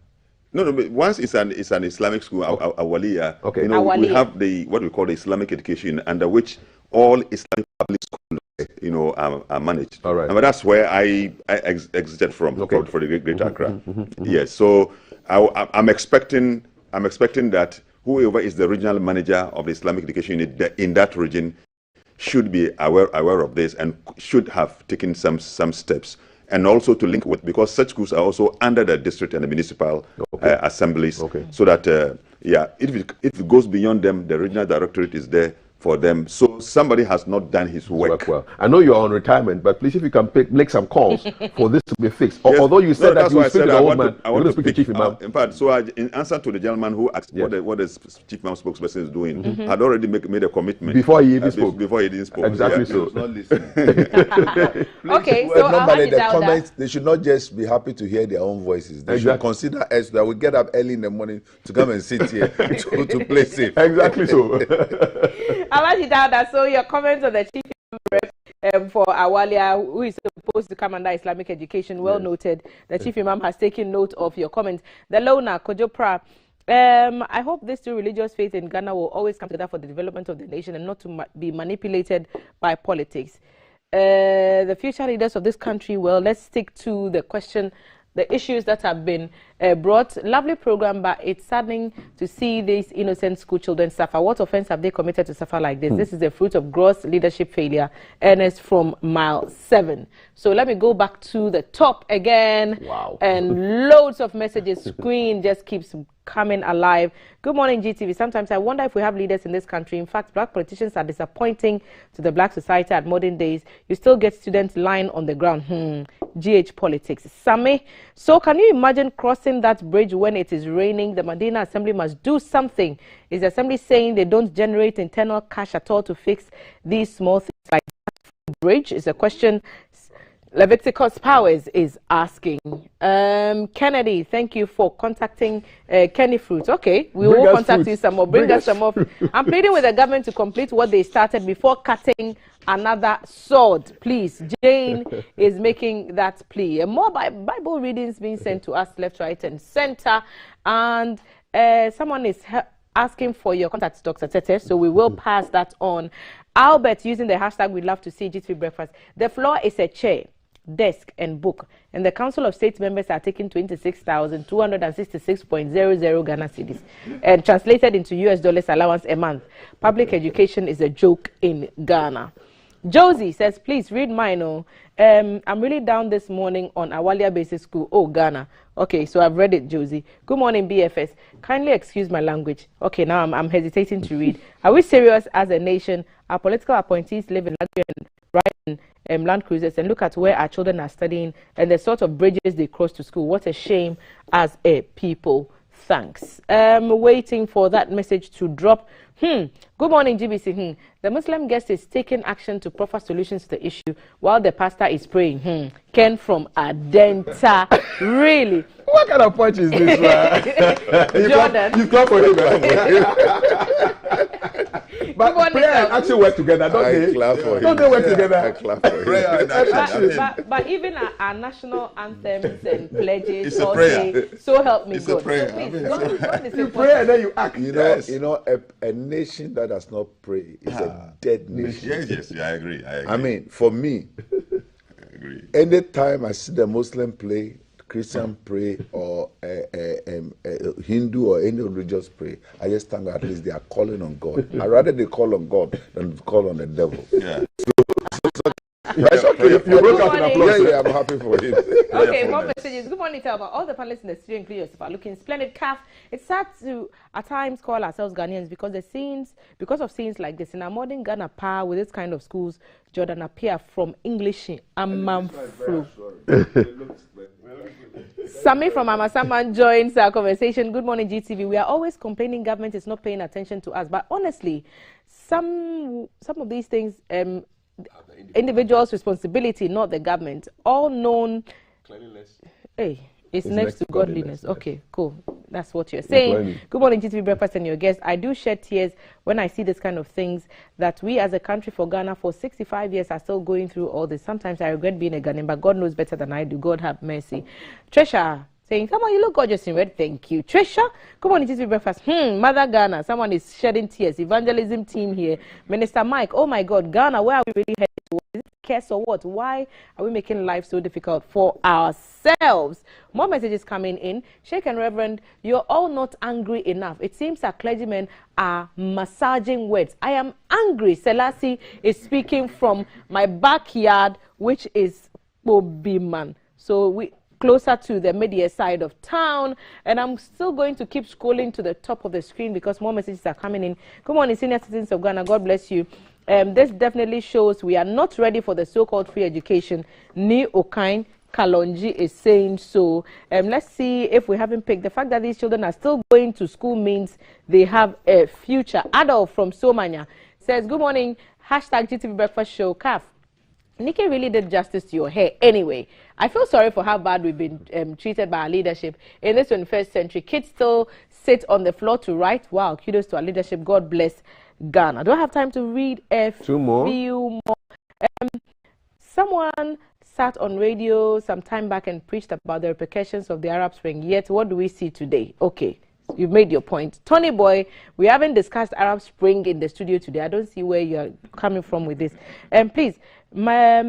No, but once it's an Islamic school, Awaliya, okay. We have what we call the Islamic education, under which all Islamic public schools, are managed. All right. But that's where I exited from, okay, for the Greater Accra. Yes. So I'm expecting that whoever is the regional manager of the Islamic education unit in that region should be aware of this and should have taken some steps. And also to link with, because such schools are also under the district and the municipal assemblies, so that if it goes beyond them, the regional directorate is there for them. So somebody has not done his work. Well, I know you're on retirement, but please, if you can make some calls for this to be fixed. Yes. Although you said that you speak to the old man, I want to speak to Chief Imam. In fact, so in answer to the gentleman who asked what the Chief Imam spokesperson is doing, had already made a commitment before he even spoke. Before he didn't spoke. Exactly so. Not listening. Okay, so normally the comments, they should not just be happy to hear their own voices. They should consider us that we get up early in the morning to come and sit here to play safe. Exactly so. So your comments on the Chief Imam for Awalia, who is supposed to come under Islamic education, well noted. The Chief Imam has taken note of your comments. The Lona Kojopra. I hope these two religious faiths in Ghana will always come together for the development of the nation and not to be manipulated by politics. The future leaders of this country, well, let's stick to the question, the issues that have been brought. Lovely program, but it's saddening to see these innocent school children suffer. What offense have they committed to suffer like this? This is the fruit of gross leadership failure. Ernest from mile 7. So let me go back to the top again. Wow. And loads of messages. Screen just keeps coming alive. Good morning, GTV. Sometimes I wonder if we have leaders in this country. In fact, black politicians are disappointing to the black society at modern days. You still get students lying on the ground. GH politics. Sami, so can you imagine crossing that bridge when it is raining? The Medina Assembly must do something. Is the Assembly saying they don't generate internal cash at all to fix these small things like that bridge? Is a question Leviticus Powers is asking. Kennedy, thank you for contacting Kenny Fruit. Okay, we will contact you some more. Bring us some more. I'm pleading with the government to complete what they started before cutting another sword. Please, Jane is making that plea. More Bible readings being sent to us left, right, and center. And someone is asking for your contact, Dr. Tete, so we will pass that on. Albert, using the hashtag we'd love to see G3 Breakfast. The floor is a chair, desk and book, and the Council of State members are taking 26,266.00 Ghana cedis, and translated into US dollars allowance a month. Public education is a joke in Ghana. Josie says, please read mine. I'm really down this morning on Awalia Basic School. Oh, Ghana. Okay, so I've read it, Josie. Good morning, BFS. Kindly excuse my language. Okay, now I'm hesitating to read. Are we serious as a nation? Our political appointees live in luxury and ride in land cruisers, and look at where our children are studying and the sort of bridges they cross to school. What a shame as a people. Thanks. Waiting for that message to drop. Good morning, GBC. The Muslim guest is taking action to proffer solutions to the issue while the pastor is praying. Ken from Adenta. Really? What kind of punch is this, man? Jordan. You clap for him. But prayer and action work together, don't they? Clap for him. Don't they work together? I clap for him. But even our national anthems and pledges, it's a prayer. So help me it's God. A prayer. So please, what is you pray and then you act. You know, a nation that does not pray is a dead nation. Yes, I agree. I mean, for me, I agree. Anytime I see the Muslim pray, Christian pray, or Hindu or any religious pray, I just think at least they are calling on God. I'd rather they call on God than call on the devil. Yeah. That's okay. You broke out in applause. Yeah, I'm happy for him. Okay, more messages. Good morning, Talbot. All the panelists in the studio, including yourself, are looking splendid. Calf. It's sad to at times call ourselves Ghanaians because of scenes like this in our modern Ghana power with this kind of schools. Jordan appear from English Amamfru. Sami from Amasaman joins our conversation. Good morning, GTV. We are always complaining government is not paying attention to us, but honestly, some of these things, individuals' responsibility, not the government. All known. Cleanliness. Hey, it's next to godliness. Okay, cool. That's what you're saying. Good morning, GTV Breakfast and your guests. I do shed tears when I see this kind of things that we as a country for Ghana for 65 years are still going through all this. Sometimes I regret being a Ghanaian, but God knows better than I do. God have mercy. Trisha saying, come on, you look gorgeous in red. Thank you. Trisha, come on, GTV Breakfast. Mother Ghana. Someone is shedding tears. Evangelism team here. Minister Mike, oh my God, Ghana, where are we really headed to? Is it curse or what? Why are we making life so difficult for ourselves? More messages coming in. Sheikh and Reverend, you're all not angry enough. It seems our clergymen are massaging words. I am angry. Selassie is speaking from my backyard, which is Bobiman. So closer to the media side of town. And I'm still going to keep scrolling to the top of the screen because more messages are coming in. Good morning, senior citizens of Ghana. God bless you. This definitely shows we are not ready for the so-called free education. Ni Okain Kalonji is saying so. Let's see if we haven't picked. The fact that these children are still going to school means they have a future. Adolf from Somanya says, good morning, hashtag GTV Breakfast Show, CAF. Nikki really did justice to your hair. Anyway, I feel sorry for how bad we've been treated by our leadership in this 21st century. Kids still sit on the floor to write. Wow, kudos to our leadership. God bless Ghana. I don't have time to read a few more. Someone sat on radio some time back and preached about the repercussions of the Arab Spring. Yet, what do we see today? Okay. You've made your point. Tony Boy, we haven't discussed Arab Spring in the studio today. I don't see where you're coming from with this. Please, my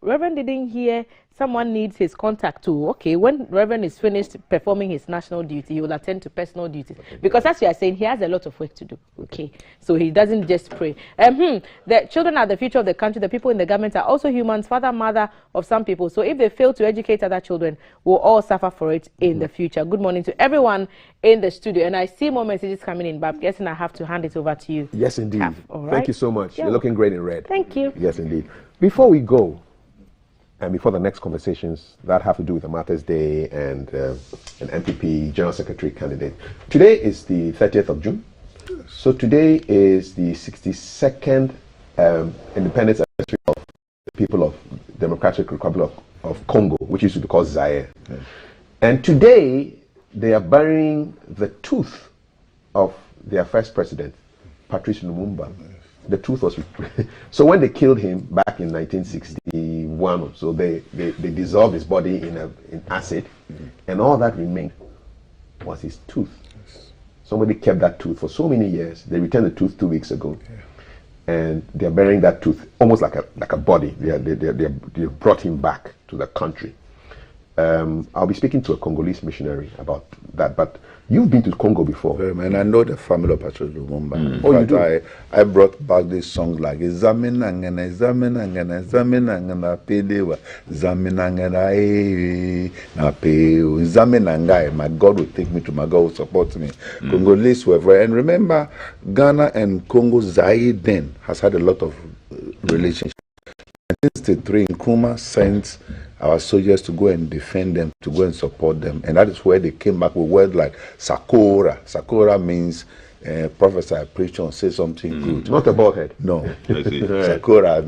Reverend didn't hear someone needs his contact too. Okay, when Reverend is finished performing his national duty, he will attend to personal duties. Because as you are saying, he has a lot of work to do. Okay, so he doesn't just pray. The children are the future of the country. The people in the government are also humans, father, mother of some people. So if they fail to educate other children, we'll all suffer for it in the future. Good morning to everyone in the studio. And I see more messages coming in, but I'm guessing I have to hand it over to you. Yes, indeed. All right? Thank you so much. You're looking great in red. Thank you. Yes, indeed. Before we go, and before the next conversations that have to do with the Martyrs' Day and an MPP General Secretary candidate, today is the 30th of June. So today is the 62nd independence anniversary of the people of Democratic Republic of Congo, which used to be called Zaire. Yes. And today they are burying the tooth of their first president, Patrice Lumumba. Yes. The tooth was so when they killed him back in 1961 or so, they dissolved his body in acid, and all that remained was his tooth. Yes. Somebody kept that tooth for so many years. They returned the tooth 2 weeks ago, and they're burying that tooth almost like a body. They brought him back to the country. I'll be speaking to a Congolese missionary about that, but you've been to Congo before. And I know the family of Patrice Lumumba. Oh, you do? I brought back this song like Zaminangana, Zaminangana, Zaminangana, Pedewa, Zaminangana, Napeu, Zaminangai. My God will take me to my God will support me. Congolese were very, and remember, Ghana and Congo, Zaire then has had a lot of relationship. 1963, Nkrumah sent our soldiers to go and defend them, to go and support them. And that is where they came back with words like Sakura. Sakura means prophesy, preach on, say something good. Not a bald head. No. Sakura.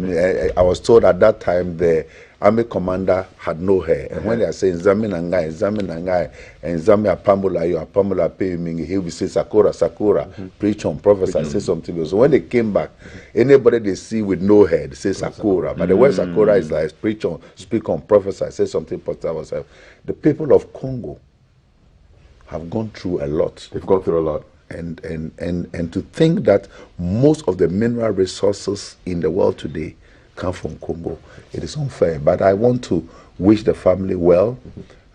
I was told at that time the army commander had no hair. And when they are saying Zaminangai, Zaminangai, and Zami Apamula, you Apamula pay me, he will say Sakura, Sakura, preach on, prophesy, say something good. So when they came back, anybody they see with no hair, they say Sakura. But the word Sakura is like preach on, speak on, prophesy, say something positive. The people of Congo have gone through a lot. They've gone through a lot. And to think that most of the mineral resources in the world today come from Congo, it is unfair. But I want to wish the family well,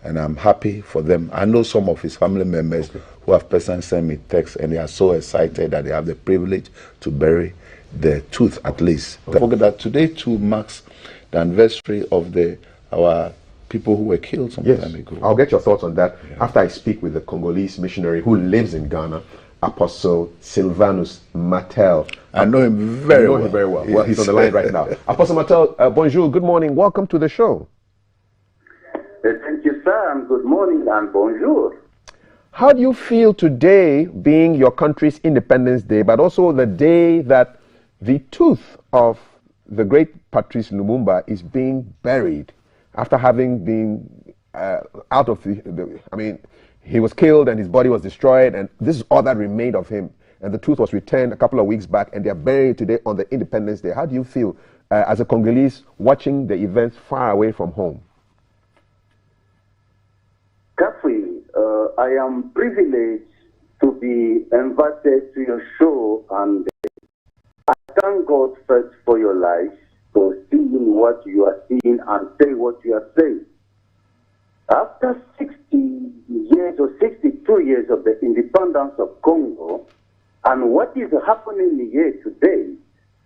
and I'm happy for them. I know some of his family members who have personally sent me texts, and they are so excited that they have the privilege to bury their tooth at least. Don't forget that today too marks the anniversary of our people who were killed some time ago. I'll get your thoughts on that after I speak with the Congolese missionary who lives in Ghana, Apostle Sylvanus Mattel. I know him very well. Well, he's on the line right now. Apostle Mattel, bonjour, good morning, welcome to the show. Thank you, sir, and good morning and bonjour. How do you feel today being your country's Independence Day, but also the day that the tooth of the great Patrice Lumumba is being buried after having been out of he was killed and his body was destroyed, and this is all that remained of him. And the tooth was returned a couple of weeks back, and they're buried today on the Independence Day. How do you feel as a Congolese watching the events far away from home? Catherine, I am privileged to be invited to your show, and I thank God first for your life, for seeing what you are seeing and say what you are saying. After 60 years or 62 years of the independence of Congo, and what is happening here today,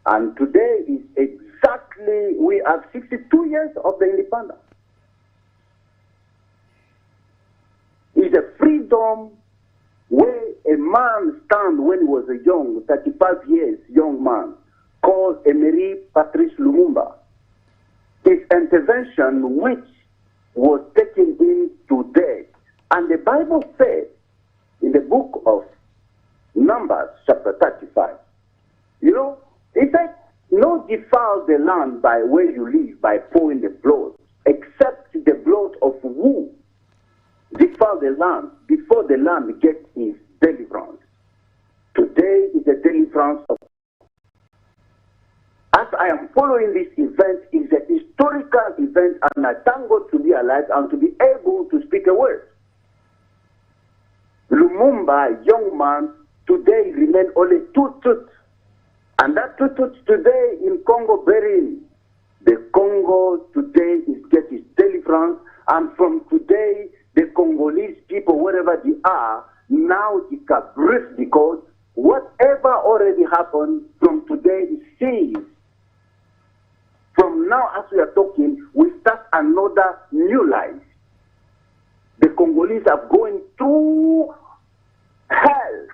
and today is exactly, we have 62 years of the independence. freedom where a man stand when he was a young, 35 years young man, called Emery Patrice Lumumba. His intervention, which was taken into death. And the Bible said in the book of Numbers, chapter 35, you know, it says, no defile the land by where you live by pouring the blood, except the blood of who defile the land before the land gets its deliverance. Today is the deliverance of. As I am following this event, is a historical event, and I thank God to be alive and to be able to speak a word. Lumumba, young man, today remain only two tooth. And that two tooth today in Congo burying. The Congo today is getting deliverance, and from today, the Congolese people, wherever they are, now they can breathe, because whatever already happened from today is seized. From now, as we are talking, we start another new life. The Congolese are going through hell.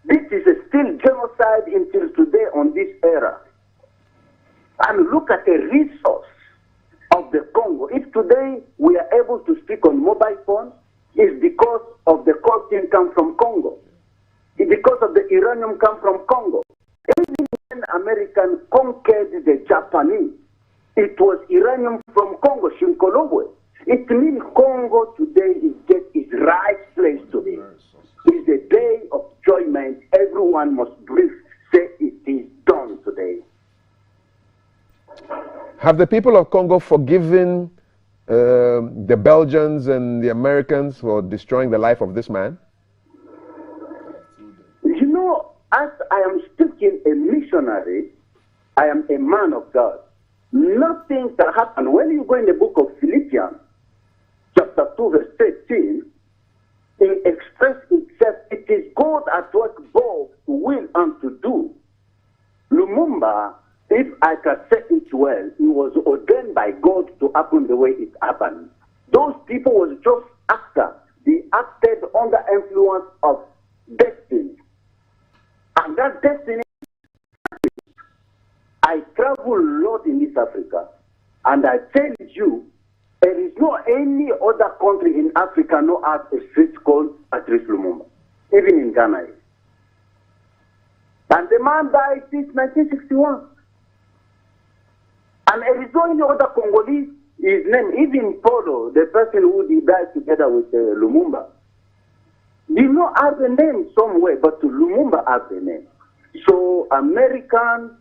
This is still genocide until today on this era. And look at the resource of the Congo. If today we are able to speak on mobile phones, it's because of the coltan come from Congo. It's because of the uranium come from Congo. Even when Americans conquered the Japanese, it was uranium from Congo, Shinkolobwe. It means Congo today is get its right place to be. It's the day of enjoyment. Everyone must breathe. Say it is done today. Have the people of Congo forgiven the Belgians and the Americans for destroying the life of this man? You know, as I am speaking a missionary, I am a man of God. Nothing can happen. When you go in the book of Philippians, chapter 2, verse 13, it expresses itself, it is God at work both to will and to do. Lumumba, if I can say it well, he was ordained by God to happen the way it happened. Those people was just actors. They acted under influence of destiny. And that destiny, I travel a lot in East Africa, and I tell you, there is no any other country in Africa no has a street called Patrice Lumumba, even in Ghana. And the man died since 1961. And there is no any other Congolese, his name, even Polo, the person who died together with Lumumba, did not have a name somewhere, but Lumumba has a name. So American,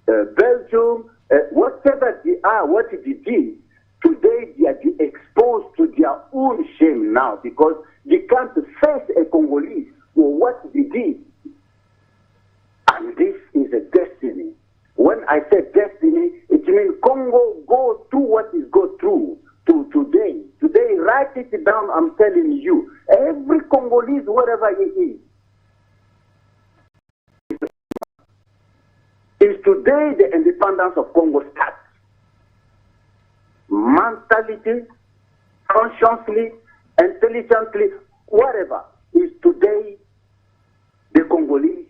Belgium, whatever they are, what they did, today they are exposed to their own shame now, because they can't face a Congolese for what they did. And this is a destiny. When I say destiny, it means Congo go through what is go through to today. Today, write it down, I'm telling you. Every Congolese, wherever he is today the independence of Congo starts. Mentality, consciously, intelligently, whatever, is today the Congolese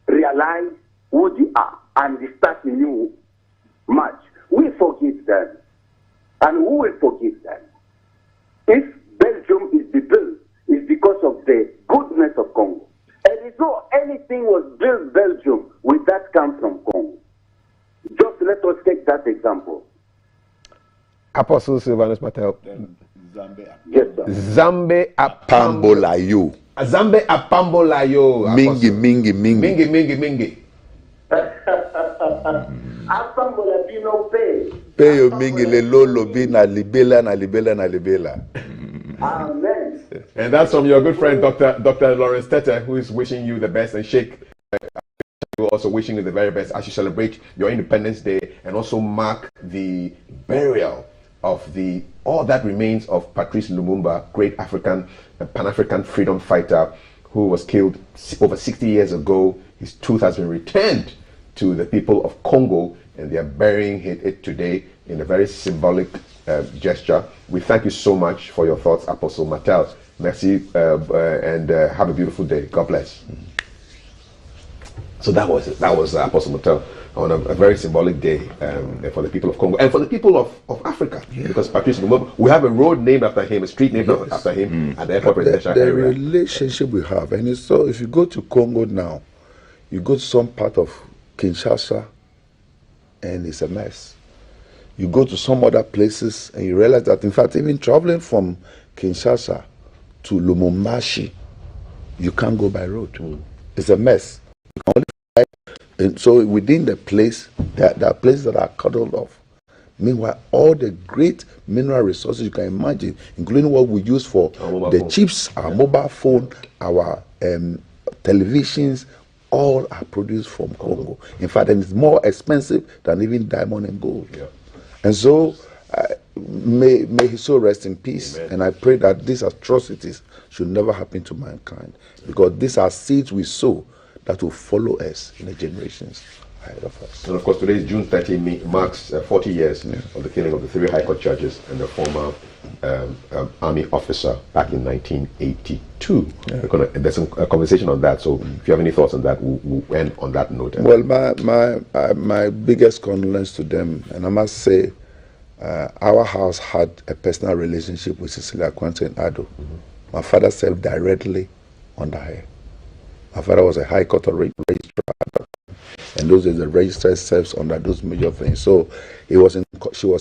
realize who they are and they start a new march. We forgive them. And who will forgive them? If Belgium is built, it's because of the goodness of Congo. There is no anything was built Belgium with that come from Congo. Just let us take that example. Apostle Silvanus Matel. Yes, sir. Zambe Apambolayo. Zambe Apambolayo. Mingi, mingi, mingi. Mingi, mingi, mingi. Apambola bino pay. Pay your mingi le lolo bi na libela na libela na libela. Amen. And that's from your good friend Dr. Lawrence Tete, who is wishing you the best, and Sheikh also wishing you the very best as you celebrate your Independence Day and also mark the burial of all that remains of Patrice Lumumba, great Pan-African freedom fighter who was killed over 60 years ago. His truth has been returned to the people of Congo, and they are burying it today in a very symbolic gesture. We thank you so much for your thoughts, Apostle Martel. Merci, and have a beautiful day. God bless. So that was it. That was Apostle Martel on a very symbolic day for the people of Congo and for the people of Africa. Yeah. Because Patrice Lumumba, we have a road named after him, a street named after him at the airport presidential area. The relationship we have, and so if you go to Congo now, you go to some part of Kinshasa, and it's a mess. You go to some other places, and you realize that, in fact, even traveling from Kinshasa to Lubumbashi, you can't go by road. It's a mess. You can only fly. And so within the place, there are places that are cut off. Meanwhile, all the great mineral resources you can imagine, including what we use for the chips, our mobile phone, our televisions, all are produced from Congo. In fact, and it's more expensive than even diamond and gold. Yeah. And so, may his soul rest in peace. Amen. And I pray that these atrocities should never happen to mankind, because these are seeds we sow that will follow us in the generations ahead of us. And of course, today is June 30, marks 40 years of the killing of the 3 High Court judges and the former army officer back in 1982. Yeah. There's a conversation on that, so if you have any thoughts on that, we'll end on that note. Well, my biggest condolence to them, and I must say, our house had a personal relationship with Cecilia Quantin Addo. My father served directly under her. My father was a High Court registrar, and those days the registrar serves under those major things. So she was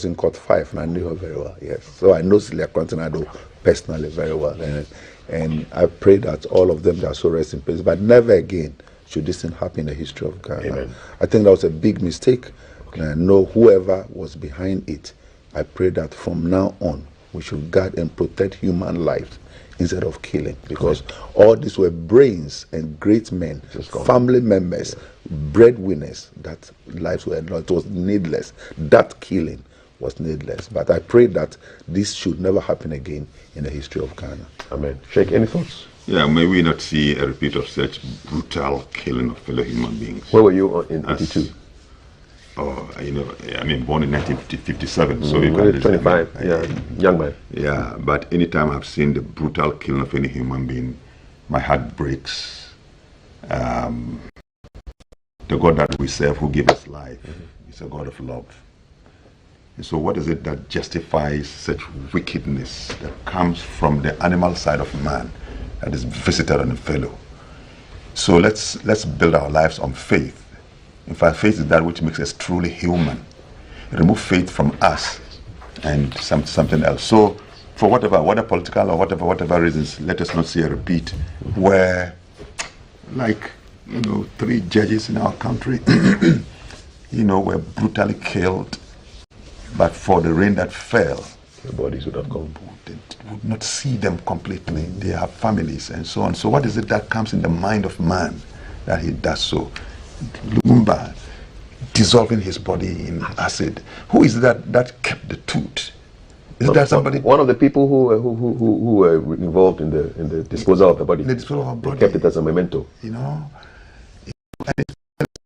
in Court 5, and I knew her very well. Yes, so I know Cecilia Quantin Addo personally very well, and I pray that all of them are so rest in peace. But never again should this thing happen in the history of Ghana. Amen. I think that was a big mistake, and I know whoever was behind it. I pray that from now on we should guard and protect human life instead of killing, because all these were brains and great men, family members, breadwinners, that lives were not, it was needless. That killing was needless. But I pray that this should never happen again in the history of Ghana. Amen. Sheikh, any thoughts? Yeah, may we not see a repeat of such brutal killing of fellow human beings. Where were you in 82? Oh, you know, I mean, born in 1957, so you can 25, young man. Yeah, but anytime I've seen the brutal killing of any human being, my heart breaks. The God that we serve, who gives us life, is a God of love. And so what is it that justifies such wickedness that comes from the animal side of man that is visited on a fellow? So let's build our lives on faith. In fact, faith is that which makes us truly human. Remove faith from us and something else. So for whatever political or whatever reasons, let us not see a repeat where, like, 3 judges in our country, were brutally killed, but for the rain that fell, the bodies would have gone. They would not see them completely. They have families and so on. So what is it that comes in the mind of man that he does so? Lumumba dissolving his body in acid. Who is that kept the tooth? Is that somebody? One of the people who were involved in the disposal of the body. The disposal of the body. They kept it as a memento. And it's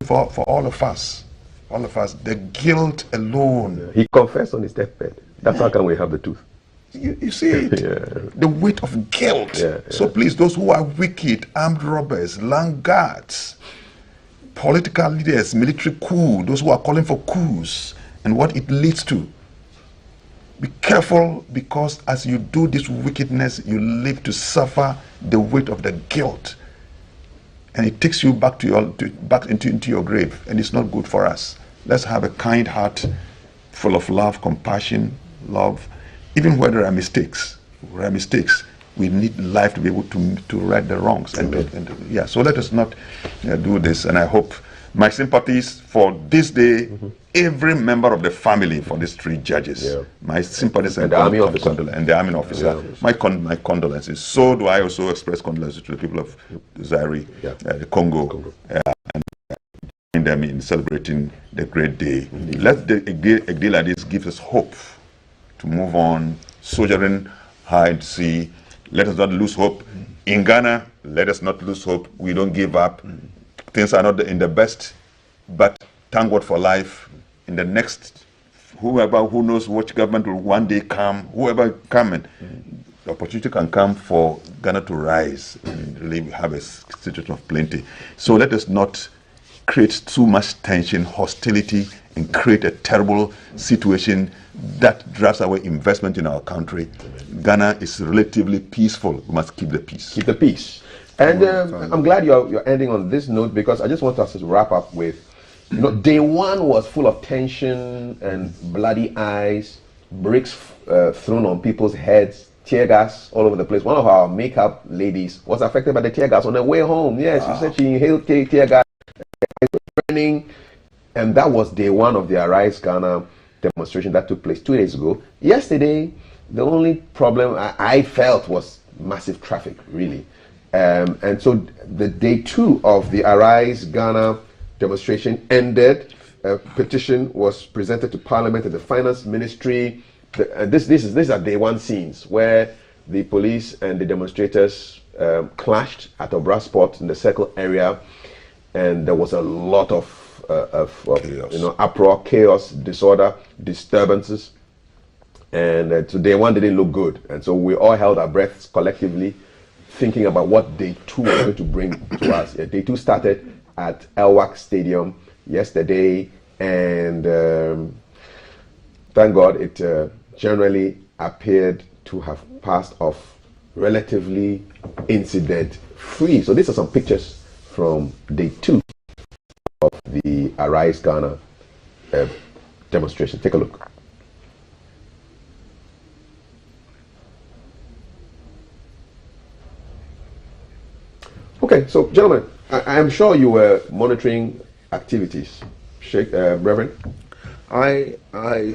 for all of us, the guilt alone. Yeah. He confessed on his deathbed. That's how come we have the tooth. You see it? The weight of guilt. So please, those who are wicked, armed robbers, land guards, political leaders, military coup, those who are calling for coups, and what it leads to. Be careful, because as you do this wickedness, you live to suffer the weight of the guilt. And it takes you back into your grave, and it's not good for us. Let's have a kind heart, full of love, compassion, love, even where there are mistakes. We need life to be able to right the wrongs. So let us not do this. And I hope my sympathies for this day, every member of the family for these 3 judges. My sympathies and the army officer. My condolences. So do I also express condolences to the people of Zaire, the Congo, and join them in celebrating the great day. Let a day like this give us hope to move on, soldiering hide, see. Let us not lose hope. In Ghana, let us not lose hope. We don't give up. Things are not in the best, but thank God for life. In the next whoever who knows which government will one day come, whoever coming, the opportunity can come for Ghana to rise and really have a situation of plenty. So let us not create too much tension, hostility, and create a terrible situation that drives away investment in our country. Ghana is relatively peaceful. We must keep the peace. Keep the peace. And I'm glad you're ending on this note, because I just want us to wrap up with, day one was full of tension and bloody eyes, bricks thrown on people's heads, tear gas all over the place. One of our makeup ladies was affected by the tear gas on her way home. Yes, she said she inhaled tear gas, burning, and that was day one of the Arise Ghana demonstration that took place 2 days ago. Yesterday, the only problem I felt was massive traffic, really. And so the day two of the Arise Ghana demonstration ended. A petition was presented to Parliament and the Finance Ministry. These are day one scenes where the police and the demonstrators clashed at Obra Spot in the Circle area, and there was a lot of uproar, chaos, disorder, disturbances, and so day one didn't look good, and so we all held our breaths collectively, thinking about what day two was going to bring to us. Day two started at Elwak Stadium yesterday, and thank God it generally appeared to have passed off relatively incident-free. So these are some pictures from day two of the Arise Ghana demonstration. Take a look. Okay, so gentlemen, I am sure you were monitoring activities. Sheikh, Reverend? I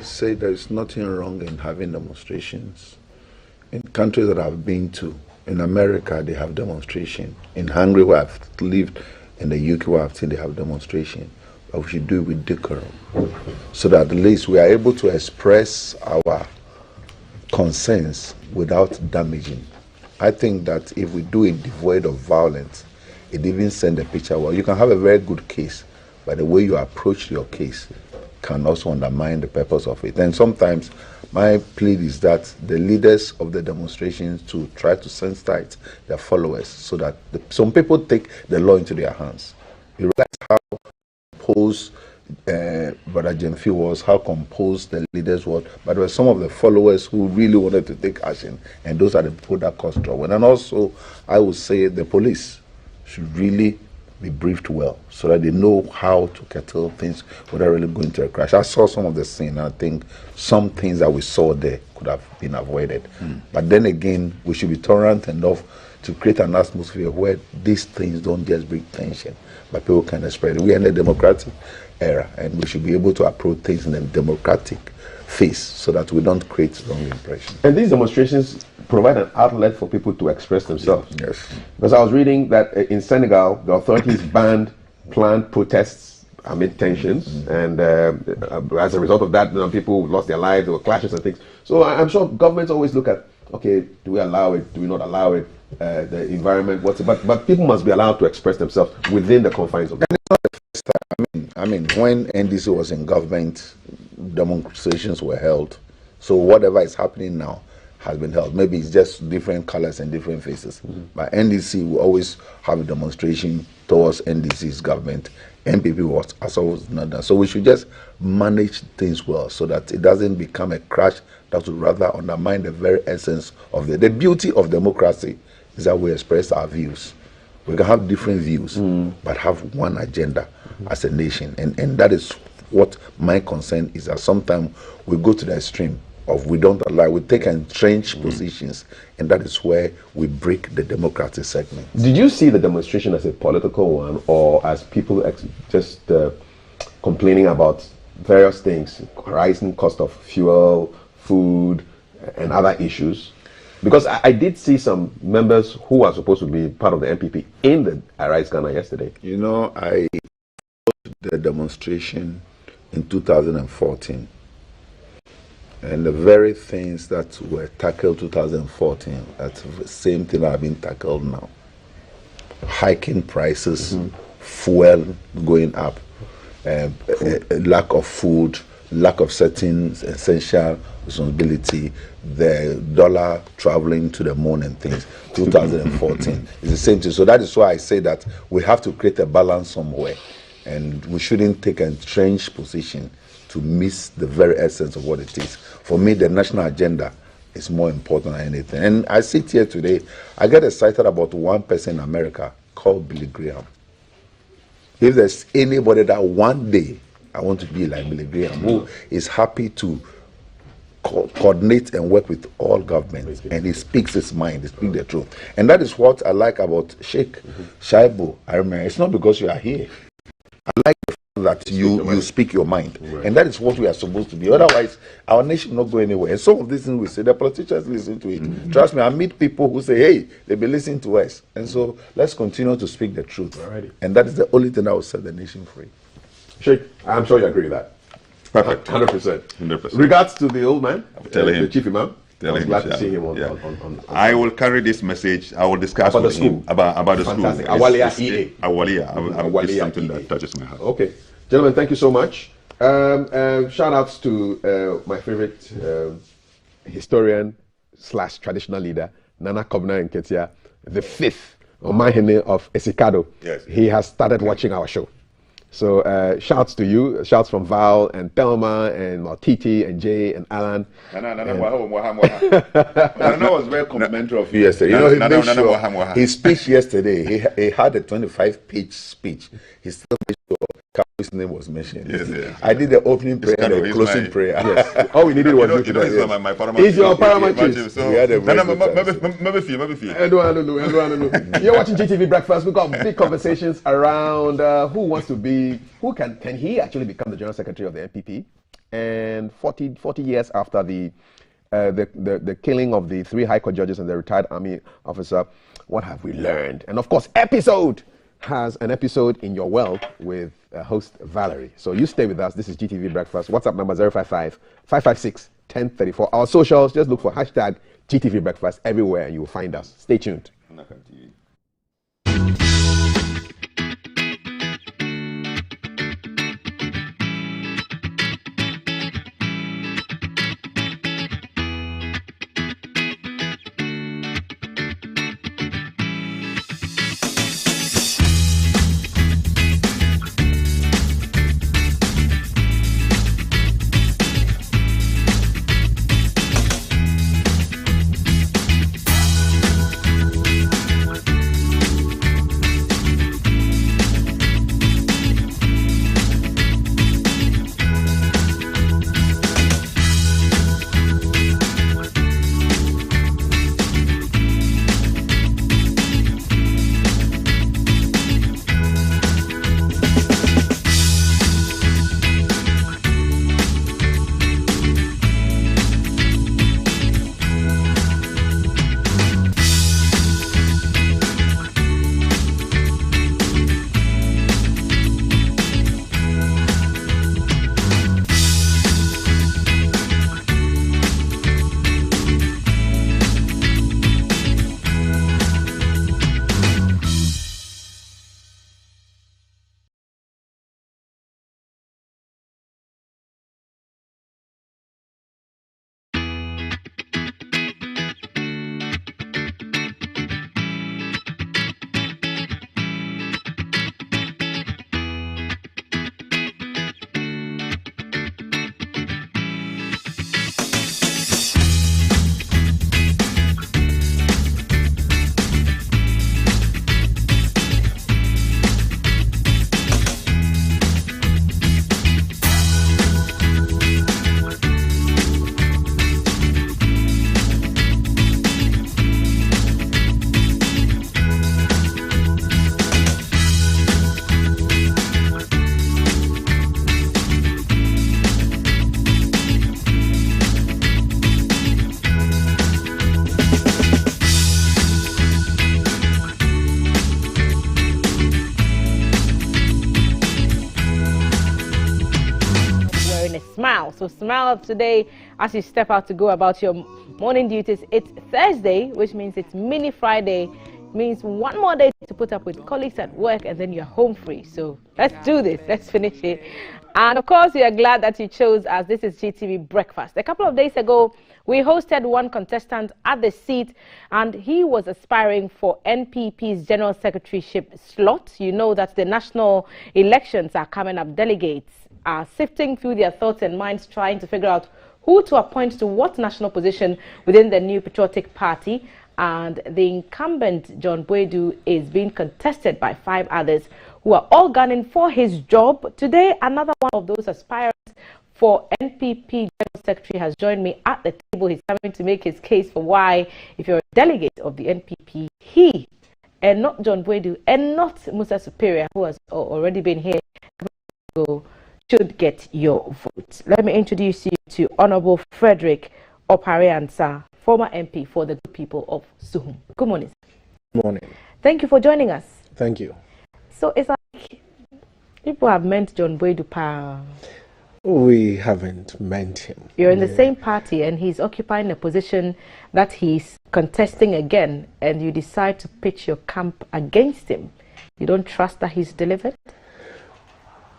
say there's nothing wrong in having demonstrations. In countries that I've been to, in America they have demonstration. In Hungary where I've lived, in the UK where I've seen they have demonstration. But we should do it with decorum, so that at least we are able to express our concerns without damaging. I think that if we do it devoid of violence, it even sends a picture. Well, you can have a very good case, but the way you approach your case can also undermine the purpose of it. And sometimes my plea is that the leaders of the demonstrations to try to sensitize their followers, so that some people take the law into their hands. You realize how composed Brother Jemfi was, how composed the leaders were, but there were some of the followers who really wanted to take action, and those are the people that caused trouble. And also, I would say the police should really be briefed well, so that they know how to curtail things without really going to a crash. I saw some of the scene, and I think some things that we saw there could have been avoided. But then again, we should be tolerant enough to create an atmosphere where these things don't just bring tension, but people can express it. We are in a democratic era, and we should be able to approach things in a democratic face, so that we don't create wrong impressions. And these demonstrations provide an outlet for people to express themselves. Yes. Because I was reading that in Senegal, the authorities banned planned protests amid tensions, and as a result of that, people lost their lives, there were clashes and things. So I'm sure governments always look at, okay, do we allow it, do we not allow it, the environment, but people must be allowed to express themselves within the confines of that. And it's not the first time. I mean, when NDC was in government, demonstrations were held. So whatever is happening now has been held. Maybe it's just different colors and different faces. But NDC will always have a demonstration towards NDC's government. NPP was always not done. So we should just manage things well, so that it doesn't become a crash that would rather undermine the very essence of the beauty of democracy is that we express our views. We can have different views, but have one agenda as a nation. And that is what my concern is, that sometimes we go to the extreme of we don't allow, we take entrenched positions, and that is where we break the democratic segment. Did you see the demonstration as a political one, or as people just complaining about various things, rising cost of fuel, food, and other issues? Because I did see some members who are supposed to be part of the MPP in the Arise Ghana yesterday. You know, I watched the demonstration in 2014. And the very things that were tackled 2014, that's the same thing that have been tackled now. Hiking prices, fuel going up, lack of food, lack of certain essential responsibility, the dollar traveling to the moon and things. 2014 is the same thing. So that is why I say that we have to create a balance somewhere, and we shouldn't take a entrenched position to miss the very essence of what it is. For me, the national agenda is more important than anything. And I sit here today, I get excited about one person in America called Billy Graham. If there's anybody that one day I want to be like Billy Graham, who is happy to coordinate and work with all governments, and he speaks his mind, he speaks the truth. And that is what I like about Sheikh Shaibu. I remember, it's not because you are here. I like the fact that you speak your mind. Right. And that is what we are supposed to be. Otherwise, our nation will not go anywhere. And some of these things we say, the politicians listen to it. Trust me, I meet people who say, hey, they've been listening to us. And so let's continue to speak the truth. Alrighty. And that is the only thing that will set the nation free. Sheikh, I'm sure you agree with that. Perfect. 100%. 100%. Regards to the old man, the Chief Imam. I was glad to see him on I will carry this message. I will discuss about with the school. him about the Fantastic. school. Awalia EA. Awalia. It's something that touches my heart. Okay. Gentlemen, thank you so much. Shout outs to my favorite historian / traditional leader, Nana Kobna Nketia, the fifth Omahene of Esikado. Yes. He has started watching our show. So shouts to you, shouts from Val and Thelma and Maltiti and Jay and Alan. Nana was very complimentary of you yesterday. You know, his speech yesterday, he had a 25-page speech. He still made sure Kabu's name was mentioned. Yes. I did the opening prayer and the closing prayer. Yes. All we needed was you to do it. My paramount. He's your paramount chief. So, we had a You're watching GTV Breakfast. We've got big conversations around who wants to be, who can he actually become the General Secretary of the NPP? And 40 years after the killing of the 3 High Court judges and the retired army officer, what have we learned? And of course, episode has an episode in your world with host Valerie. So you stay with us. This is GTV Breakfast. WhatsApp number 055-556-1034. Our socials, just look for hashtag GTV Breakfast everywhere and you will find us. Stay tuned. So smile up today as you step out to go about your morning duties. It's Thursday, which means it's Mini Friday means one more day to put up with colleagues at work and then you're home free. So let's do this. Let's finish it. And of course, we are glad that you chose us. This is GTV Breakfast. A couple of days ago, we hosted one contestant at the seat, and he was aspiring for NPP's General Secretaryship slot. You know that the national elections are coming up. Delegates are sifting through their thoughts and minds, trying to figure out who to appoint to what national position within the new patriotic party. And the incumbent, John Boadu, is being contested by 5 others who are all gunning for his job. Today, another one of those aspirants for NPP General Secretary has joined me at the table. He's coming to make his case for why, if you're a delegate of the NPP, he, and not John Boadu, and not Musa Superior, who has already been here, should get your vote. Let me introduce you to Honorable Frederick Opareansa, former MP for the good people of Suhum. Good morning. Good morning. Thank you for joining us. Thank you. So it's like people have meant John Boadu pa. We haven't meant him. You're in the same party and he's occupying a position that he's contesting again, and you decide to pitch your camp against him. You don't trust that he's delivered?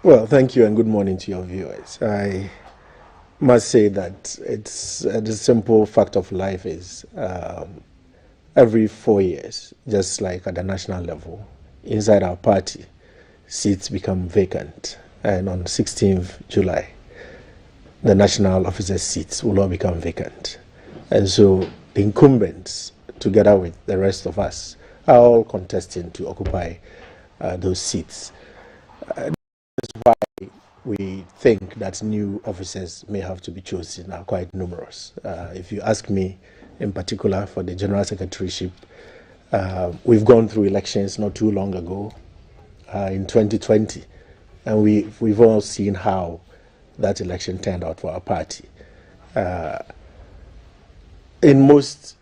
Well, thank you and good morning to your viewers. I must say that it's the simple fact of life is every 4 years, just like at the national level, inside our party, seats become vacant. And on 16th July, the national officers' seats will all become vacant. And so the incumbents, together with the rest of us, are all contesting to occupy those seats. That's why we think that new officers may have to be chosen are quite numerous. If you ask me, in particular for the General Secretaryship, we've gone through elections not too long ago, in 2020, and we've all seen how that election turned out for our party. In most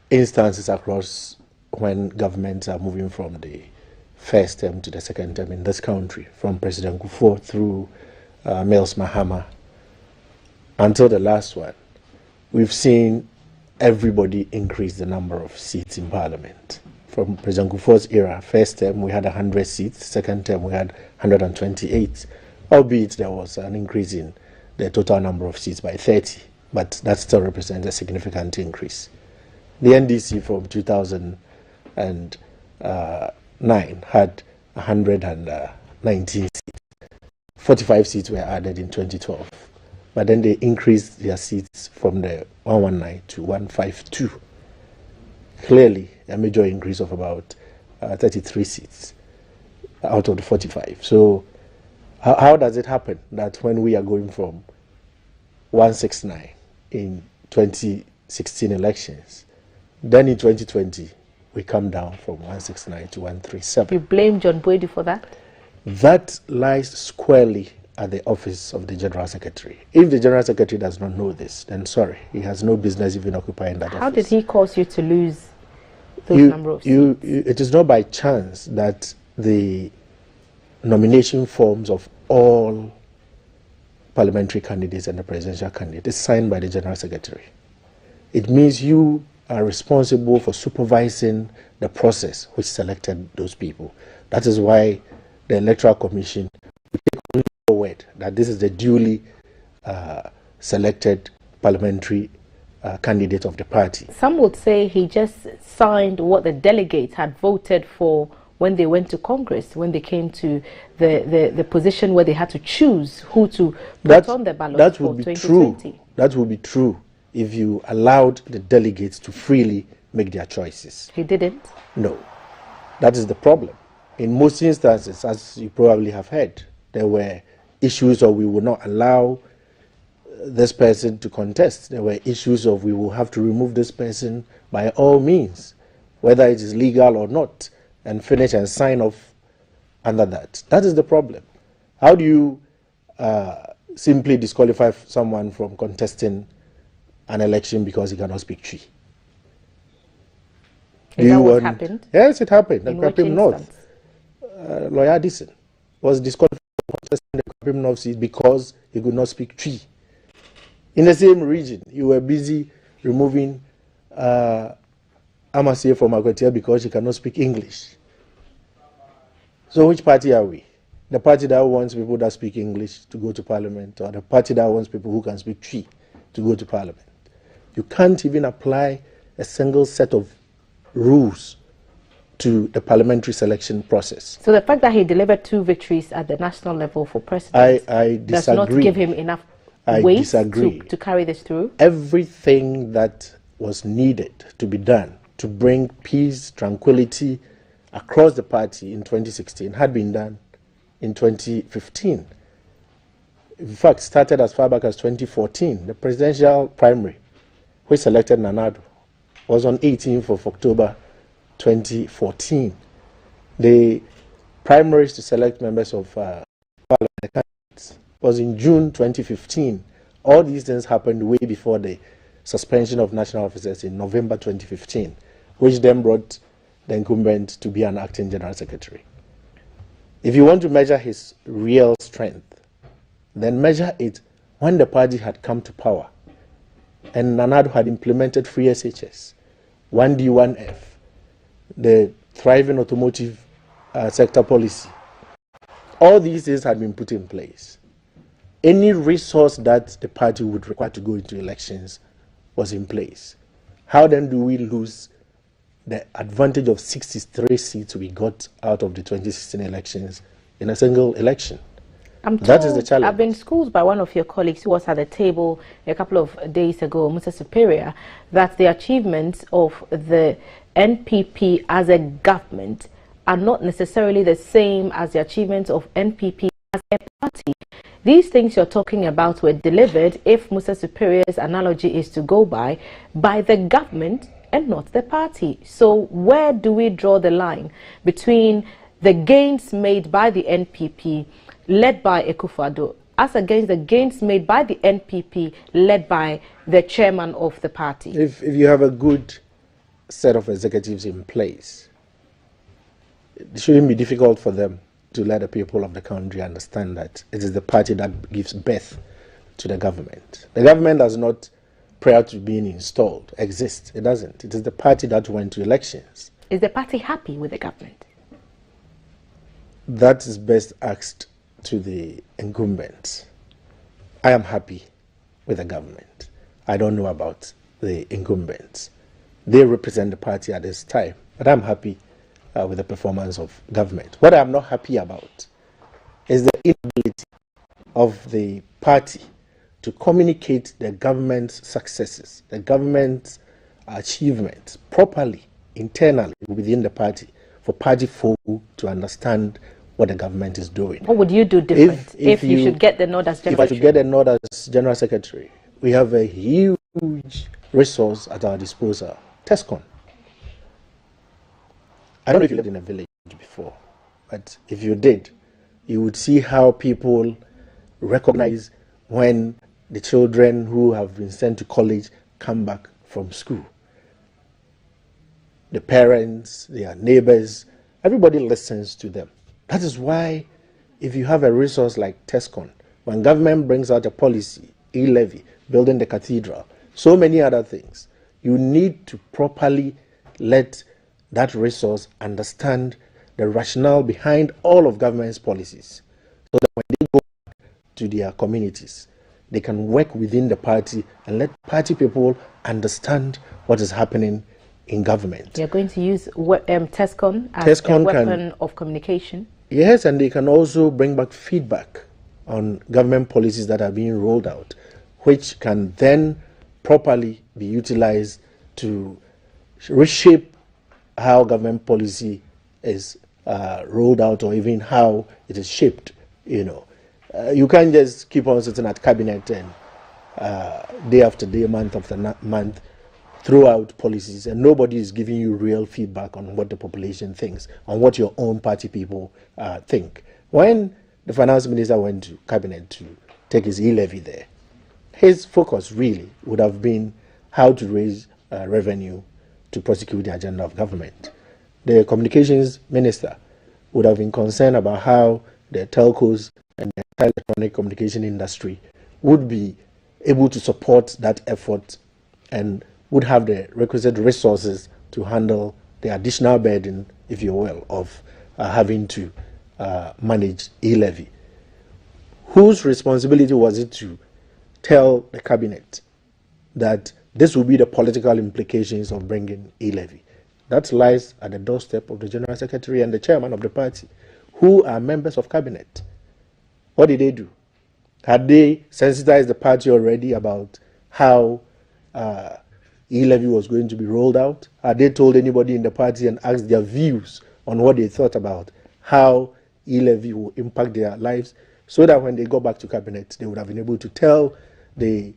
instances across when governments are moving from the first term to the second term in this country, from President Kufuor through Mills Mahama until the last one, we've seen everybody increase the number of seats in Parliament. From President Kufuor's era, first term we had 100 seats, second term we had 128, albeit there was an increase in the total number of seats by 30, but that still represents a significant increase. The NDC from 2009 had 119 seats. 45 seats were added in 2012, but then they increased their seats from the 119 to 152. Clearly, a major increase of about 33 seats out of the 45. So how does it happen that when we are going from 169 in 2016 elections, then in 2020, we come down from 169 to 137. You blame John Boadu for that? That lies squarely at the office of the General Secretary. If the General Secretary does not know this, then sorry, he has no business even occupying that office. How did he cause you to lose those number of seats? It is not by chance that the nomination forms of all parliamentary candidates and the presidential candidate is signed by the General Secretary. It means you are responsible for supervising the process which selected those people. That is why the Electoral Commission will take forward that this is the duly selected parliamentary candidate of the party. Some would say he just signed what the delegates had voted for when they went to Congress, when they came to the position where they had to choose who to put on the ballot for 2020. That would be true if you allowed the delegates to freely make their choices. He didn't? No. That is the problem. In most instances, as you probably have heard, there were issues of we will not allow this person to contest. There were issues of we will have to remove this person by all means, whether it is legal or not, and finish and sign off under that. That is the problem. How do you simply disqualify someone from contesting an election because he cannot speak Twi? Is that what happened? Yes, it happened. In At Kwapim North, Lawyer Addison was disqualified from contesting the Kwapim North seat because he could not speak Twi. In the same region, you were busy removing Amasie from Akotia because she cannot speak English. So which party are we? The party that wants people that speak English to go to parliament, or the party that wants people who can speak Twi to go to parliament? You can't even apply a single set of rules to the parliamentary selection process. So the fact that he delivered 2 victories at the national level for president I disagree. does not give him enough weight to carry this through? Everything that was needed to be done to bring peace, tranquility across the party in 2016 had been done in 2015. In fact, started as far back as 2014. The presidential primary, which selected Nana Addo, was on 18th of October 2014. The primaries to select members of parliament was in June 2015. All these things happened way before the suspension of national officers in November 2015, which then brought the incumbent to be an acting general secretary. If you want to measure his real strength, then measure it when the party had come to power and Nana Addo had implemented free SHS, 1D, 1F, the thriving automotive sector policy. All these things had been put in place. Any resource that the party would require to go into elections was in place. How then do we lose the advantage of 63 seats we got out of the 2016 elections in a single election? That is the challenge. I've been schooled by one of your colleagues who was at the table a couple of days ago, Mr. Superior, that the achievements of the NPP as a government are not necessarily the same as the achievements of NPP as a party. These things you're talking about were delivered, if Mr. Superior's analogy is to go by the government and not the party. So where do we draw the line between the gains made by the NPP led by Akufo-Addo as against the gains made by the NPP led by the chairman of the party? If you have a good set of executives in place, it shouldn't be difficult for them to let the people of the country understand that it is the party that gives birth to the government. The government does not, prior to being installed, exist. It doesn't. It is the party that went to elections. Is the party happy with the government? That is best asked to the incumbents. I am happy with the government. I don't know about the incumbents. They represent the party at this time, but I'm happy with the performance of government. What I'm not happy about is the inability of the party to communicate the government's successes, the government's achievements properly, internally, within the party, for party folk to understand what the government is doing. What would you do different if you should get the nod as general secretary? If I should get the nod as general secretary, we have a huge resource at our disposal, TESCON. I don't know if you lived in a village before, but if you did, you would see how people recognize when the children who have been sent to college come back from school. The parents, their neighbors, everybody listens to them. That is why if you have a resource like TESCON, when government brings out a policy, e-levy, building the cathedral, so many other things, you need to properly let that resource understand the rationale behind all of government's policies, so that when they go to their communities, they can work within the party and let party people understand what is happening in government. You're going to use TESCON as a weapon of communication? Yes, and they can also bring back feedback on government policies that are being rolled out, which can then properly be utilized to reshape how government policy is rolled out, or even how it is shaped. You can't just keep on sitting at cabinet and day after day, month after month, throw out policies, and nobody is giving you real feedback on what the population thinks, on what your own party people think. When the finance minister went to cabinet to take his e-levy there, his focus really would have been how to raise revenue to prosecute the agenda of government. The communications minister would have been concerned about how the telcos and the electronic communication industry would be able to support that effort and would have the requisite resources to handle the additional burden, if you will, of having to manage e-levy. Whose responsibility was it to tell the cabinet that this will be the political implications of bringing e-levy? That lies at the doorstep of the General Secretary and the chairman of the party, who are members of cabinet. What did they do? Had they sensitized the party already about how e-levy was going to be rolled out? Had they told anybody in the party and asked their views on what they thought about how e-levy will impact their lives, so that when they go back to cabinet, they would have been able to tell the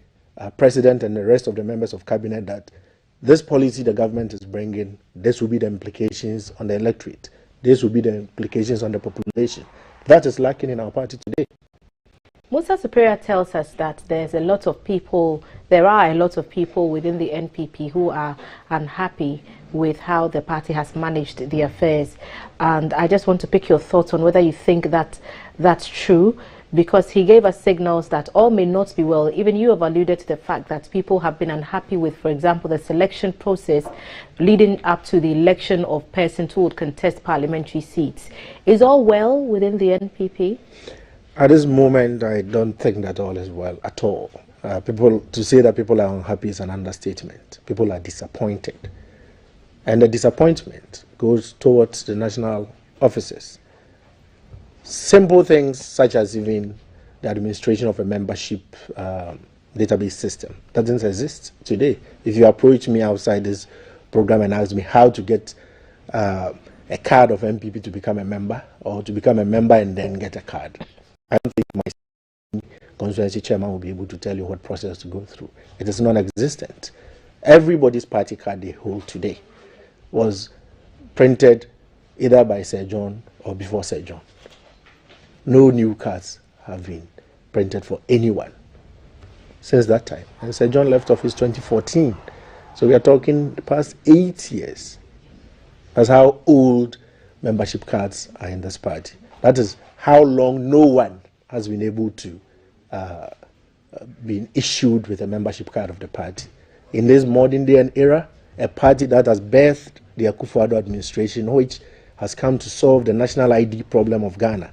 president and the rest of the members of cabinet that this policy the government is bringing, this will be the implications on the electorate, this will be the implications on the population. That is lacking in our party today. Musa Superior tells us that there are a lot of people within the NPP who are unhappy with how the party has managed the affairs. And I just want to pick your thoughts on whether you think that that's true, because he gave us signals that all may not be well. Even you have alluded to the fact that people have been unhappy with, for example, the selection process leading up to the election of persons who would contest parliamentary seats. Is all well within the NPP? At this moment, I don't think that all is well at all. To say that people are unhappy is an understatement. People are disappointed. And the disappointment goes towards the national offices. Simple things such as even the administration of a membership database system doesn't exist today. If you approach me outside this program and ask me how to get a card of MPP to become a member, or to become a member and then get a card, I don't think my constituency chairman will be able to tell you what process to go through. It is non-existent. Everybody's party card they hold today was printed either by Sir John or before Sir John. No new cards have been printed for anyone since that time. And Sir John left office 2014. So we are talking the past 8 years. That's how old membership cards are in this party. That is how long no one has been able to be issued with a membership card of the party. In this modern day and era, a party that has birthed the Akufo-Addo administration, which has come to solve the national ID problem of Ghana,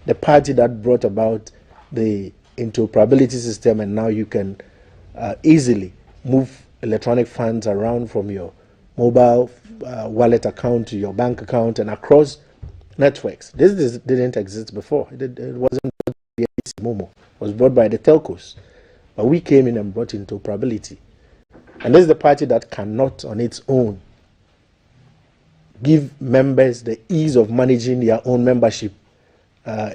the party that brought about the interoperability system, and now you can easily move electronic funds around from your mobile wallet account to your bank account and across networks. This didn't exist before. It wasn't the Momo. It was brought by the telcos. But we came in and brought interoperability. And this is the party that cannot on its own give members the ease of managing their own membership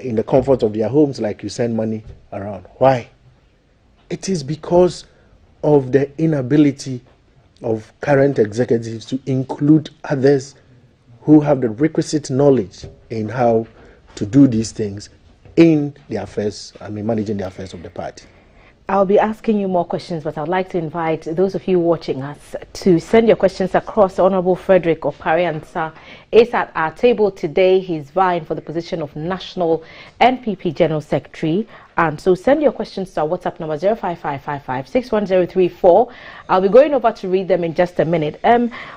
in the comfort of their homes, like you send money around. Why? It is because of the inability of current executives to include others who have the requisite knowledge in how to do these things in the affairs, managing the affairs of the party. I'll be asking you more questions, but I'd like to invite those of you watching us to send your questions across. Honorable Frederick Opariansa is at our table today. He's vying for the position of National NPP General Secretary. And so send your questions to our WhatsApp number 05555 I'll be going over to read them in just a minute.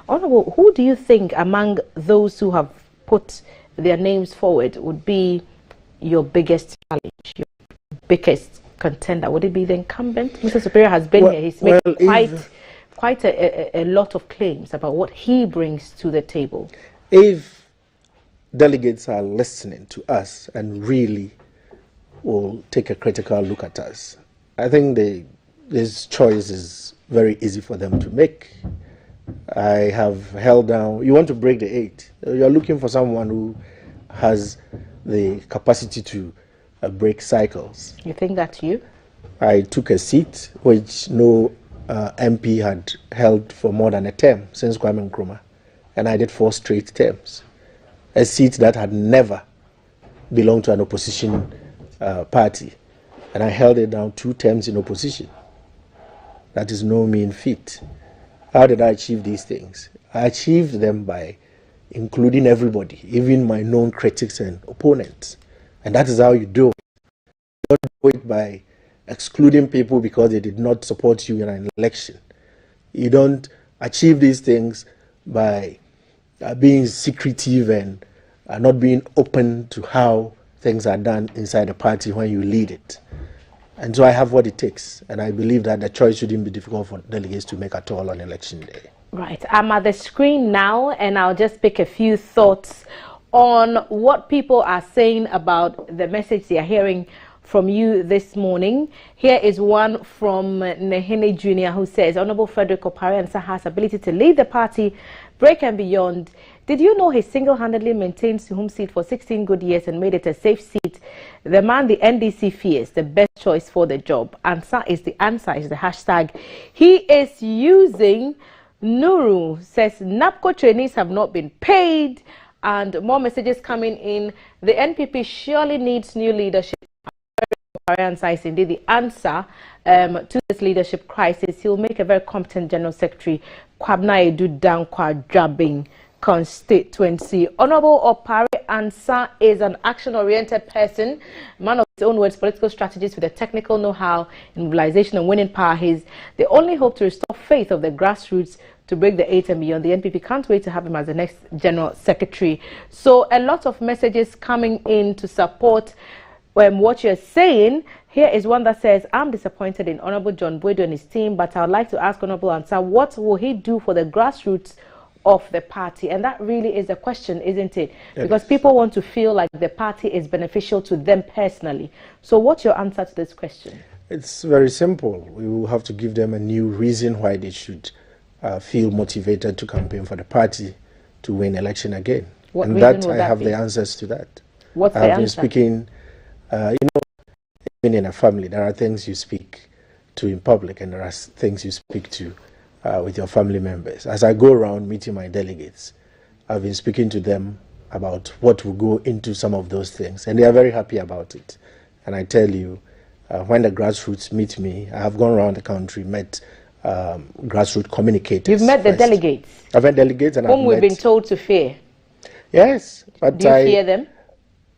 Honorable, who do you think among those who have put their names forward would be your biggest challenge, your biggest contender? Would it be the incumbent? Mr. Superior has been here. He's made quite a lot of claims about what he brings to the table. If delegates are listening to us and really will take a critical look at us, I think this choice is very easy for them to make. I have held down. You want to break the 8. You're looking for someone who has the capacity to break cycles. You think that's you? I took a seat which no MP had held for more than a term since Kwame Nkrumah, and I did 4 straight terms. A seat that had never belonged to an opposition party, and I held it down 2 terms in opposition. That is no mean feat. How did I achieve these things? I achieved them by including everybody, even my known critics and opponents. And that is how you do it. You don't do it by excluding people because they did not support you in an election. You don't achieve these things by being secretive and not being open to how things are done inside the party when you lead it. And so I have what it takes, and I believe that the choice shouldn't be difficult for delegates to make at all on election day. Right, I'm at the screen now, and I'll just pick a few thoughts on what people are saying about the message they are hearing from you this morning. Here is one from Nehene Jr. who says, Honorable Frederick Opare-Ansah has ability to lead the party, break and beyond. Did you know he single-handedly maintained Suhum seat for 16 good years and made it a safe seat? The man the NDC fears, the best choice for the job. Answer is the hashtag. He is using Nuru, says NAPCO trainees have not been paid, and more messages coming in. The NPP surely needs new leadership. Answer is indeed the answer to this leadership crisis. He'll make a very competent General Secretary. Kwabna Edu Dankwa Drabing constituency. Honorable Opare-Ansah is an action-oriented person, man of his own words, political strategies with a technical know-how in mobilization and winning power. He's the only hope to restore faith of the grassroots to break the 8 and beyond. The NPP can't wait to have him as the next General Secretary. So a lot of messages coming in to support what you're saying. Here is one that says, I'm disappointed in Honorable John Boydo and his team, but I would like to ask Honorable Ansah, what will he do for the grassroots of the party? And that really is a question, isn't it? Because people want to feel like the party is beneficial to them personally. So what's your answer to this question? It's very simple. We will have to give them a new reason why they should feel motivated to campaign for the party to win election again. What and reason that would I that have be? the answers to that. What's I the have been answer? speaking, even in a family, there are things you speak to in public and there are things you speak to with your family members. As I go around meeting my delegates, I've been speaking to them about what will go into some of those things, and they are very happy about it. And I tell you, when the grassroots meet me, I have gone around the country, met grassroots communicators. You've met the delegates? I've met delegates and whom we've been told to fear. Yes, but do you fear them?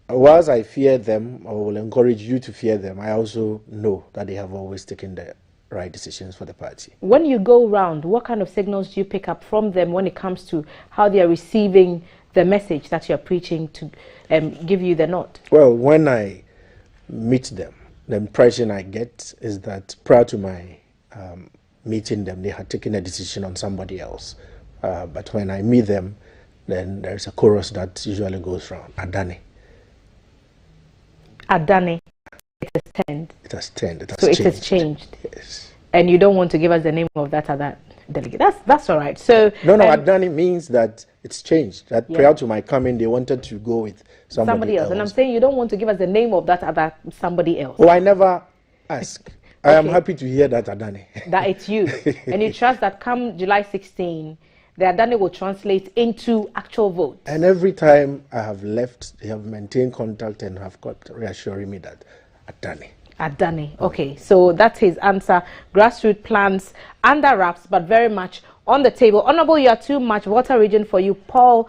Whilst I fear them, or will encourage you to fear them, I also know that they have always taken the right decisions for the party. When you go round, what kind of signals do you pick up from them when it comes to how they are receiving the message that you're preaching to give you the nod? Well, when I meet them, the impression I get is that prior to my meeting them, they had taken a decision on somebody else. But when I meet them, then there's a chorus that usually goes round, Adani. Adani, it has turned. It has turned. It has so changed. It has changed. Yes. And you don't want to give us the name of that other delegate. That's all right. So no, Adani means that it's changed. That prior to my coming, they wanted to go with somebody else. And I'm saying you don't want to give us the name of that other somebody else. Oh, I never ask. I am happy to hear that, Adani. That it's you. And you trust that come July 16, the Adani will translate into actual votes. And every time I have left, they have maintained contact and have got reassuring me that Adani. Adani. Okay, so that's his answer. Grassroots plans under wraps, but very much on the table. Honorable, you are too much. Volta region for you. Paul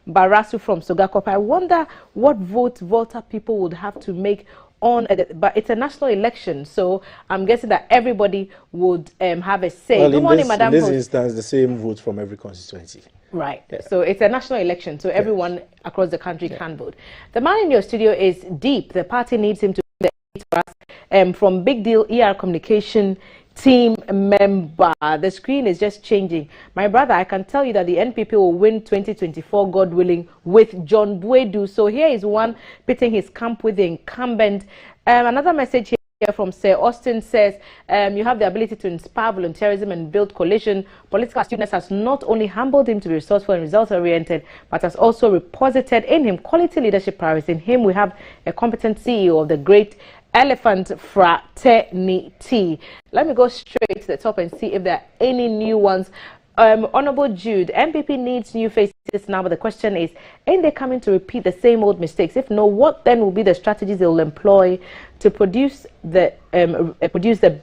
Barasu from Sogakop. I wonder what vote Volta people would have to make on, but it's a national election, so I'm guessing that everybody would have a say. Well, Good morning, Madam. In this instance, the same vote from every constituency. Right. Yeah. So it's a national election, so everyone across the country can vote. The man in your studio is deep. The party needs him to be the from Big Deal ER Communication team member. The screen is just changing. My brother, I can tell you that the NPP will win 2024, God willing, with John Boydo. So here is one pitting his camp with the incumbent. Another message here from Sir Austin says, you have the ability to inspire volunteerism and build coalition. Political astutness has not only humbled him to be resourceful and results-oriented, but has also reposited in him quality leadership prowess. In him, we have a competent CEO of the great Elephant Fraternity. Let me go straight to the top and see if there are any new ones. Honorable Jude, MPP needs new faces now, but the question is, ain't they coming to repeat the same old mistakes? If no, what then will be the strategies they will employ to produce the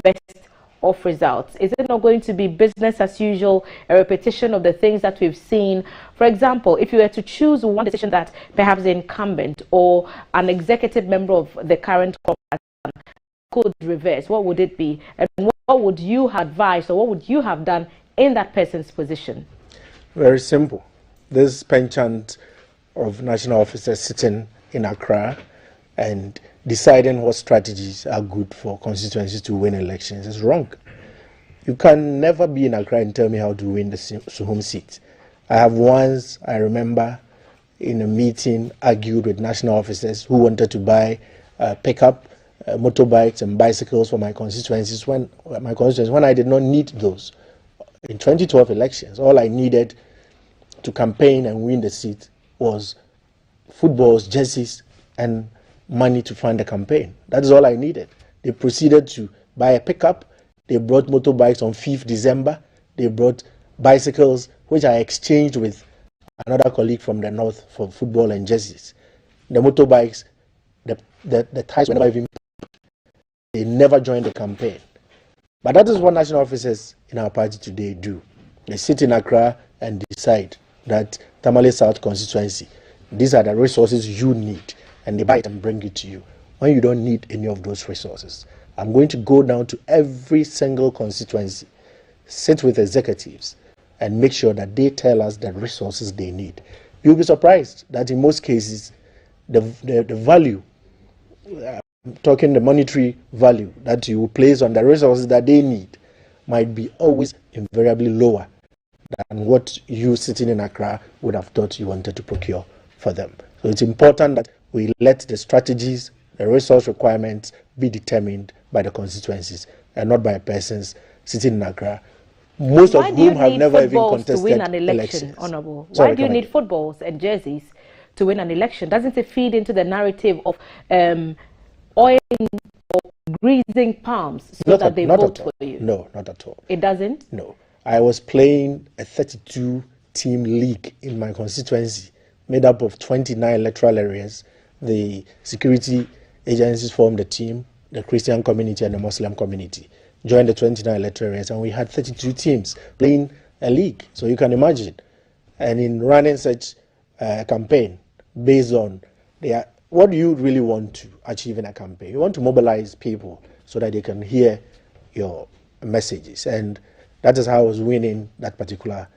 best of results? Is it not going to be business as usual, a repetition of the things that we've seen? For example, if you were to choose one decision that perhaps the incumbent or an executive member of the current corporate could reverse, what would it be? And what would you advise, or what would you have done in that person's position? Very simple. This penchant of national officers sitting in Accra and deciding what strategies are good for constituencies to win elections is wrong. You can never be in Accra and tell me how to win the Suhum seat. I have once, I remember, in a meeting, argued with national officers who wanted to buy pickup, motorbikes and bicycles for my constituencies when I did not need those. In 2012 elections, all I needed to campaign and win the seat was footballs, jerseys, and money to fund the campaign. That is all I needed. They proceeded to buy a pickup. They brought motorbikes on 5th December. They brought bicycles, which I exchanged with another colleague from the north for football and jerseys. The motorbikes, the ties were never even, they never joined the campaign. But that is what national officers in our party today do. They sit in Accra and decide that Tamale South constituency, these are the resources you need, and they buy it and bring it to you when you don't need any of those resources. I'm going to go down to every single constituency, sit with executives, and make sure that they tell us the resources they need. You'll be surprised that in most cases, the value, talking the monetary value that you place on the resources that they need, might be always invariably lower than what you sitting in Accra would have thought you wanted to procure for them. So it's important that we let the strategies, the resource requirements be determined by the constituencies and not by persons sitting in Accra, most of whom have never even contested to win an election, elections. Honorable? Sorry, why do you need footballs and jerseys to win an election? Doesn't it feed into the narrative of oiling or greasing palms so that they vote for you? No, not at all. It doesn't? No. I was playing a 32-team league in my constituency, made up of 29 electoral areas. The security agencies formed a team, the Christian community and the Muslim community joined the 29 electoral areas, and we had 32 teams playing a league. So you can imagine. And in running such a campaign based on what do you really want to achieve in a campaign? You want to mobilize people so that they can hear your messages. And that is how I was winning that particular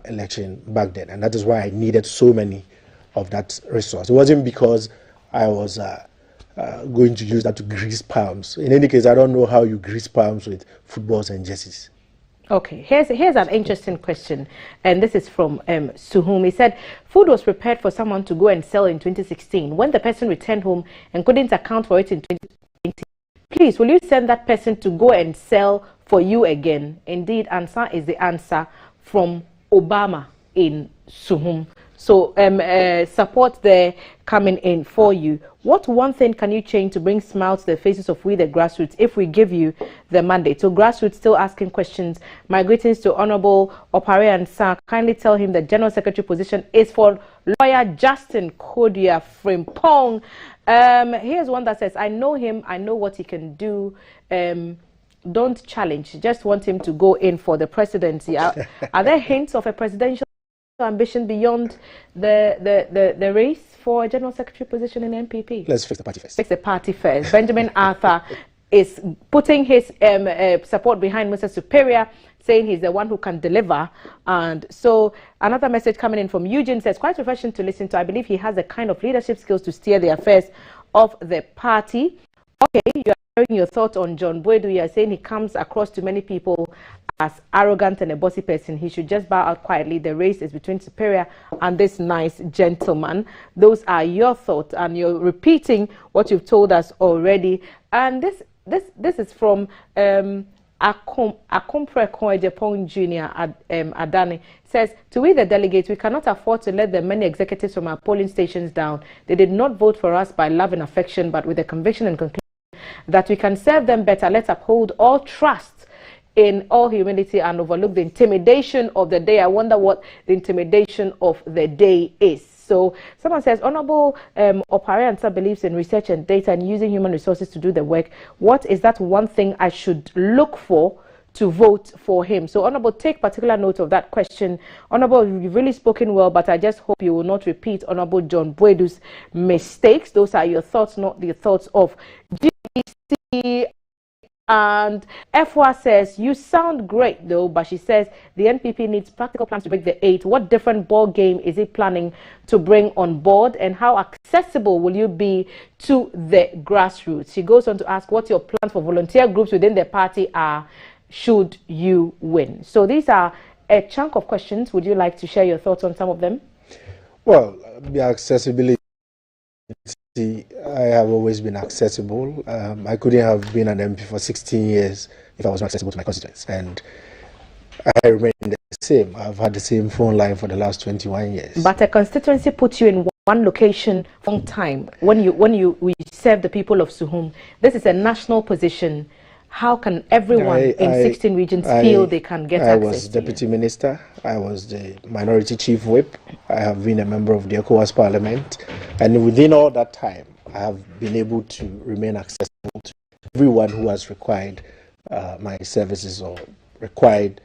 election back then. And that is why I needed so many of that resource. It wasn't because I was going to use that to grease palms. In any case, I don't know how you grease palms with footballs and jerseys. Okay, here's an interesting question, and this is from Suhum. He said, food was prepared for someone to go and sell in 2016. When the person returned home and couldn't account for it in 2020, please, will you send that person to go and sell for you again? Indeed, answer is the answer from Obama in Suhum. So support there coming in for you. What one thing can you change to bring smiles to the faces of we the grassroots if we give you the mandate? So grassroots still asking questions. My greetings to Honorable Opare and Sir. Kindly tell him the General Secretary position is for lawyer Justin Kodia Frimpong. Here's one that says, I know him, I know what he can do. Don't challenge, just want him to go in for the presidency. Are there hints of a presidential ambition beyond the race for a general secretary position in NPP? Let's fix the party first. Fix the party first. Benjamin Arthur is putting his support behind Mr. Superior, saying he's the one who can deliver. And so another message coming in from Eugene says, quite refreshing to listen to. I believe he has the kind of leadership skills to steer the affairs of the party. Okay, you are sharing your thoughts on John Boydu. You are saying he comes across to many people as arrogant and a bossy person. He should just bow out quietly. The race is between Superior and this nice gentleman. Those are your thoughts, and you're repeating what you've told us already. And this is from Akompre Koejepong Jr. Adani. Says, to we the delegates, we cannot afford to let the many executives from our polling stations down. They did not vote for us by love and affection, but with the conviction and conclusion that we can serve them better. Let's uphold all trust in all humility and overlook the intimidation of the day. I wonder what the intimidation of the day is. So someone says, Honorable Opare believes in research and data and using human resources to do the work. What is that one thing I should look for to vote for him? So Honorable, take particular note of that question. Honorable, you've really spoken well, but I just hope you will not repeat Honorable John Boydu's mistakes. Those are your thoughts, not the thoughts of GBC. And Efwa says, you sound great though, but she says the NPP needs practical plans to break the 8. What different ball game is it planning to bring on board, and how accessible will you be to the grassroots? She goes on to ask what your plans for volunteer groups within the party are should you win. So these are a chunk of questions. Would you like to share your thoughts on some of them? Well, the accessibility, I have always been accessible. I couldn't have been an MP for 16 years if I was not accessible to my constituents, and I remain the same. I've had the same phone line for the last 21 years. But a constituency puts you in one location for a long time. When we serve the people of Suhum, this is a national position. How can everyone in 16 regions feel they can get access? I was deputy minister. I was the minority chief whip. I have been a member of the ECOWAS parliament. And within all that time, I have been able to remain accessible to everyone who has required my services or required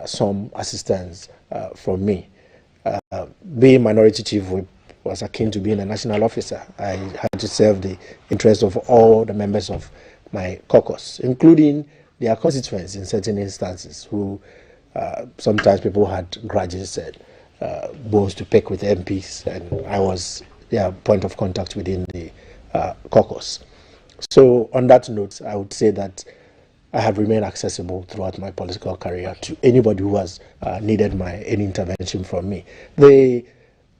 some assistance from me. Being minority chief whip was akin to being a national officer. I had to serve the interests of all the members of my caucus, including their constituents in certain instances, who sometimes people had grudges and bones to pick with MPs, and I was their point of contact within the caucus. So on that note, I would say that I have remained accessible throughout my political career to anybody who has needed any intervention from me. The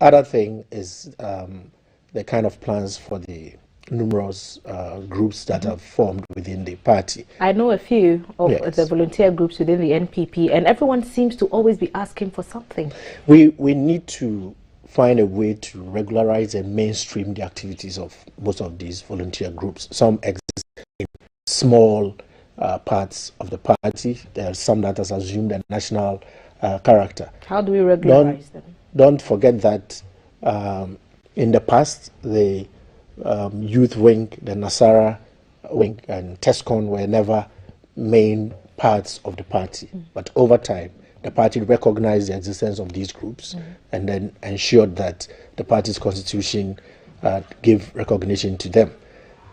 other thing is the kind of plans for the numerous groups that have formed within the party. I know a few of the volunteer groups within the NPP, and everyone seems to always be asking for something. We need to find a way to regularize and mainstream the activities of most of these volunteer groups. Some exist in small parts of the party. There are some that has assumed a national character. How do we regularize them? Don't forget that in the past, the youth wing, the Nasara wing, and TESCON were never main parts of the party. But over time, the party recognized the existence of these groups and then ensured that the party's constitution gave recognition to them.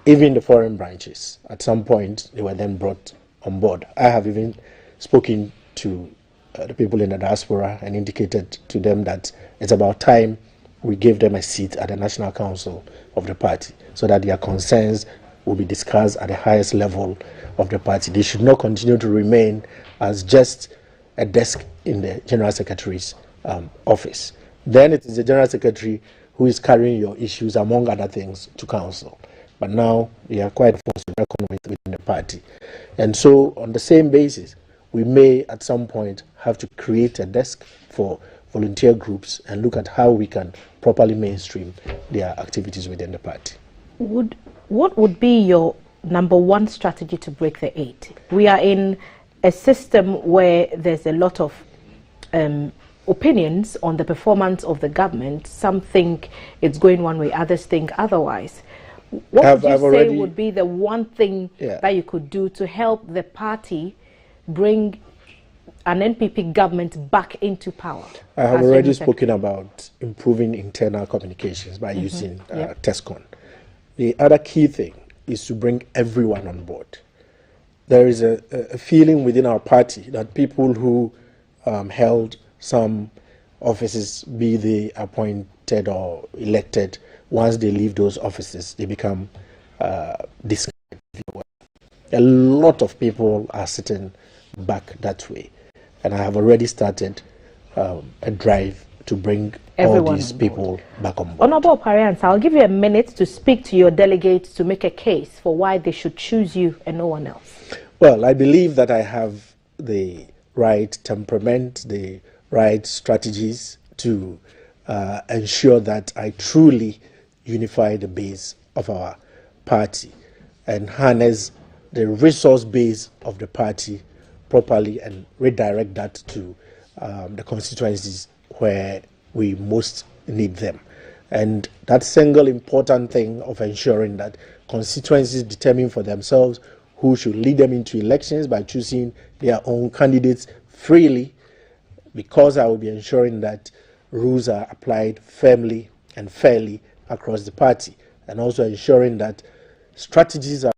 Even the foreign branches, at some point, they were then brought on board. I have even spoken to the people in the diaspora and indicated to them that it's about time we gave them a seat at the National Council of the party so that their concerns will be discussed at the highest level of the party. They should not continue to remain as just a desk in the General Secretary's office. Then it is the General Secretary who is carrying your issues, among other things, to council. But now they are quite forced to reckon with within the party. And so on the same basis, we may at some point have to create a desk for volunteer groups and look at how we can properly mainstream their activities within the party. What would be your number one strategy to break the 8? We are in a system where there's a lot of opinions on the performance of the government. Some think it's going one way, others think otherwise. What would you say would be the one thing that you could do to help the party bring an NPP government back into power? I have already spoken about improving internal communications by using TESCON. The other key thing is to bring everyone on board. There is a feeling within our party that people who held some offices, be they appointed or elected, once they leave those offices, they become discarded. A lot of people are sitting back that way. And I have already started a drive to bring all these people back on board. Honorable Parians, I'll give you a minute to speak to your delegates to make a case for why they should choose you and no one else. Well, I believe that I have the right temperament, the right strategies to ensure that I truly unify the base of our party and harness the resource base of the party properly and redirect that to the constituencies where we most need them. And that single important thing of ensuring that constituencies determine for themselves who should lead them into elections by choosing their own candidates freely, because I will be ensuring that rules are applied firmly and fairly across the party, and also ensuring that strategies are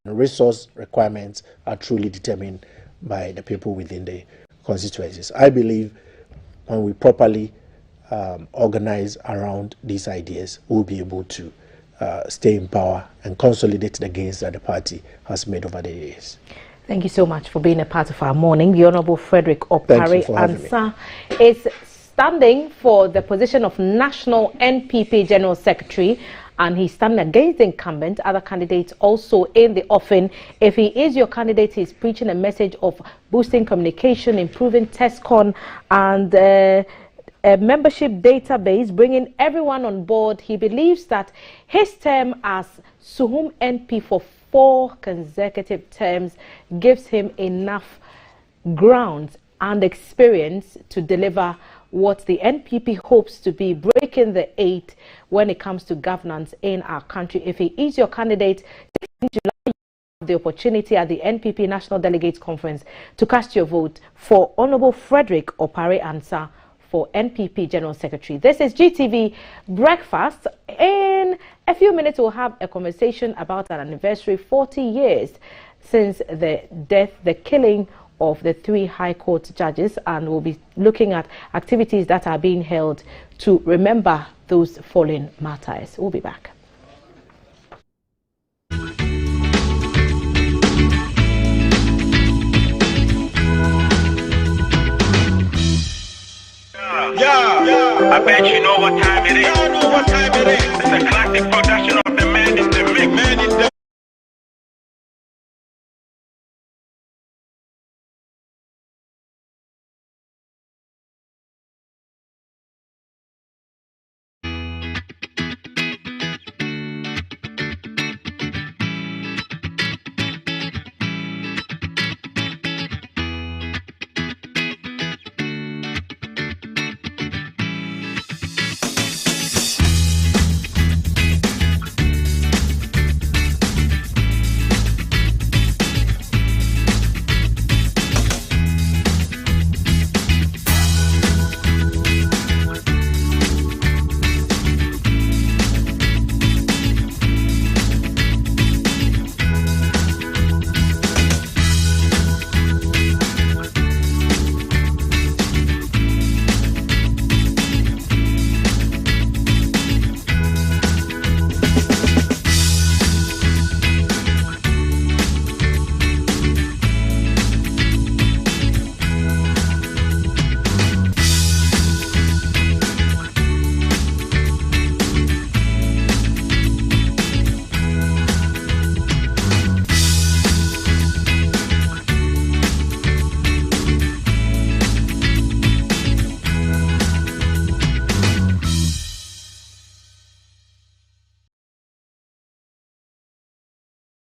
resource requirements are truly determined by the people within the constituencies. I believe when we properly organize around these ideas, we'll be able to stay in power and consolidate the gains that the party has made over the years. Thank you so much for being a part of our morning. The Honorable Frederick Opare Ansah is standing for the position of National NPP General Secretary, and he's standing against the incumbent. Other candidates also in the offing. If he is your candidate, he's preaching a message of boosting communication, improving TESCON, and a membership database, bringing everyone on board. He believes that his term as Suhum NP for 4 consecutive terms gives him enough grounds and experience to deliver what the NPP hopes to be breaking the 8 when it comes to governance in our country. If he is your candidate, in July, you have the opportunity at the NPP National Delegates Conference to cast your vote for Honorable Frederick Opare Ansah for NPP General Secretary. This is GTV Breakfast. In a few minutes, we'll have a conversation about an anniversary, 40 years since the killing of the 3 High Court judges, and we'll be looking at activities that are being held to remember those fallen martyrs. We'll be back.